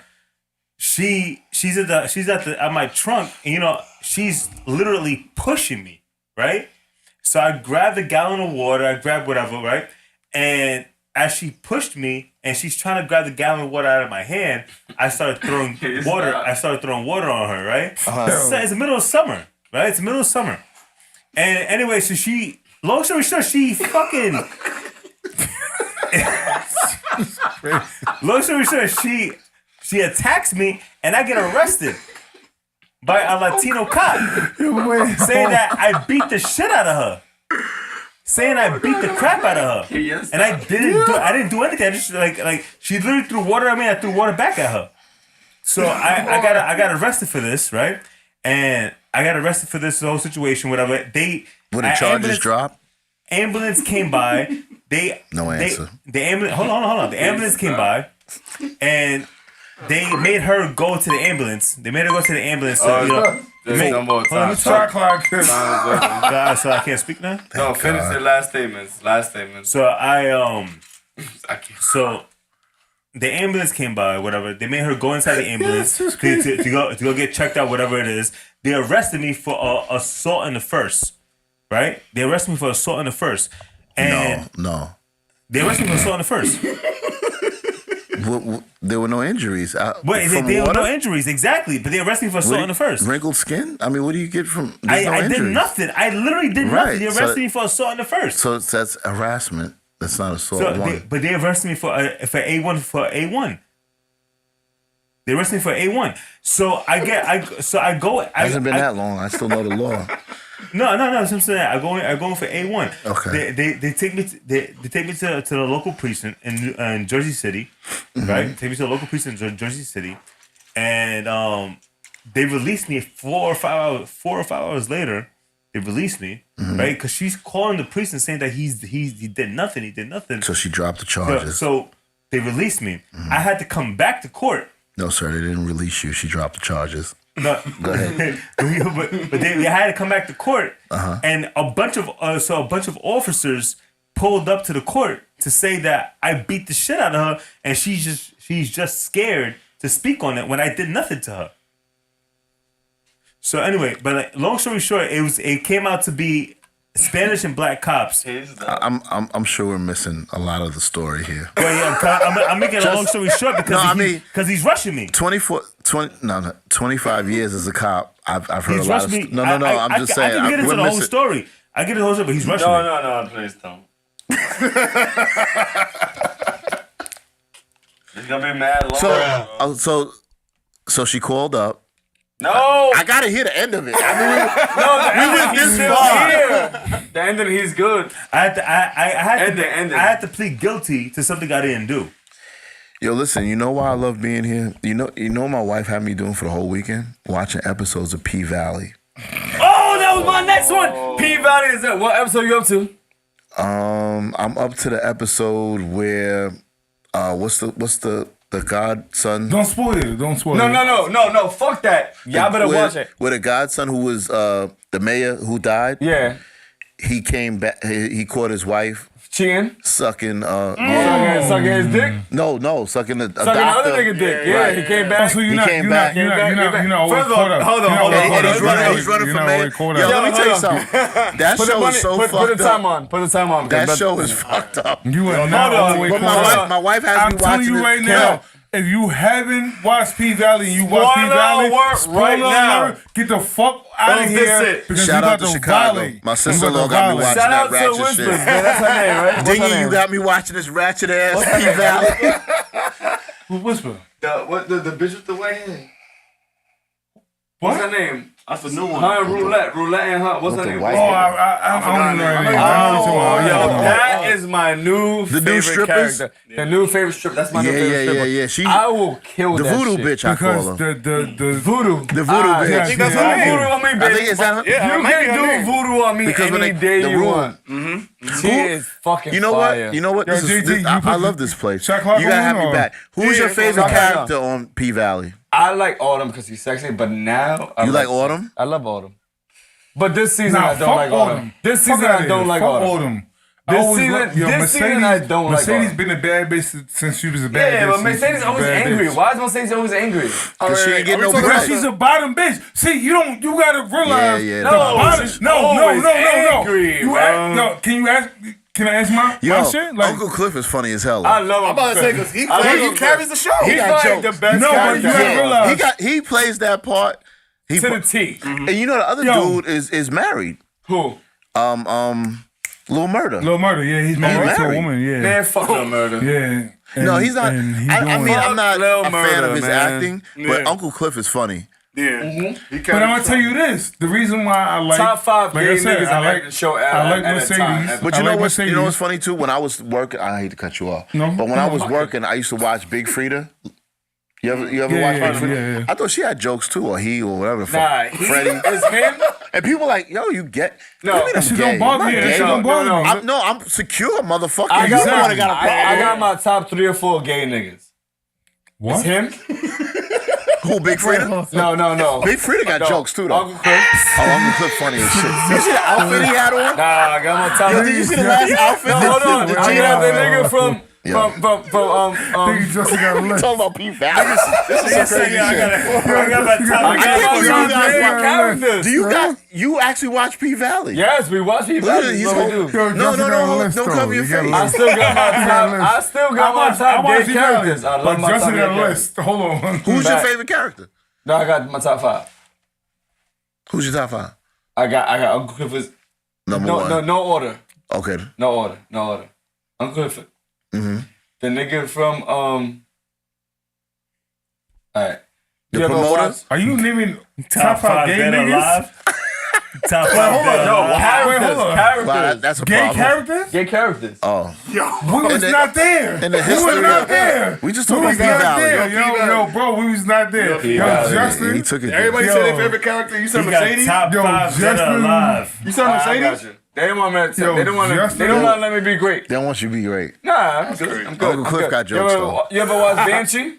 she's at my trunk, and she's literally pushing me, right? So I grabbed a gallon of water, I grabbed whatever, right? And as she pushed me and she's trying to grab the gallon of water out of my hand, I started throwing water. I started throwing water on her, right? It's the middle of summer, right? It's the middle of summer. And anyway, so long story short, she fucking long story short, she attacks me and I get arrested by a Latino cop saying that I beat the shit out of her. Saying I beat the crap out of her. Yes. And I didn't do anything. I just like she literally threw water at me, I threw water back at her. So I got arrested for this, right? And I got arrested for this whole situation, whatever. When the charges dropped? Ambulance came by. No answer. The ambulance. Hold on. The ambulance came by, and they made her go to the ambulance. They made her go to the ambulance. So, There's no more time. Shot clock. So I can't speak now. No, finish the last statement. So So the ambulance came by, whatever. They made her go inside the ambulance to go get checked out, whatever it is. They arrested me for assault in the first, right? They arrested me for assault in the first. And No. they arrested me for assault in the first. There were no injuries. There were no injuries, exactly. But they arrested me for assault in the first. Wrinkled skin? I mean, what do you get from? I did nothing. I literally did nothing. They arrested me for assault in the first. So that's harassment. That's not assault. But they arrested me for A1. They arrested me for A1. So I go. It hasn't been that long. I still know the law. No. That's what I'm saying. I go in for A1. Okay. They take me to the local precinct in Jersey City, right? Take me to the local precinct in Jersey City, and they released me 4 or 5 hours later. They released me, right? Because she's calling the precinct saying that he did nothing. He did nothing. So she dropped the charges. So they released me. I had to come back to court. No, sir, they didn't release you. She dropped the charges. No, go ahead. but they had to come back to court, and a bunch of officers pulled up to the court to say that I beat the shit out of her, and she's just scared to speak on it when I did nothing to her. So anyway, but long story short, it came out to be Spanish and black cops. I'm sure we're missing a lot of the story here. Well, yeah, I'm making a long story short because he's rushing me. 25 years as a cop. I've heard He's a lot of. me. No. I'm just saying. I can get into the whole story. I get into the whole story, but he's rushing me. No, please don't. It's gonna be mad long. So she called up. No, I gotta hear the end of it. I mean, we went this far. The ending, he's good. I had to plead guilty to something I didn't do. Yo, listen. You know why I love being here? You know what my wife had me doing for the whole weekend? Watching episodes of P Valley. Oh, that was my next one. P Valley is that? What episode you up to? I'm up to the episode where what's the godson? Don't spoil it. No. Fuck that. Y'all better watch it. Where the godson who was the mayor who died. Yeah. He came back. He caught his wife cheating, sucking. Sucking his dick. No, sucking the sucking doctor. other nigga dick. Yeah, right. He came back. So He came back. First of all, hold on. And he's running for mayor. Yo, let me tell you something. That show is so fucked up. Put the time on. Put the time on. That show is fucked up. You are not all the way caught up. My wife has me watching it. I'm telling you right now. If you haven't watched P Valley and you watch P Valley, right now, get the fuck out of here. Shout out to Chicago. My sister-in-law got me watching that ratchet shit. That's her name, right? Dingy, you got me watching this ratchet ass P Valley. Who Whisper? The bitch with the white hair. What's her name? That's a new one. Her Roulette and her. What's her name? I don't know her name. That is my new favorite character. The new favorite stripper. That's my new favorite stripper. Yeah. I will kill the that voodoo shit. bitch. I call her. The voodoo. The voodoo bitch. Yeah, I think that's her name. Voodoo on me, baby. I think it's that. Yeah, you can do voodoo on me because any day you want. Mm-hmm. She is fucking fire. You know what? I love this place. You Shot gotta have me back. Who's your favorite character on P Valley? I like Autumn because he's sexy, but now you like Autumn? I love Autumn. But this season I don't like Autumn. This season I don't like Autumn. This season I don't like Autumn. Mercedes been a bad bitch since she was a bad bitch. Yeah, but Mercedes always angry. Why is Mercedes always angry? Because she ain't getting no because bread. she's a bottom bitch. See, you gotta realize. No. Can I ask my shit? Like, Uncle Cliff is funny as hell. I love him. I'm about to say because he carries the show. He's like the best but you gotta realize. He plays that part. To the T. And you know the other dude is married. Who? Lil Murder. Lil Murder, yeah, he's married to a woman, yeah. Man, fuck Lil Murder. Yeah. No, he's not. I mean, I'm not a fan of his acting, but Yeah. Uncle Cliff is funny. Yeah. But I'm gonna tell you this: the reason why I like Top 5 like gay I said, niggas I in like the show. I like at a Mercedes. time. But I you know like what's Mercedes. funny too? When I was working, I hate to cut you off. No. But when I was working, I used to watch Big Frida. You ever watch Big Freedia? Yeah. I thought she had jokes too, or he, or whatever. The Nah, fuck. Freddie. It's him. And people like, yo, you get. No, what do you mean I'm She gay? don't bother I'm me. not She gay. don't bother me. I'm secure, motherfucker. I You got, the my, one that got a problem. I got my top 3 or 4 gay niggas. What? It's him? Who, Big Freedia? No. Big Freedia got jokes too, though. Uncle Chris. Oh, Uncle Cliff funny as shit. You see the outfit he had on? Nah, I got my top. Yo, did you see the last outfit? No, hold on. I got the nigga from Nigga just got a list. Talking about P Valley. This is some crazy shit. I got my top. I got believe my you guys top watch- characters. Do you actually watch P Valley? Yes, we watch people. Look at it, he's holding. Yo, No, Justin got a list, don't though. cover your You got a face. I list. still got my top. list. I still got my top watch gay P Valley, characters. I but love my top Justin gay got a characters. list. Hold on. Who's your Back. favorite character? No, I got my top 5. Who's your top 5? I got Uncle Clifford. Number one. No order. Okay. No order. Uncle Clifford. Mm-hmm. The nigga from Alright. The You ever promoter? watch- Are you naming Top 5 gay dead or niggas? alive. Top 5 hold dead on, or alive. Characters. hold on. Characters. Wow, that's a Gay problem. characters? Gay characters. Oh. We was the- not there. in the We was history not of- there. We just We talking was about P not Valley. there. Yo, bro, we was not there. P Yo, Valley. Justin. He took it. Everybody Yo. said their favorite character. You said He got Mercedes. top Yo, 5 dead or Justin- alive. You said I got Mercedes. you. They didn't want me to. Yo, They don't want to. Justin- They don't want to let me be great. They want you to be great. Nah, I'm good. I'm good. Uncle Cliff I'm got good. jokes, though. You ever watch Banshee?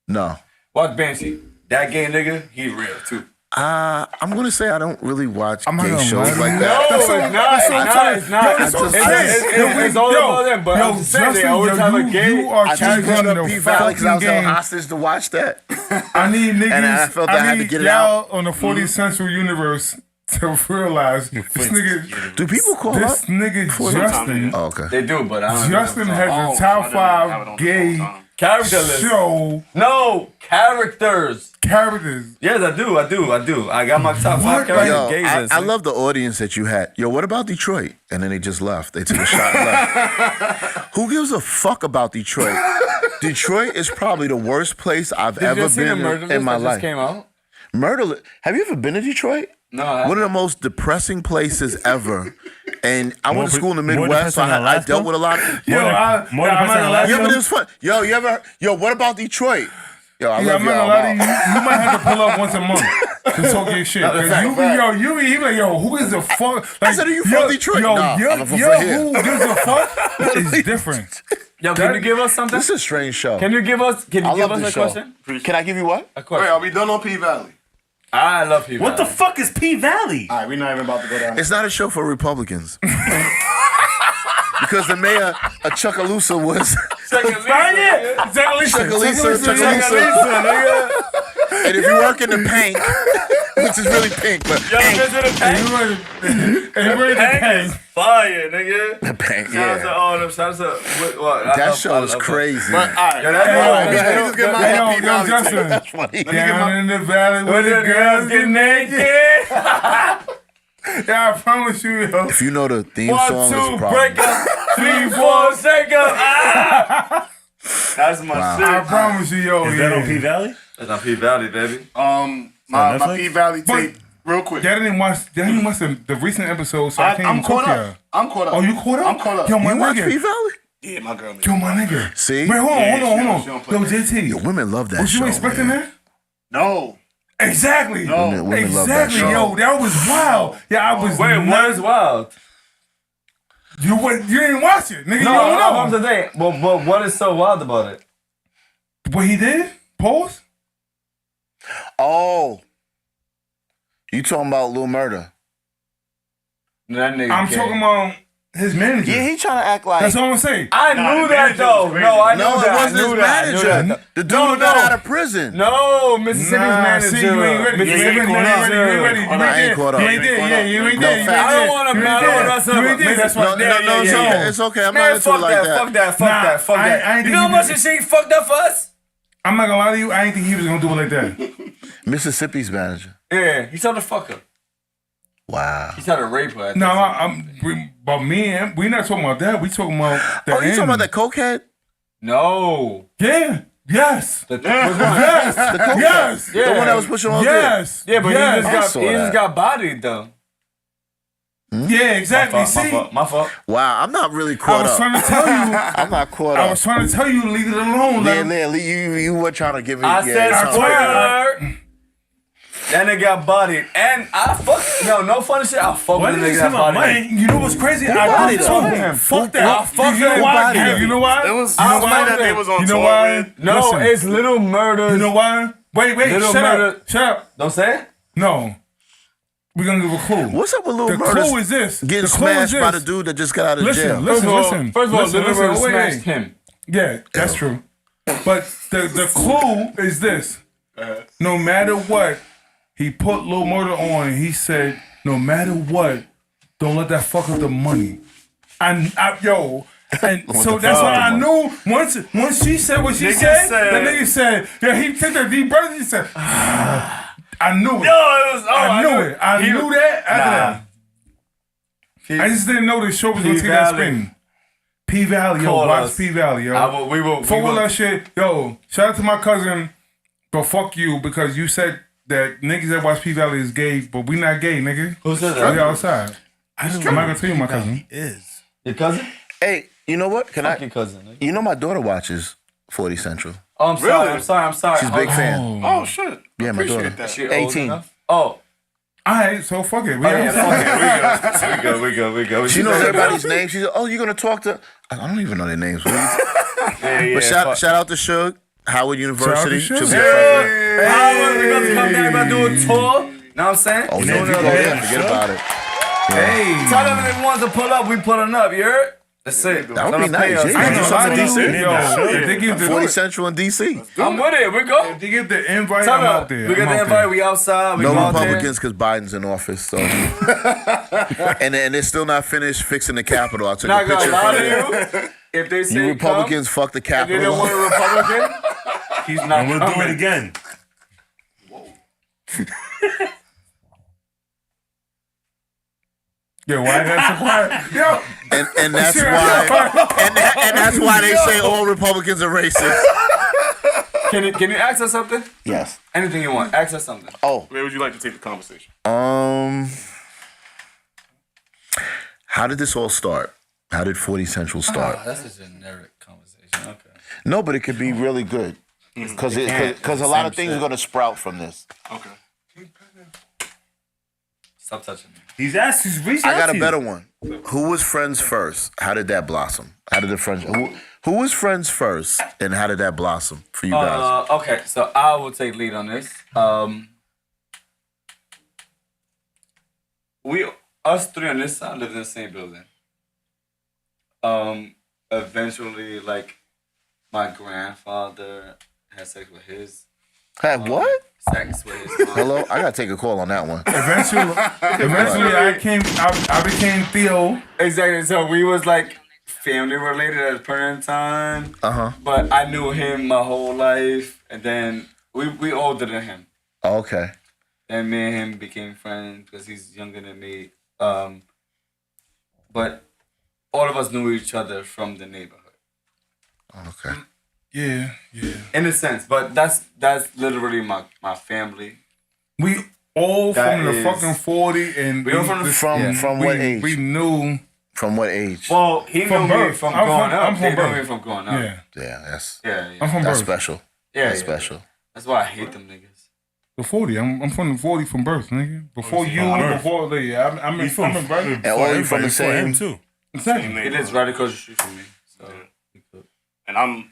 No. Watch Banshee. That gay nigga, he real too. I'm gonna say I don't really watch I'm not gay gonna shows lie. like No, that. it's not. It's not. that's what I'm It's all about them. But I'm just saying, they always have a gay. You are I just brought changing up the P Valley because I was fucking held game. hostage to watch that. I need niggas. And I felt I had to need get it y'all on the 40th Central Universe to realize this nigga, Do people call this up? nigga Justin. Oh, okay. They do, but I don't know. Justin has the top 5 gay Character list. show No characters. characters. Yes, I do. I got my top 5 What? characters. Yo, gays list. I love the audience that you had. Yo, what about Detroit? And then they just left. They took a shot and left. Who gives a fuck about Detroit? Detroit is probably the worst place I've Did you ever see the been murder in list my that life. just came out? Murder. Have you ever been to Detroit? No. One of the most depressing places ever. And I went to school in the more Midwest, so depressing than I Alaska? dealt with a lot. Yo, more I'm than not gonna lie to Yeah, you. but it was fun. Yo, what about Detroit? Yo, I Yeah, love I'm not y'all. gonna lie to you. You might have to pull up once a month to talk your shit. Cause he be like, yo, who is the fuck? Like, said, are you from Detroit? Yo, Nah, yo, I'm from yo, here. who gives a fuck is different. Yo, can you give us something? This is a strange show. Can you give us? Can I you give love us this a show. question? Can I give you what? A Wait, question. are we done on P Valley? I love people. What the fuck is P Valley? All right, we're not even about to go down. It's not a show for Republicans. Because the mayor of Chucalissa was Chucalissa. And if you work in the paint, which is really pink, but Yo, visit the tank. Tank is fire, nigga. the paint, Shout out to yeah. all them. Shout out to what? I That love- show I is love crazy. All right, Yo, that's Hey, fire. yo, just get my Yo, P Valley take. Justin. That's funny. Down in the valley where the girls get naked. Yeah, I promise you, yo. If you know the theme 1, song, it's a 2, problem. break up. 3, 4, shake up. Ah! That's my Wow. I shit. promise you, yo. Is that on P Valley? That's on P Valley, baby. My Netflix? P Valley But- tape, real quick. Y'all didn't watch the recent episode, so I can't I'm even cook caught y'all. up. I'm caught up. Oh, you caught up? I'm caught up. Yo, my You watch P nigga. Valley? Yeah, my girl. Yo, my nigga. See? Wait, hold on. she don't play Yo, that. JT. Yo, women love that Was show. you expecting man. that? No. Exactly. Women love that Exactly, show. yo. That was wild. Yeah, I was. Wait, not- what is wild? You didn't watch it, nigga. No, you I'm don't know. today. But what is so wild about it? What he did? Pause. Oh. You talking about Lil Murder? That nigga. I'm gay. talking about his manager. Yeah, he trying to act like... That's all I'm saying. I knew that though. No, I knew No, that. it wasn't I his knew that. I knew manager. that. The dude who got out of prison. No, Mississippi's manager. See, you ain't ready. You ain't ready. You ain't ready. You ain't I ain't caught up. You ain't there. Yeah, you ain't No, there. facts. I don't want to mess up. You ain't there. That's why. No, it's okay. It's okay. I'm not Man, into it fuck like that. that. Fuck that. Fuck Nah, that. Fuck I that. ain't You think know how he much did- this shit fucked up for us? I'm not gonna lie to you. I ain't think he was gonna do it like that. Mississippi's manager. Yeah, he told the fucker. Wow. He tried to rape her. No, but me and we not talking about that. We talking about the Oh, you talking end. about that cokehead? No. Yeah. Yes. The, Yes. The cokehead. Yes. Yeah. The one that was pushing all Yes. Yeah, but yes. I he saw just that. got bodied though. Yeah, exactly. My fault. Wow, I'm not really I caught was up. trying to tell you. I'm not caught I up. was trying to tell you to leave it alone. You were trying to give me. I said you're trying to- spoiler. That nigga got bodied, and no funny shit. I fuck Why with did the you nigga say that my bodied. mind? You know what's crazy? I bodied told him? him. Fuck I that. fuck You know him. why? Bodied You know why? It was I somebody that they fuck was on You know tour why? with. No, Listen. it's little murders. You know why? Wait, Little shut murder- up. Shut up. Don't say it. No. We're going to give a clue. What's up with The little murders? clue is this. Getting The clue is smashed by the this. dude that just got out of jail. Listen. First of all, Listen, little murder wait. smashed him. Yeah, that's true. But the clue is this. No matter what, he put Lil Murder on and he said, no matter what, don't let that fuck up the money. And so that's why I knew once she said what she said, the nigga said, yeah, he took that deep breath and he said, I knew it. I knew it. I knew that after that. I just didn't know the show was gonna take that spin. P-Valley, yo, Call watch us. P-Valley, yo. We will. Fuck all that shit. Yo, shout out to my cousin, but fuck you because you said that niggas that watch P-Valley is gay, but we not gay, nigga. Who said We that? outside. I'm not gonna tell you my cousin. Is. Your cousin? Hey, you know what? Can Fuck I? your cousin. Nigga. You know my daughter watches 40 Central. Oh, I'm sorry. She's a big fan. Oh shit. Yeah, my daughter. Appreciate that. She old 18. enough? Oh. Alright, so fuck it. We Yeah, outside. fuck it. We go. She knows everybody's name. She's oh, you're gonna talk to? I don't even know their names. What are you- Yeah, But shout out to Suge, Howard University. Shout out She'll to be a Suge. president. Howard, we about to come down and do a tour. Know what I'm saying? Oh, You yeah, know if you what go I'm there, saying? forget about it. Hey. Tell them if they want to pull up, we pulling up, you heard? That's it. That would be Tell them pay nice. us. Yeah, I ain't do gonna something lie in to you. DC. Yo, if they give 40 the Central in DC. I'm with it. We go. if they give the invite, Tell I'm them. out there. We get I'm the out invite. there. We outside. We No go out there. Republicans because Biden's in office. So, and they're still not finished fixing the Capitol. I took a Not gonna picture lie of to you. If they say You Republicans fuck the come, if they don't want a Capitol. Republican, he's not And we'll do coming. it again. Yo, why that's so quiet? Yo, And that's why and that's why they say all Republicans are racist. Can you ask us something? Yes. Anything you want. Ask us something. Oh. Where would you like to take the conversation? How did this all start? How did 40 Central start? That's a generic conversation. Okay. No, but it could be really good because a lot of things are going to sprout from this. Okay. Stop touching me. He's asked. He's reached I out got to a you. better one. Who was friends first? How did that blossom? How did the friends? Who was friends first, and how did that blossom for you guys? Okay, so I will take lead on this. Us three on this side lived in the same building. Eventually, like, my grandfather had sex with his. Had what? Sex with his mom. Hello, I gotta take a call on that one. eventually, I became Theo. Exactly. So we was like family related at a point in time. But I knew him my whole life, and then we older than him. Okay. And me and him became friends because he's younger than me. But all of us knew each other from the neighborhood. Okay. Yeah. In a sense, but that's literally my family. We all That from the is- fucking 40, and We all from the- From what age? We knew. From what age? Well, he knew From me birth. from I'm growing from- up. I'm He from knew birth. me from growing up. Yeah. Yeah, that's Yeah. I'm from that's birth. special. Yeah, That's yeah. special. That's why I hate them niggas. The 40. I'm from the 40 from birth, nigga. Before you, from birth. before the I'm in birth. And all you from the him same. too. Exactly. It is right across the street from me. So And I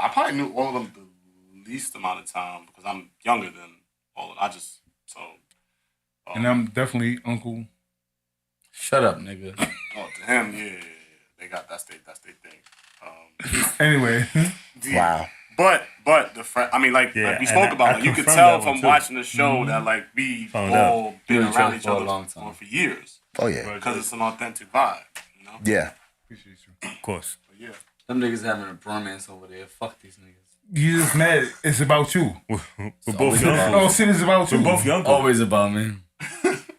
probably knew all of them the least amount of time because I'm younger than all of them. And I'm definitely Uncle. shut up, nigga. To him, yeah. They got that's their thing. Anyway. Wow. But the friend, I mean, like Yeah, we and spoke about I it. You could confirmed tell that one, from too. watching the show that like we Found all been Been around each each other for a other long time. for years Oh yeah. because it's an authentic vibe, you know. Yeah. Of course. But yeah. Them niggas having a bromance over there. Fuck these niggas. You just mad. It's about you. We're both your Oh, uncles. shit is about you. We're both your uncles. Always about me.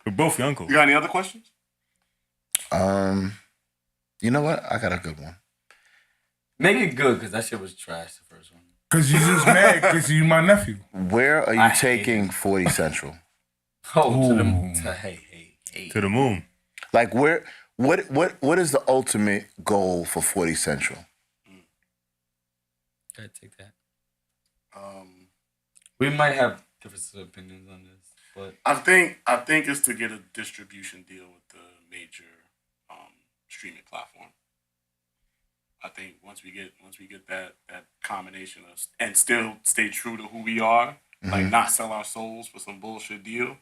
We're both your uncles. You got any other questions? You know what? I got a good one. Make it good, because that shit was trash, the first one. Because you just mad because you my nephew. Where are I you hate taking 40 Central? Oh, to them. Hey. To the moon. Like what is the ultimate goal for 40 Central? Gotta take that. We might have different opinions on this, but I think it's to get a distribution deal with the major streaming platform. I think once we get that combination of and still stay true to who we are, like not sell our souls for some bullshit deal.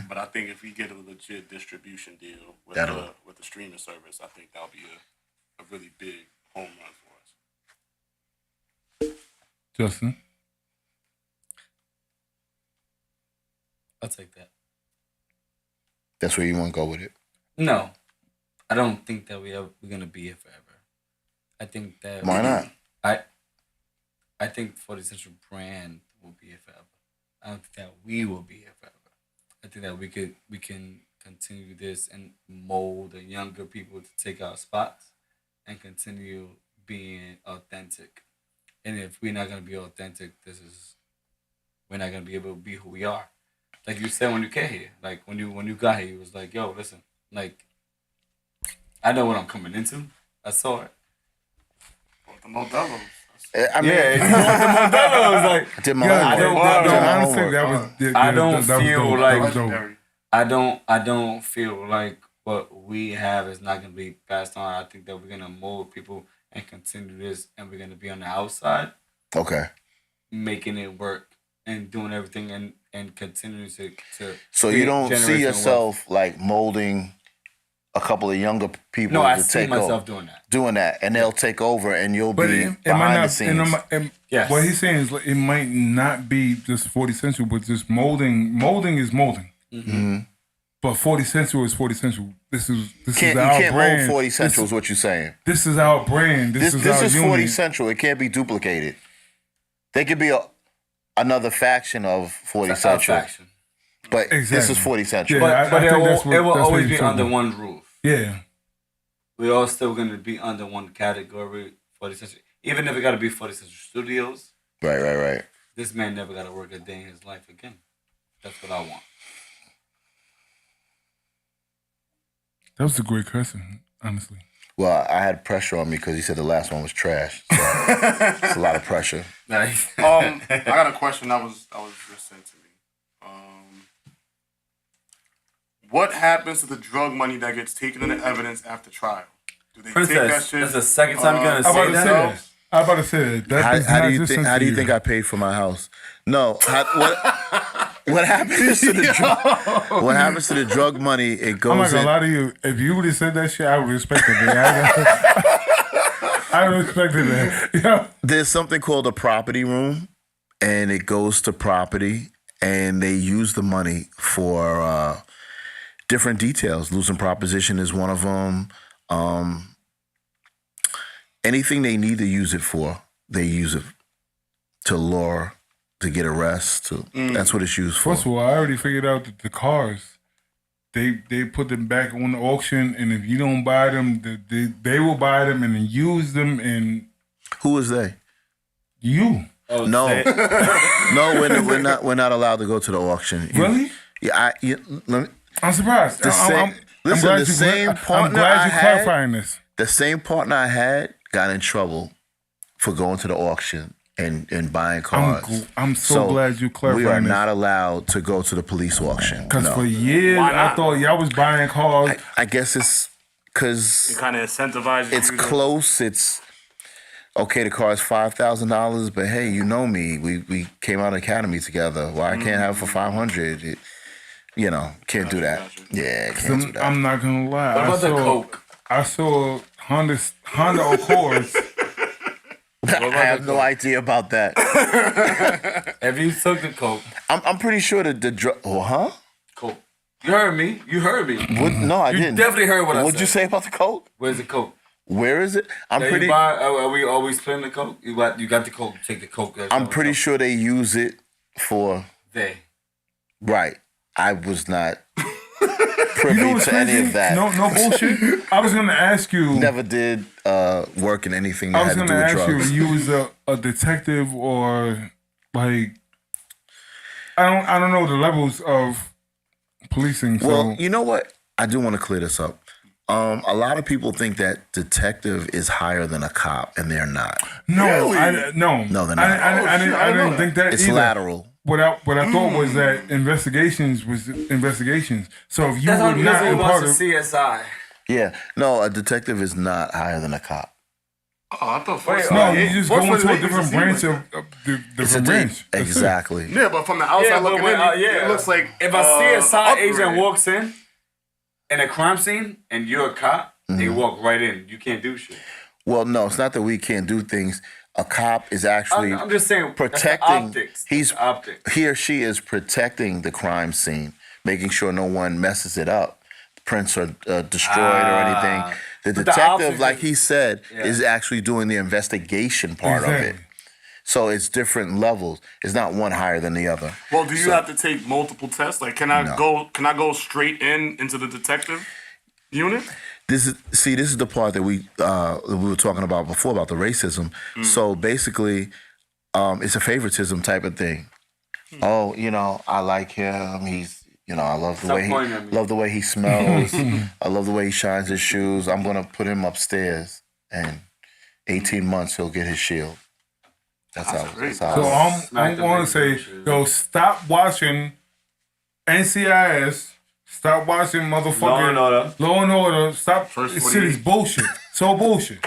But I think if we get a legit distribution deal with the streaming service, I think that'll be a really big home run for us. Justin. I'll take that. That's where you want to go with it. No, I don't think that we're gonna be here forever. I think that Why not? I think 40 Central brand will be here forever. I don't think that we will be here forever. I think that we can continue this and mold the younger people to take our spots and continue being authentic. And if we're not gonna be authentic, we're not gonna be able to be who we are. Like you said when you came here, like when you got here, you was like, "Yo, listen, like I know what I'm coming into. I saw it." The Modelo's. I mean, I don't feel like what we have is not gonna be passed on. I think that we're gonna mold people and continue this, and we're gonna be on the outside, okay. making it work and doing everything and continuing to. So you don't see yourself like molding a couple of younger people No, I to see take myself over, doing that. and they'll take over, and you'll But be it might behind the not. scenes. Yes. What he's saying is like, it might not be just 40 Central, but just molding. Molding is molding. But 40 Central is 40 Central. This is You our can't brand. mold 40 Central is what you're saying. This is our brand. This This is our is unit. 40 Central. It can't be duplicated. They could be another faction of 40 Central. Faction. But this Exactly. is 40 Central. Yeah. But I it think will, that's what- it will that's what always he's be talking under about. one roof. Yeah. We're all still going to be under one category, 40 Century. Even if it got to be 40 Century Studios, Right. this man never got to work a day in his life again. That's what I want. That was a great question, honestly. Well, I had pressure on me because he said the last one was trash. So it's a lot of pressure. Like, I got a question that was just sent to me. What happens to the drug money that gets taken into evidence after trial? Do they take that Princess, shit? that's the second time you're going to I'm say about to say that? that. I'm about to say that. How do you think I paid for my house? No. What happens to the what happens to the drug money? It goes I'm not gonna in. lie to you. If you would have said that shit, I would respect it. I respected that. Yeah. There's something called a property room, and it goes to property, and they use the money for different details. Losing proposition is one of them. Anything they need to use it for, they use it to lure, to get arrests. That's what it's used for. First of all, I already figured out that the cars, they put them back on the auction, and if you don't buy them, they will buy them and then use them. And Who is they? you No, we're not allowed to go to the auction. really? Yeah, let me. I'm surprised. Listen, glad the same I'm partner glad I you're had- clarifying this. The same partner I had got in trouble for going to the auction and buying cars. I'm so glad you clarified We are this. not allowed to go to the police auction. Because No. for years, Why I not? thought y'all was buying cars. I guess it's because It kind of incentivizes it's you to- close. It's okay. The car is $5,000, but hey, you know me. We came out of academy together. Well, I can't have it for $500. Can't do that. Gotcha. Yeah, can't do that. I'm not gonna lie. What about the Coke? I saw Honda Accords. I have no idea about that. If you took the Coke, I'm pretty sure that the drug. Oh, huh? Coke. You heard me. What? No, I You didn't. definitely heard what I What'd you said. say about the Coke? Where's the Coke? Where is it? I'm Yeah, pretty. you buy, are we always splitting the Coke? You got the Coke. Take the Coke. I'm pretty sure they use it for. They. Right. I was not privy to any of that. No bullshit. I was gonna ask you. Never did work in anything I that was had to gonna do with ask you drugs. if you was a detective or like I don't know the levels of policing. So Well, you know what? I do want to clear this up. A lot of people think that detective is higher than a cop, and they're not. No, Really? No, they're not. I didn't think that It's either. lateral. What I thought was that investigations was investigations. So if you That's were how not a part to of, CSI. Yeah. No, a detective is not higher than a cop. Oh, I thought first. no, you just go What's into the a different difference? branch of the It's a different branch. That's it. Exactly. Yeah, but from the outside looking in, it looks like if a CSI upgrade. agent walks in a crime scene and you're a cop, they walk right in. You can't do shit. Well, no, it's not that we can't do things. A cop is actually I'm just saying protecting. That's He's the optics. he or she is protecting the crime scene, making sure no one messes it up, prints are destroyed or anything. The But the detective, optics like is- he said, Yeah. is actually doing the investigation part of it. Exactly. So it's different levels. It's not one higher than the other. Well, do you have to take multiple tests? Like, can I No. go straight into the detective unit? This is the part that we were talking about before about the racism. So basically, it's a favoritism type of thing. Oh, I like him. He's, I love the Stop way pointing at me. love the way he smells. I love the way he shines his shoes. I'm gonna put him upstairs, and 18 months he'll get his shield. That's how. So I'm going to say, stop watching NCIS. Stop watching motherfucking Law and Order. Stop. This shit is bullshit. So bullshit.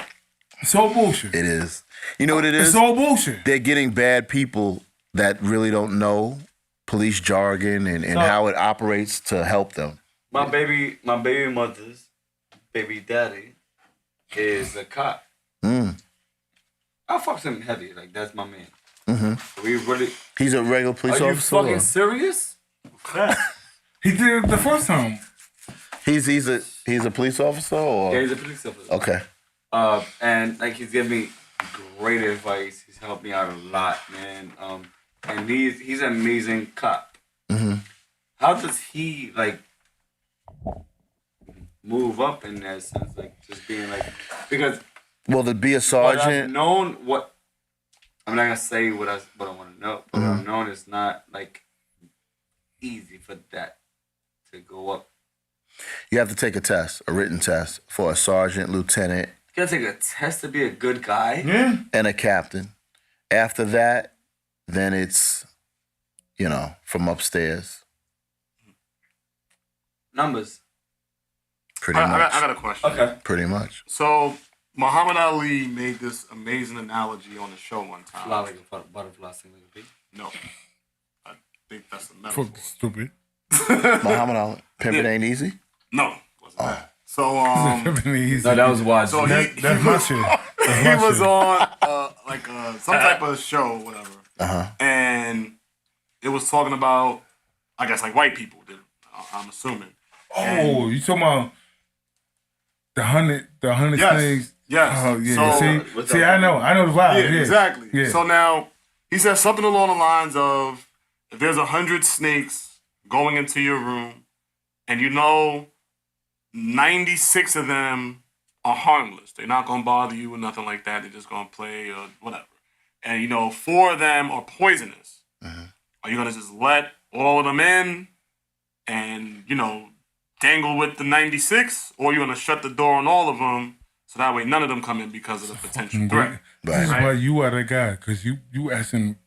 So bullshit. It is. You know what it is? It's all bullshit. They're getting bad people that really don't know police jargon and how it operates to help them. My baby mother's baby daddy is a cop. I fucks him heavy. Like, that's my man. Mm-hmm. We really. He's a regular police Are you officer. fucking serious? He did it the first time. He's a police officer or Yeah, he's a police officer. okay. And like he's given me great advice. He's helped me out a lot, man. And he's an amazing cop. Mm-hmm. How does he like move up in that sense? Like just being like because Well, to be a what I've sergeant, known what I'm not gonna say what I want to know, but I've known it's not like easy for that to go up. you have to take a test, a written test for a sergeant, lieutenant, You gotta take a test to be a good guy. Yeah. and a captain. After that, then it's, from upstairs, Numbers. pretty I much. got a question. Okay. Pretty much. So Muhammad Ali made this amazing analogy on the show one time. Fly like a butterfly, sing like a bee. No, I think that's a metaphor. Fuck stupid. Muhammad Ali, pimping ain't easy. No, wasn't that. So No, that was wild. so that's my shit. he was on some type of show, whatever, and it was talking about, I guess, like white people. I'm assuming. Oh, you talking about the hundred Yes. snakes? Yes. Oh yeah. So- See, I know the vibe. Yeah, Yeah, exactly. Yeah. So now he says something along the lines of, if there's 100 snakes going into your room, and 96 of them are harmless. They're not gonna bother you or nothing like that. They're just gonna play or whatever. And 4 of them are poisonous. Are you gonna just let all of them in and dangle with the 96, or are you gonna shut the door on all of them so that way none of them come in because of the potential threat? This is Right. why you are the guy, because you asking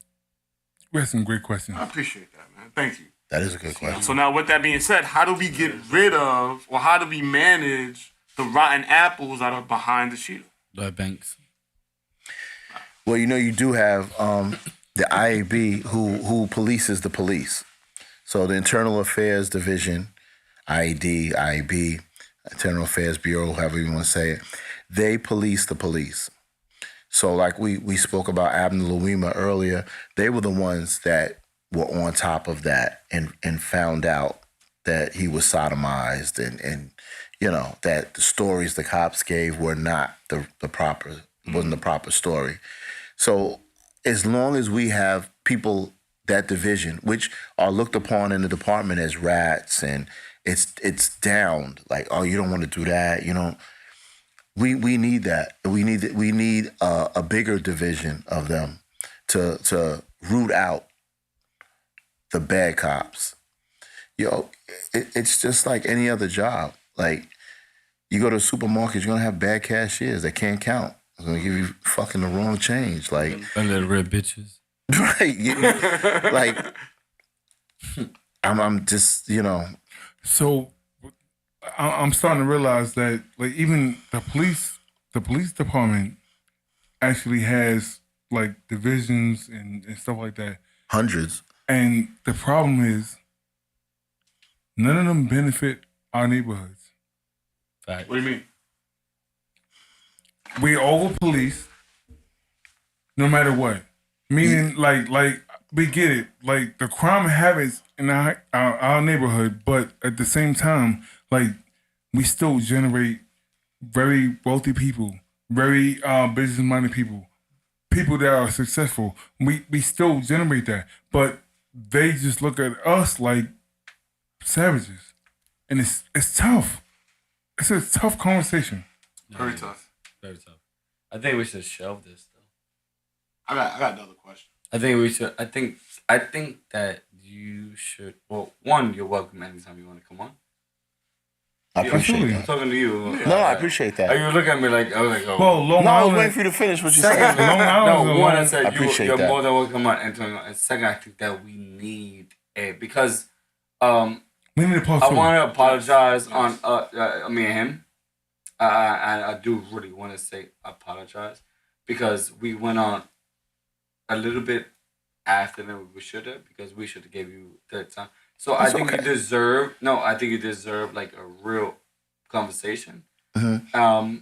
great questions. I appreciate that, man. Thank you. That is a good question. So now, with that being said, how do we get rid of, or how do we manage the rotten apples that are behind the shield? Lloyd Banks. Well, you do have the IAB who polices the police. So the Internal Affairs Division, IAB, Internal Affairs Bureau, however you want to say it, they police the police. So like we spoke about Abner Louima earlier, they were the ones that were on top of that and found out that he was sodomized and that the stories the cops gave were not the proper, wasn't the proper story. So as long as we have people, that division, which are looked upon in the department as rats, and it's downed, like, oh, you don't want to do that, we need that. We need a bigger division of them to root out the bad cops. yo, it's just like any other job. Like, you go to a supermarket, you're gonna have bad cashiers that can't count. They're gonna give you fucking the wrong change. Like, And little red bitches. right? Like, I'm just, So I'm starting to realize that like even the police department actually has like divisions and stuff like that. hundreds. And the problem is none of them benefit our neighborhoods. Fact. What do you mean? We over police no matter what. Meaning like we get it. Like the crime habits in our neighborhood, but at the same time, like we still generate very wealthy people, very business minded people that are successful. We still generate that. But they just look at us like savages. And it's tough. It's a tough conversation. Very tough. Very tough. I think we should shelve this though. I got another question. I think we should. I think that you should. Well, one, you're welcome anytime you want to come on. I appreciate I'm that. talking to you. No, I appreciate that. You look at me like I was like, oh. Well, Long No, I was Island. waiting for you to finish what you Second, said. Long Island. no, one, I said I appreciate you're that. more than welcome on. And second, I think that we need a because We need to pause. I want to apologize on me and him. I do really want to say apologize because we went on a little bit after than we should have because we should have gave you the time. So I think you deserve. No, I think you deserve like a real conversation. Mm-hmm.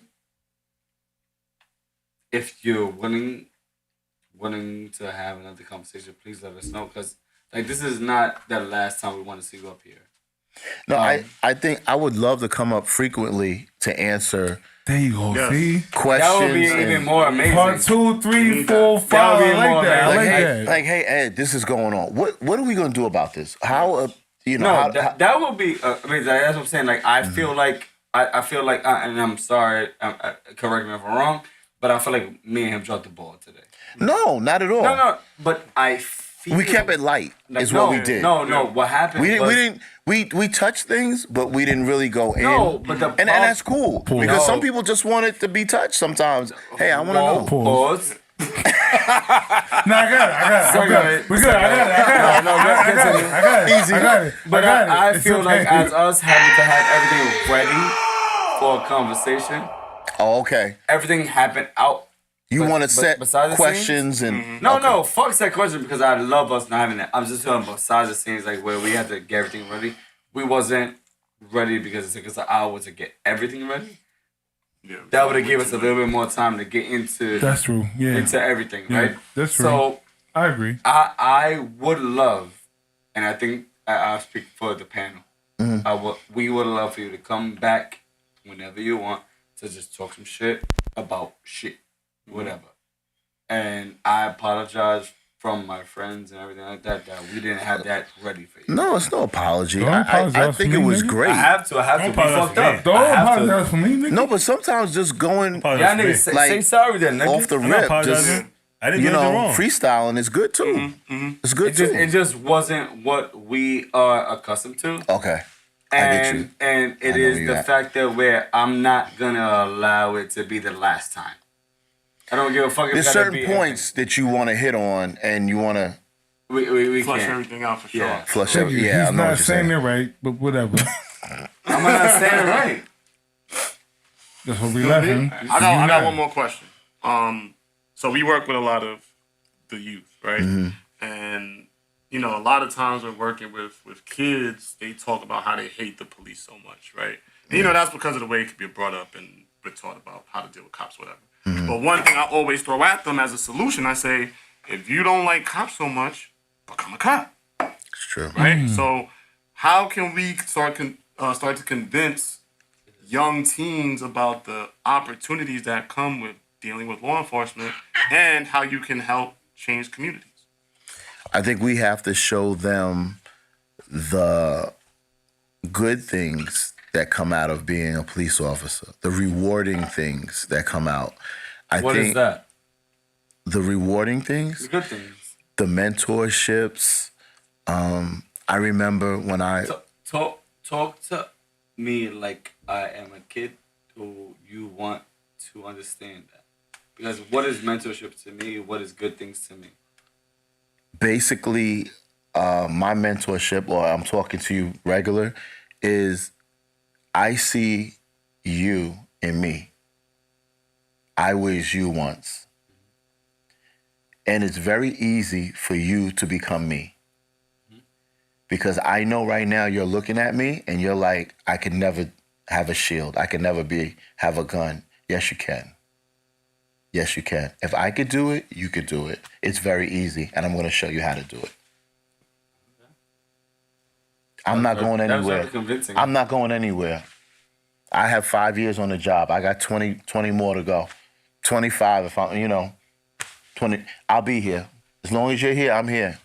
If you're willing to have another conversation, please let us know because like this is not the last time we want to see you up here. No, I think I would love to come up frequently to answer There you go. Yes. See? questions. That would be even and- more amazing. Part 2, 3, 4, 5. That would be I more like that. I like, like hey, that. like, hey, Ed, this is going on. What are we gonna do about this? How No, that would be. I mean, that's what I'm saying. Like, I feel like I feel like, and I'm sorry. Correct me if I'm wrong, but I feel like me and him dropped the ball today. No, not at all. No, but I feel We kept it light. like, Is what we did. No, what happened? We touched things, but we didn't really go in. No, but and that's cool because No. some people just want it to be touched. Sometimes, hey, I want to know. Pause. No, I got it. We good. I got it. Easy. I got it. But I feel It's like okay. as us having to have everything ready for a conversation, Oh, okay. everything happened out. You want to set besides the questions and No, fuck that question because I love us not having that. I'm just talking about besides the scenes like where we had to get everything ready. We wasn't ready because it took us an hour to get everything ready. Yeah, That would have given us a little bit more time to get into That's true. Yeah. into everything, Yeah, right? that's true. So I agree. I would love, and I think I'll speak for the panel. We would love for you to come back whenever you want to just talk some shit about shit, whatever. And I apologize from my friends and everything like that we didn't have that ready for you. No, it's no apology. Don't I apologize think for it me, was nigga. great. I have to. Don't Be apologize fucked for me. up. Don't I have to. apologize for me, nigga. No, but sometimes just going Y'all niggas say, Like, say sorry then, nigga. off the I'm not rip, apologizing. just I didn't do anything wrong. freestyling is good too. It's good too. It just wasn't what we are accustomed to. Okay, I get you. And it I know is where the you at. fact that I'm not gonna allow it to be the last time. I don't give a fuck if There's it's gotta certain be points that you want to hit on, and you want to we flush can't. everything out for sure. Yeah. flush Thank out. you. Yeah, I He's know not what you're saying saying. it right, but whatever. I'm not saying it right. That's what we laughing. I got one more question. So we work with a lot of the youth, right? And a lot of times we're working with kids. They talk about how they hate the police so much, right? And, that's because of the way it could be brought up and we're taught about how to deal with cops, whatever. But one thing I always throw at them as a solution, I say, if you don't like cops so much, become a cop, It's true. right? So how can we start to convince young teens about the opportunities that come with dealing with law enforcement and how you can help change communities? I think we have to show them the good things that come out of being a police officer, the rewarding things that come out. What is that? The rewarding things, The good things. the mentorships. I remember when I Talk to me like I am a kid who you want to understand that. Because what is mentorship to me? What is good things to me? Basically, my mentorship, or I'm talking to you regular, is I see you in me. I was you once. And it's very easy for you to become me. Because I know right now you're looking at me and you're like, I could never have a shield. I could never have a gun. Yes, you can. Yes, you can. If I could do it, you could do it. It's very easy, and I'm going to show you how to do it. I'm not going anywhere. I'm not going anywhere. I have 5 years on the job. I got 20 more to go. 25 if I'm, 20. I'll be here. As long as you're here, I'm here.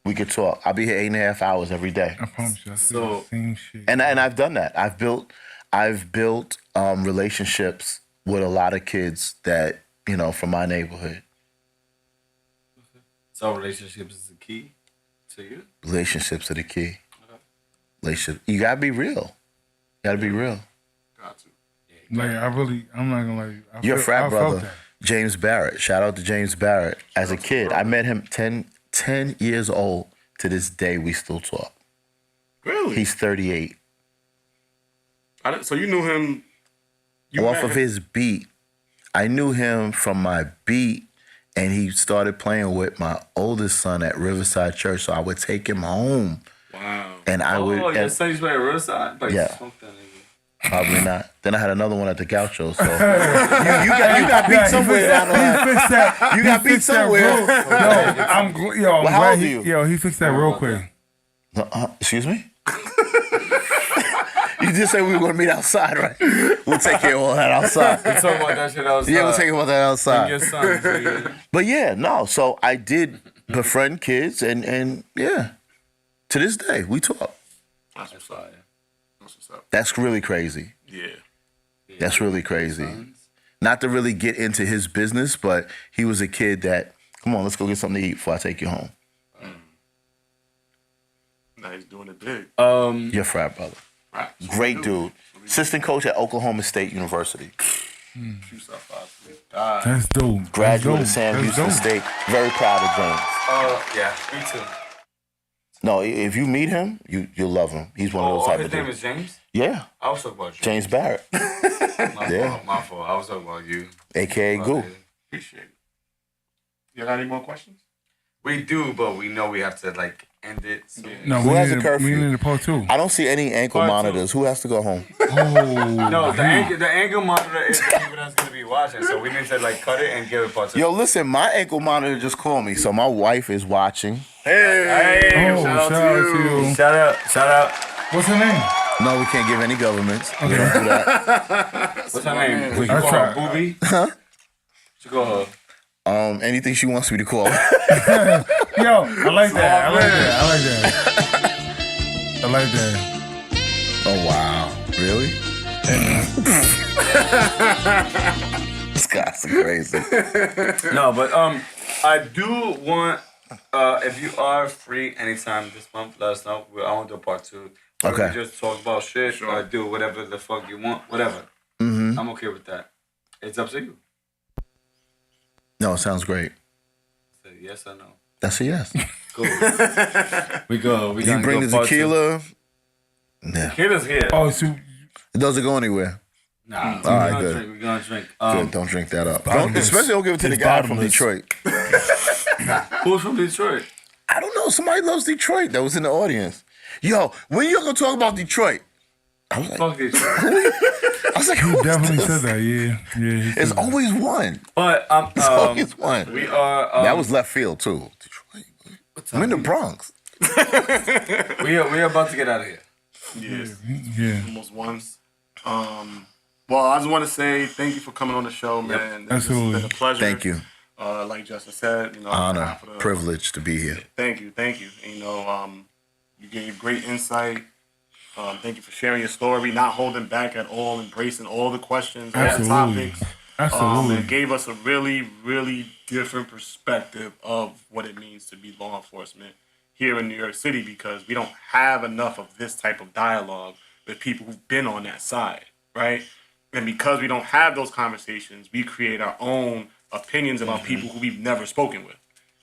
We could talk. I'll be here 8.5 hours every day. I promise you, I see the same shit. And I've done that. I've built relationships with a lot of kids that, from my neighborhood. So relationships is the key to you? Relationships are the key. Okay. You gotta be real. You gotta be real. Got to. Like I'm not gonna lie. Your frat brother, James Barrett. Shout out to James Barrett. As a kid, I met him 10 years old. To this day, we still talk. Really? He's 38. So you knew him off of his beat. I knew him from my beat, and he started playing with my oldest son at Riverside Church. So I would take him home. Wow. And I would. Oh, your son used to play at Riverside? But yeah. Something. Probably not. Then I had another one at the Gaucho. So you got beat somewhere down the line. You got beat somewhere. I'm glad he fixed that real quick. Excuse me? You just said we were going to meet outside, right? We'll take care of all that outside. We'll talk about that shit outside. Yeah, we'll take about that outside. Your son, but yeah, no. So I did befriend kids, and yeah, to this day we talk. That's what's up. That's really crazy. Yeah. That's really crazy. Not to really get into his business, but he was a kid that, come on, let's go get something to eat before I take you home. Now he's doing it big. Your frat brother. Right. Great dude. Assistant coach at Oklahoma State University. That's dope. Graduate of Sam Houston State. Very proud of James. Yeah, me too. No, if you meet him, you'll love him. He's one of those type of dudes. His name is James? Yeah. I was talking about you. James Barrett. My fault. I was talking about you. AKA Goo. Appreciate it. You got any more questions? We do, but we know we have to end it. So. No, who has a curfew? We need a part 2. I don't see any ankle monitors. Who has to go home? No, the ankle monitor is the people that's gonna be watching. So we need to cut it and give it part 2. Yo, listen, my ankle monitor just called me, so my wife is watching. Hey, shout out to you. Shout out. What's her name? No, we can't give any governments. Okay. We don't do that. What's her name? I try. Booby? Huh? She call her. Anything she wants me to call. Yo, I like that. Oh, wow. Really? This guy's crazy. No, but I do want, if you are free anytime this month, let us know. I want to do part 2. Okay. We just talk about shit, or do whatever the fuck you want, whatever. Mm-hmm. I'm okay with that. It's up to you. No, it sounds great. Say yes or no. That's a yes. Cool. We go. You bring the tequila. Yeah. Tequila's here. Oh, so It doesn't go anywhere. Nah, All right, good. We're gonna drink. Good, don't drink that up. Especially don't give it to the guy from Detroit. Who's from Detroit? I don't know. Somebody loves Detroit that was in the audience. Yo, when you gonna talk about Detroit? I was like, Fuck Detroit. you definitely said that. Yeah. It's always one. But It's always one. We are. That was left field too. Detroit. I'm in the Bronx. We are about to get out of here. Yes. Yeah. Almost once. Well, I just want to say thank you for coming on the show, man. Absolutely. It's been a pleasure. Thank you. Like Justin said, Honor, privilege to be here. Thank you. And, you gave great insight. Thank you for sharing your story, not holding back at all, embracing all the questions, all the topics. Absolutely. It gave us a really, really different perspective of what it means to be law enforcement. here in New York City because we don't have enough of this type of dialogue with people who've been on that side, right? And because we don't have those conversations, we create our own opinions about people who we've never spoken with.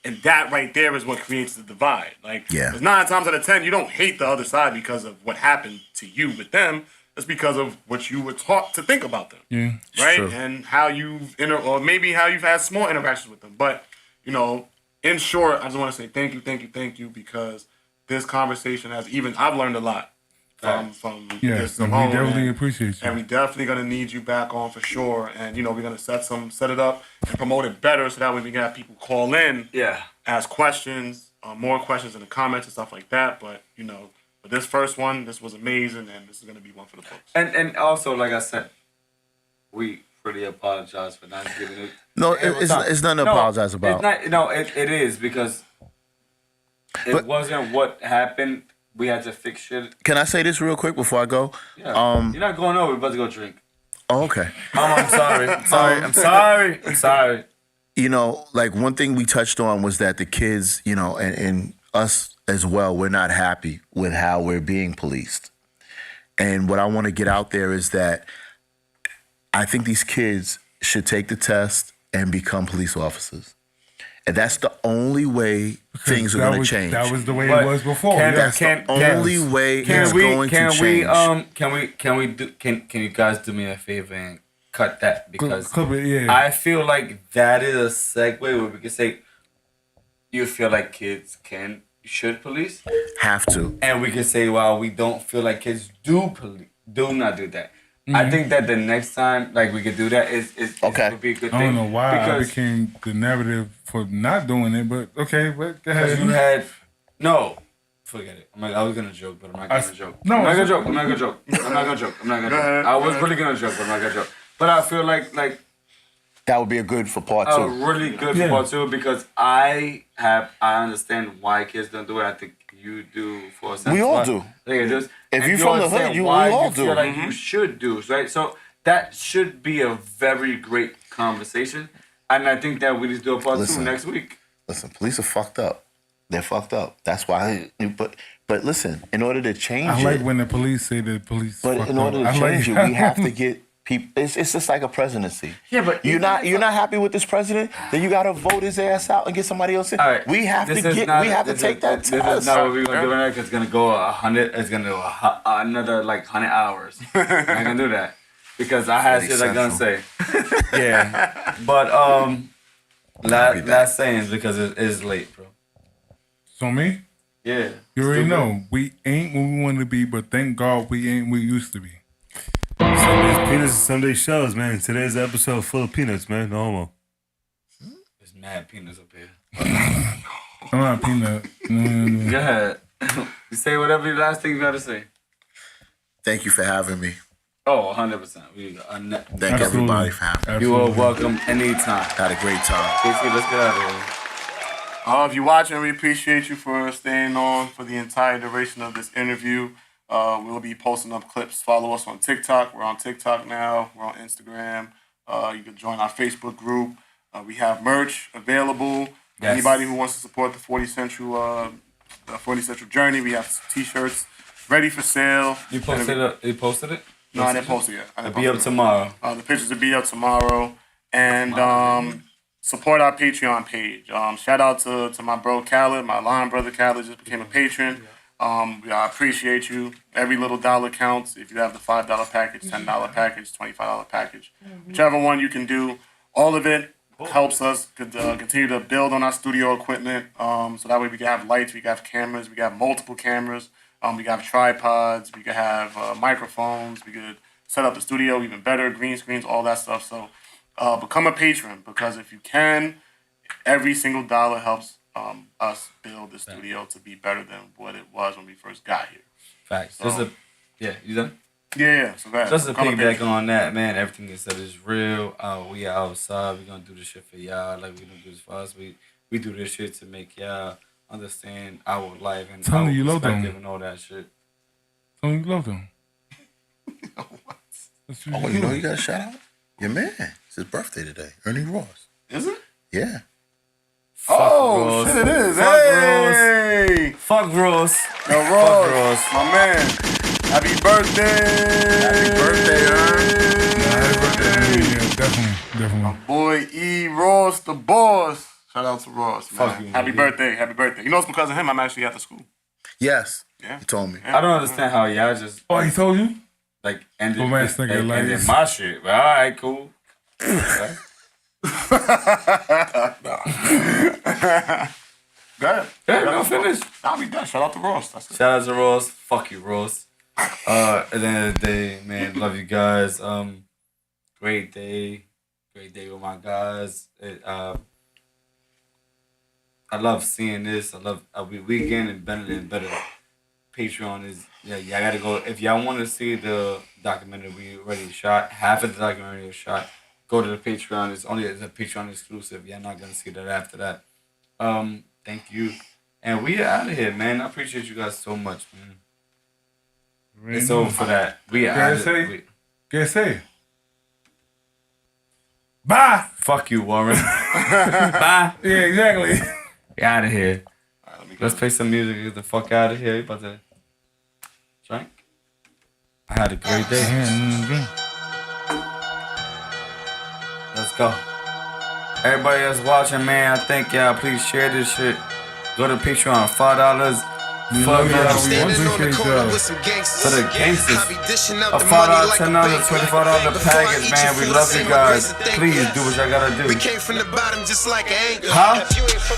And that right there is what creates the divide. Like, 'cause 9 times out of 10, you don't hate the other side because of what happened to you with them. It's because of what you were taught to think about them. Yeah. Right? True. And how you've, or maybe how you've had small interactions with them. But, you know, in short, I just want to say thank you, because this conversation I've learned a lot from Yes, this and we alone. definitely appreciate you. And we definitely gonna need you back on for sure. And you know, we're gonna set it up and promote it better so that way we can have people call in, ask questions, more questions in the comments and stuff like that. But you know, for this first one, this was amazing, and this is gonna be one for the books. And also, like I said, we really apologize for not giving it. No, it's nothing to apologize about. It's not, it is because it wasn't what happened. We had to fix shit. Can I say this real quick before I go? Yeah. You're not going over. We're about to go drink. Oh, okay. I'm sorry. I'm sorry. You know, like one thing we touched on was that the kids, you know, and us as well, we're not happy with how we're being policed. And what I want to get out there is that I think these kids should take the test and become police officers. And that's the only way things are going to change. That was the way it was before. That's the only way it's going to change. Can you guys do me a favor and cut that? Because yeah. I feel like that is a segue where we can say you feel like kids should police. Have to. And we can say, well, we don't feel like kids do not do that. I think that the next time, like, we could do that is would be a good thing. I don't know why I became the narrative for not doing it, but okay, but go ahead. You had forget it. I was gonna joke, but I'm not gonna joke. No, I'm not gonna joke. I was really gonna joke, but I'm not gonna joke. But I feel like that would be a good for part two. Really good for part two because I understand why kids don't do it. I think you do for a sense. We all do. If you're from the hood, we all do. Feel like you should do, right? So that should be a very great conversation, and I think that we just do a part two next week. Listen, police are fucked up. They're fucked up. That's why. But listen, in order to change I like when the police say the police. But in order to change it, we have to get people. It's just like a presidency. Yeah, but you're not happy with this president, then you gotta vote his ass out and get somebody else in. All right. We have to take that test. This is not what we're gonna do right now. It's gonna go 100. It's gonna go another 100 hours. I'm not gonna do that because I had shit I'm gonna say. Yeah, but last saying because it is late, bro. So me? Yeah. You already know we ain't what we want to be, but thank God we ain't what we used to be. Sunday's peanuts and Sunday shells, man. Today's episode full of peanuts, man. No homo. There's mad peanuts up here. I'm not peanut. Go ahead. You say whatever the last thing you gotta say. Thank you for having me. Oh, 100%. Thank everybody for having me. You are welcome anytime. Had a great time. Casey, let's get out of here. If you're watching, we appreciate you for staying on for the entire duration of this interview. We'll be posting up clips. Follow us on TikTok. We're on TikTok now. We're on Instagram. You can join our Facebook group. We have merch available. Yes. Anybody who wants to support the 40 Central Journey, we have T-shirts ready for sale. You posted it? No, I didn't post it yet. It'll be up tomorrow. The pictures will be up tomorrow. And support our Patreon page. Shout out to my bro Khaled, my line brother Khaled just became a patron. I appreciate you. Every little dollar counts. If you have the $5 package, $10 package, $25 package, whichever one you can do, all of it helps us continue to build on our studio equipment. So that way we can have lights, we can have cameras, we can have multiple cameras, we can have tripods, we can have microphones, we could set up the studio even better, green screens, all that stuff. So become a patron because if you can, every single dollar helps us build the studio to be better than what it was when we first got here. Facts. So, you done? Yeah. So just to piggyback on that, man, everything you said is real. We are outside. We're gonna do this shit for y'all. Like we don't do this for us. We do this shit to make y'all understand our life and our perspective and all that shit. Tell me you love them. Oh, you know you got a shout out? Your man. It's his birthday today. Ernie Ross. Is it? Yeah. Ross. Shit, it is. Fuck Hey. Fuck Ross. Yo, Ross, my man. Happy birthday. Happy birthday, Happy birthday. Yeah, definitely. My boy E. Ross, the boss. Shout out to Ross, man. Fuck you, happy man. birthday, happy birthday. You know it's because of him I'm actually at the school. Yes. Yeah. He told me. I don't understand how y'all just Oh, he told you? like ended, Romantic ended my shit. But all right, cool. Right? Go ahead. Yeah, no, finish. I'll be done. Shout out to Ross. That's it. Shout out to Ross. Fuck you, Ross. At the end of the day, man, love you guys. Great day with my guys. I love seeing this. I love we getting better and better. Patreon is y'all gotta go if y'all want to see the documentary we already shot. Half of the documentary is shot. Go to the Patreon. It's a Patreon exclusive. You're not gonna see that after that. Thank you, and we are out of here, man. I appreciate you guys so much, man. It's over for that. We are out of here. Can't say. Bye. Fuck you, Warren. Bye. Yeah, exactly. We out of here. Let's play some music. Get the fuck out of here. You about to drink? I had a great day. Let's go. Everybody that's watching, man, I thank y'all. Please share this shit. Go to Patreon, $5. Fuck y'all. Standing on the corner with some For gangsters. the gangsters. I be dishing out A the $5, money like a $10, bank. $25 Before I package, eat man. your We food, love I say you my guys. grace and thank Please you. do what y'all gotta do. We came from the bottom just like an anchor. Huh?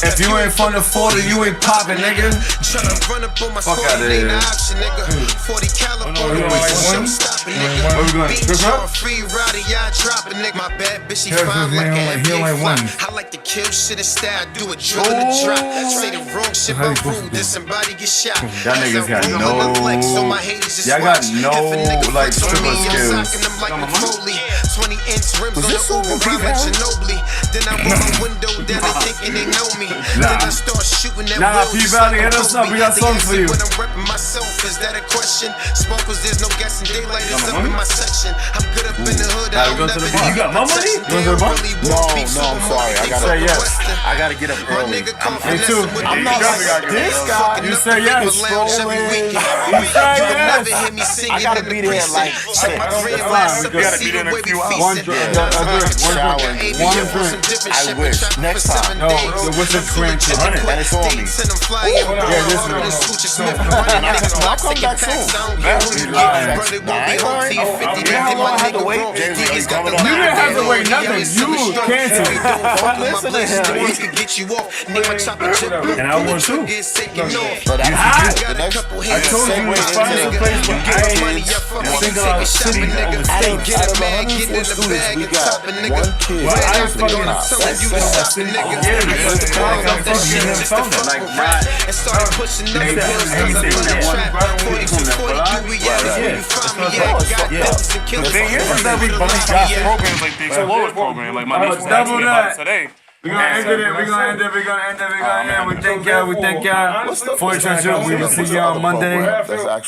If you ain't from the 40, you ain't poppin', nigga. Tryna run up on my Fuck squad, outta ain't here. an option, nigga. 40 caliber, we going like one? stopping, Where nigga. we going, Beat strip club? y'all free rider, y'all dropping, nigga. My bad bitch, she Yeah, fine he like don't an like- he don't NBA like flop. ones. I like to kill shit in style, do a drill in the drop. Say the wrong shit, How you but supposed to rude, do? then somebody get shot. Y'all niggas got As I roll no- in the flex, so my haters just y'all got watch. no, If a nigga like, flex on me, stripper I'm skills. socking them like a Foley. 20-inch rims on the this song Uber, Pete rhyming Harris? Ginobili. Then I roll my window down, they thinking they know me. Then I start shooting at Nah, will P just Valley, like hit a us up. We Kobe. got They songs ask for me you. when I'm repping myself, is that a question? Smokers, there's no guessing. Daylight is up in my section. I'm good up in the hood. Nah, we I go don't to the never bar. need You got my money? protection. You They want to the don't bar? really No, want beef, no, I'm so sorry. I I'm gotta Say yes. Western. I gotta get up My early. nigga come Me too. with I'm the not niggas. like this guy. Fucking You up say the yes. people lounge every weekend. You say You will yes. never hear me singing I gotta in the be there precinct. like Check my six. grand That's last fine. up We and gotta see be the there in a way we few hours. One feasting. drink. Yeah. A drink. One Shower. drink. Maybe One you want some drink. different I shit, wish. but trapping Next for time. 7 No, days. what's the drink? And it's on me. Dates and I'm flying. Yeah, this Rolling one. Sucha Smith. Running niggas I'll blocks, come taking back packs. soon. I don't care who you lying. get. Brother won't be home till you 50. You know how Then my long I had to nigga wait? wrong. Jay-Z, Niggas got coming the up. You didn't have to line. wait nothing. Yeah, You canceled. Don't listen to him. We can get you off. Need my chopper chip. And I want to. Get taken off. So that's hot? the Got a next. couple I hits. told you Segue to find into some the- place, but Get I money ain't up from me. single Take out a shot, city nigga. Out of Get a bag, 104 get in the students, bag, we and got top a nigga. one kid. Red I out ain't the fucking gun, I'm up. telling you to stop it, nigga. Yeah, because the Pulled bag, off I'm that fucking shit him just to found it. fuck Like, with not- rap and started pushing up Hey, pills hey, cause I hey, do the hey, trap. hey, 4240, we out is where you find me at. Got Yeah. devils and The killers. thing is that we got programs like the Explorers program. Like my niece was double asking me about that. it today. We're gonna end it. We're gonna end it. We're gonna end it. We're gonna end it. We thank y'all. We thank y'all for your attention. We will see y'all on Monday. That's actually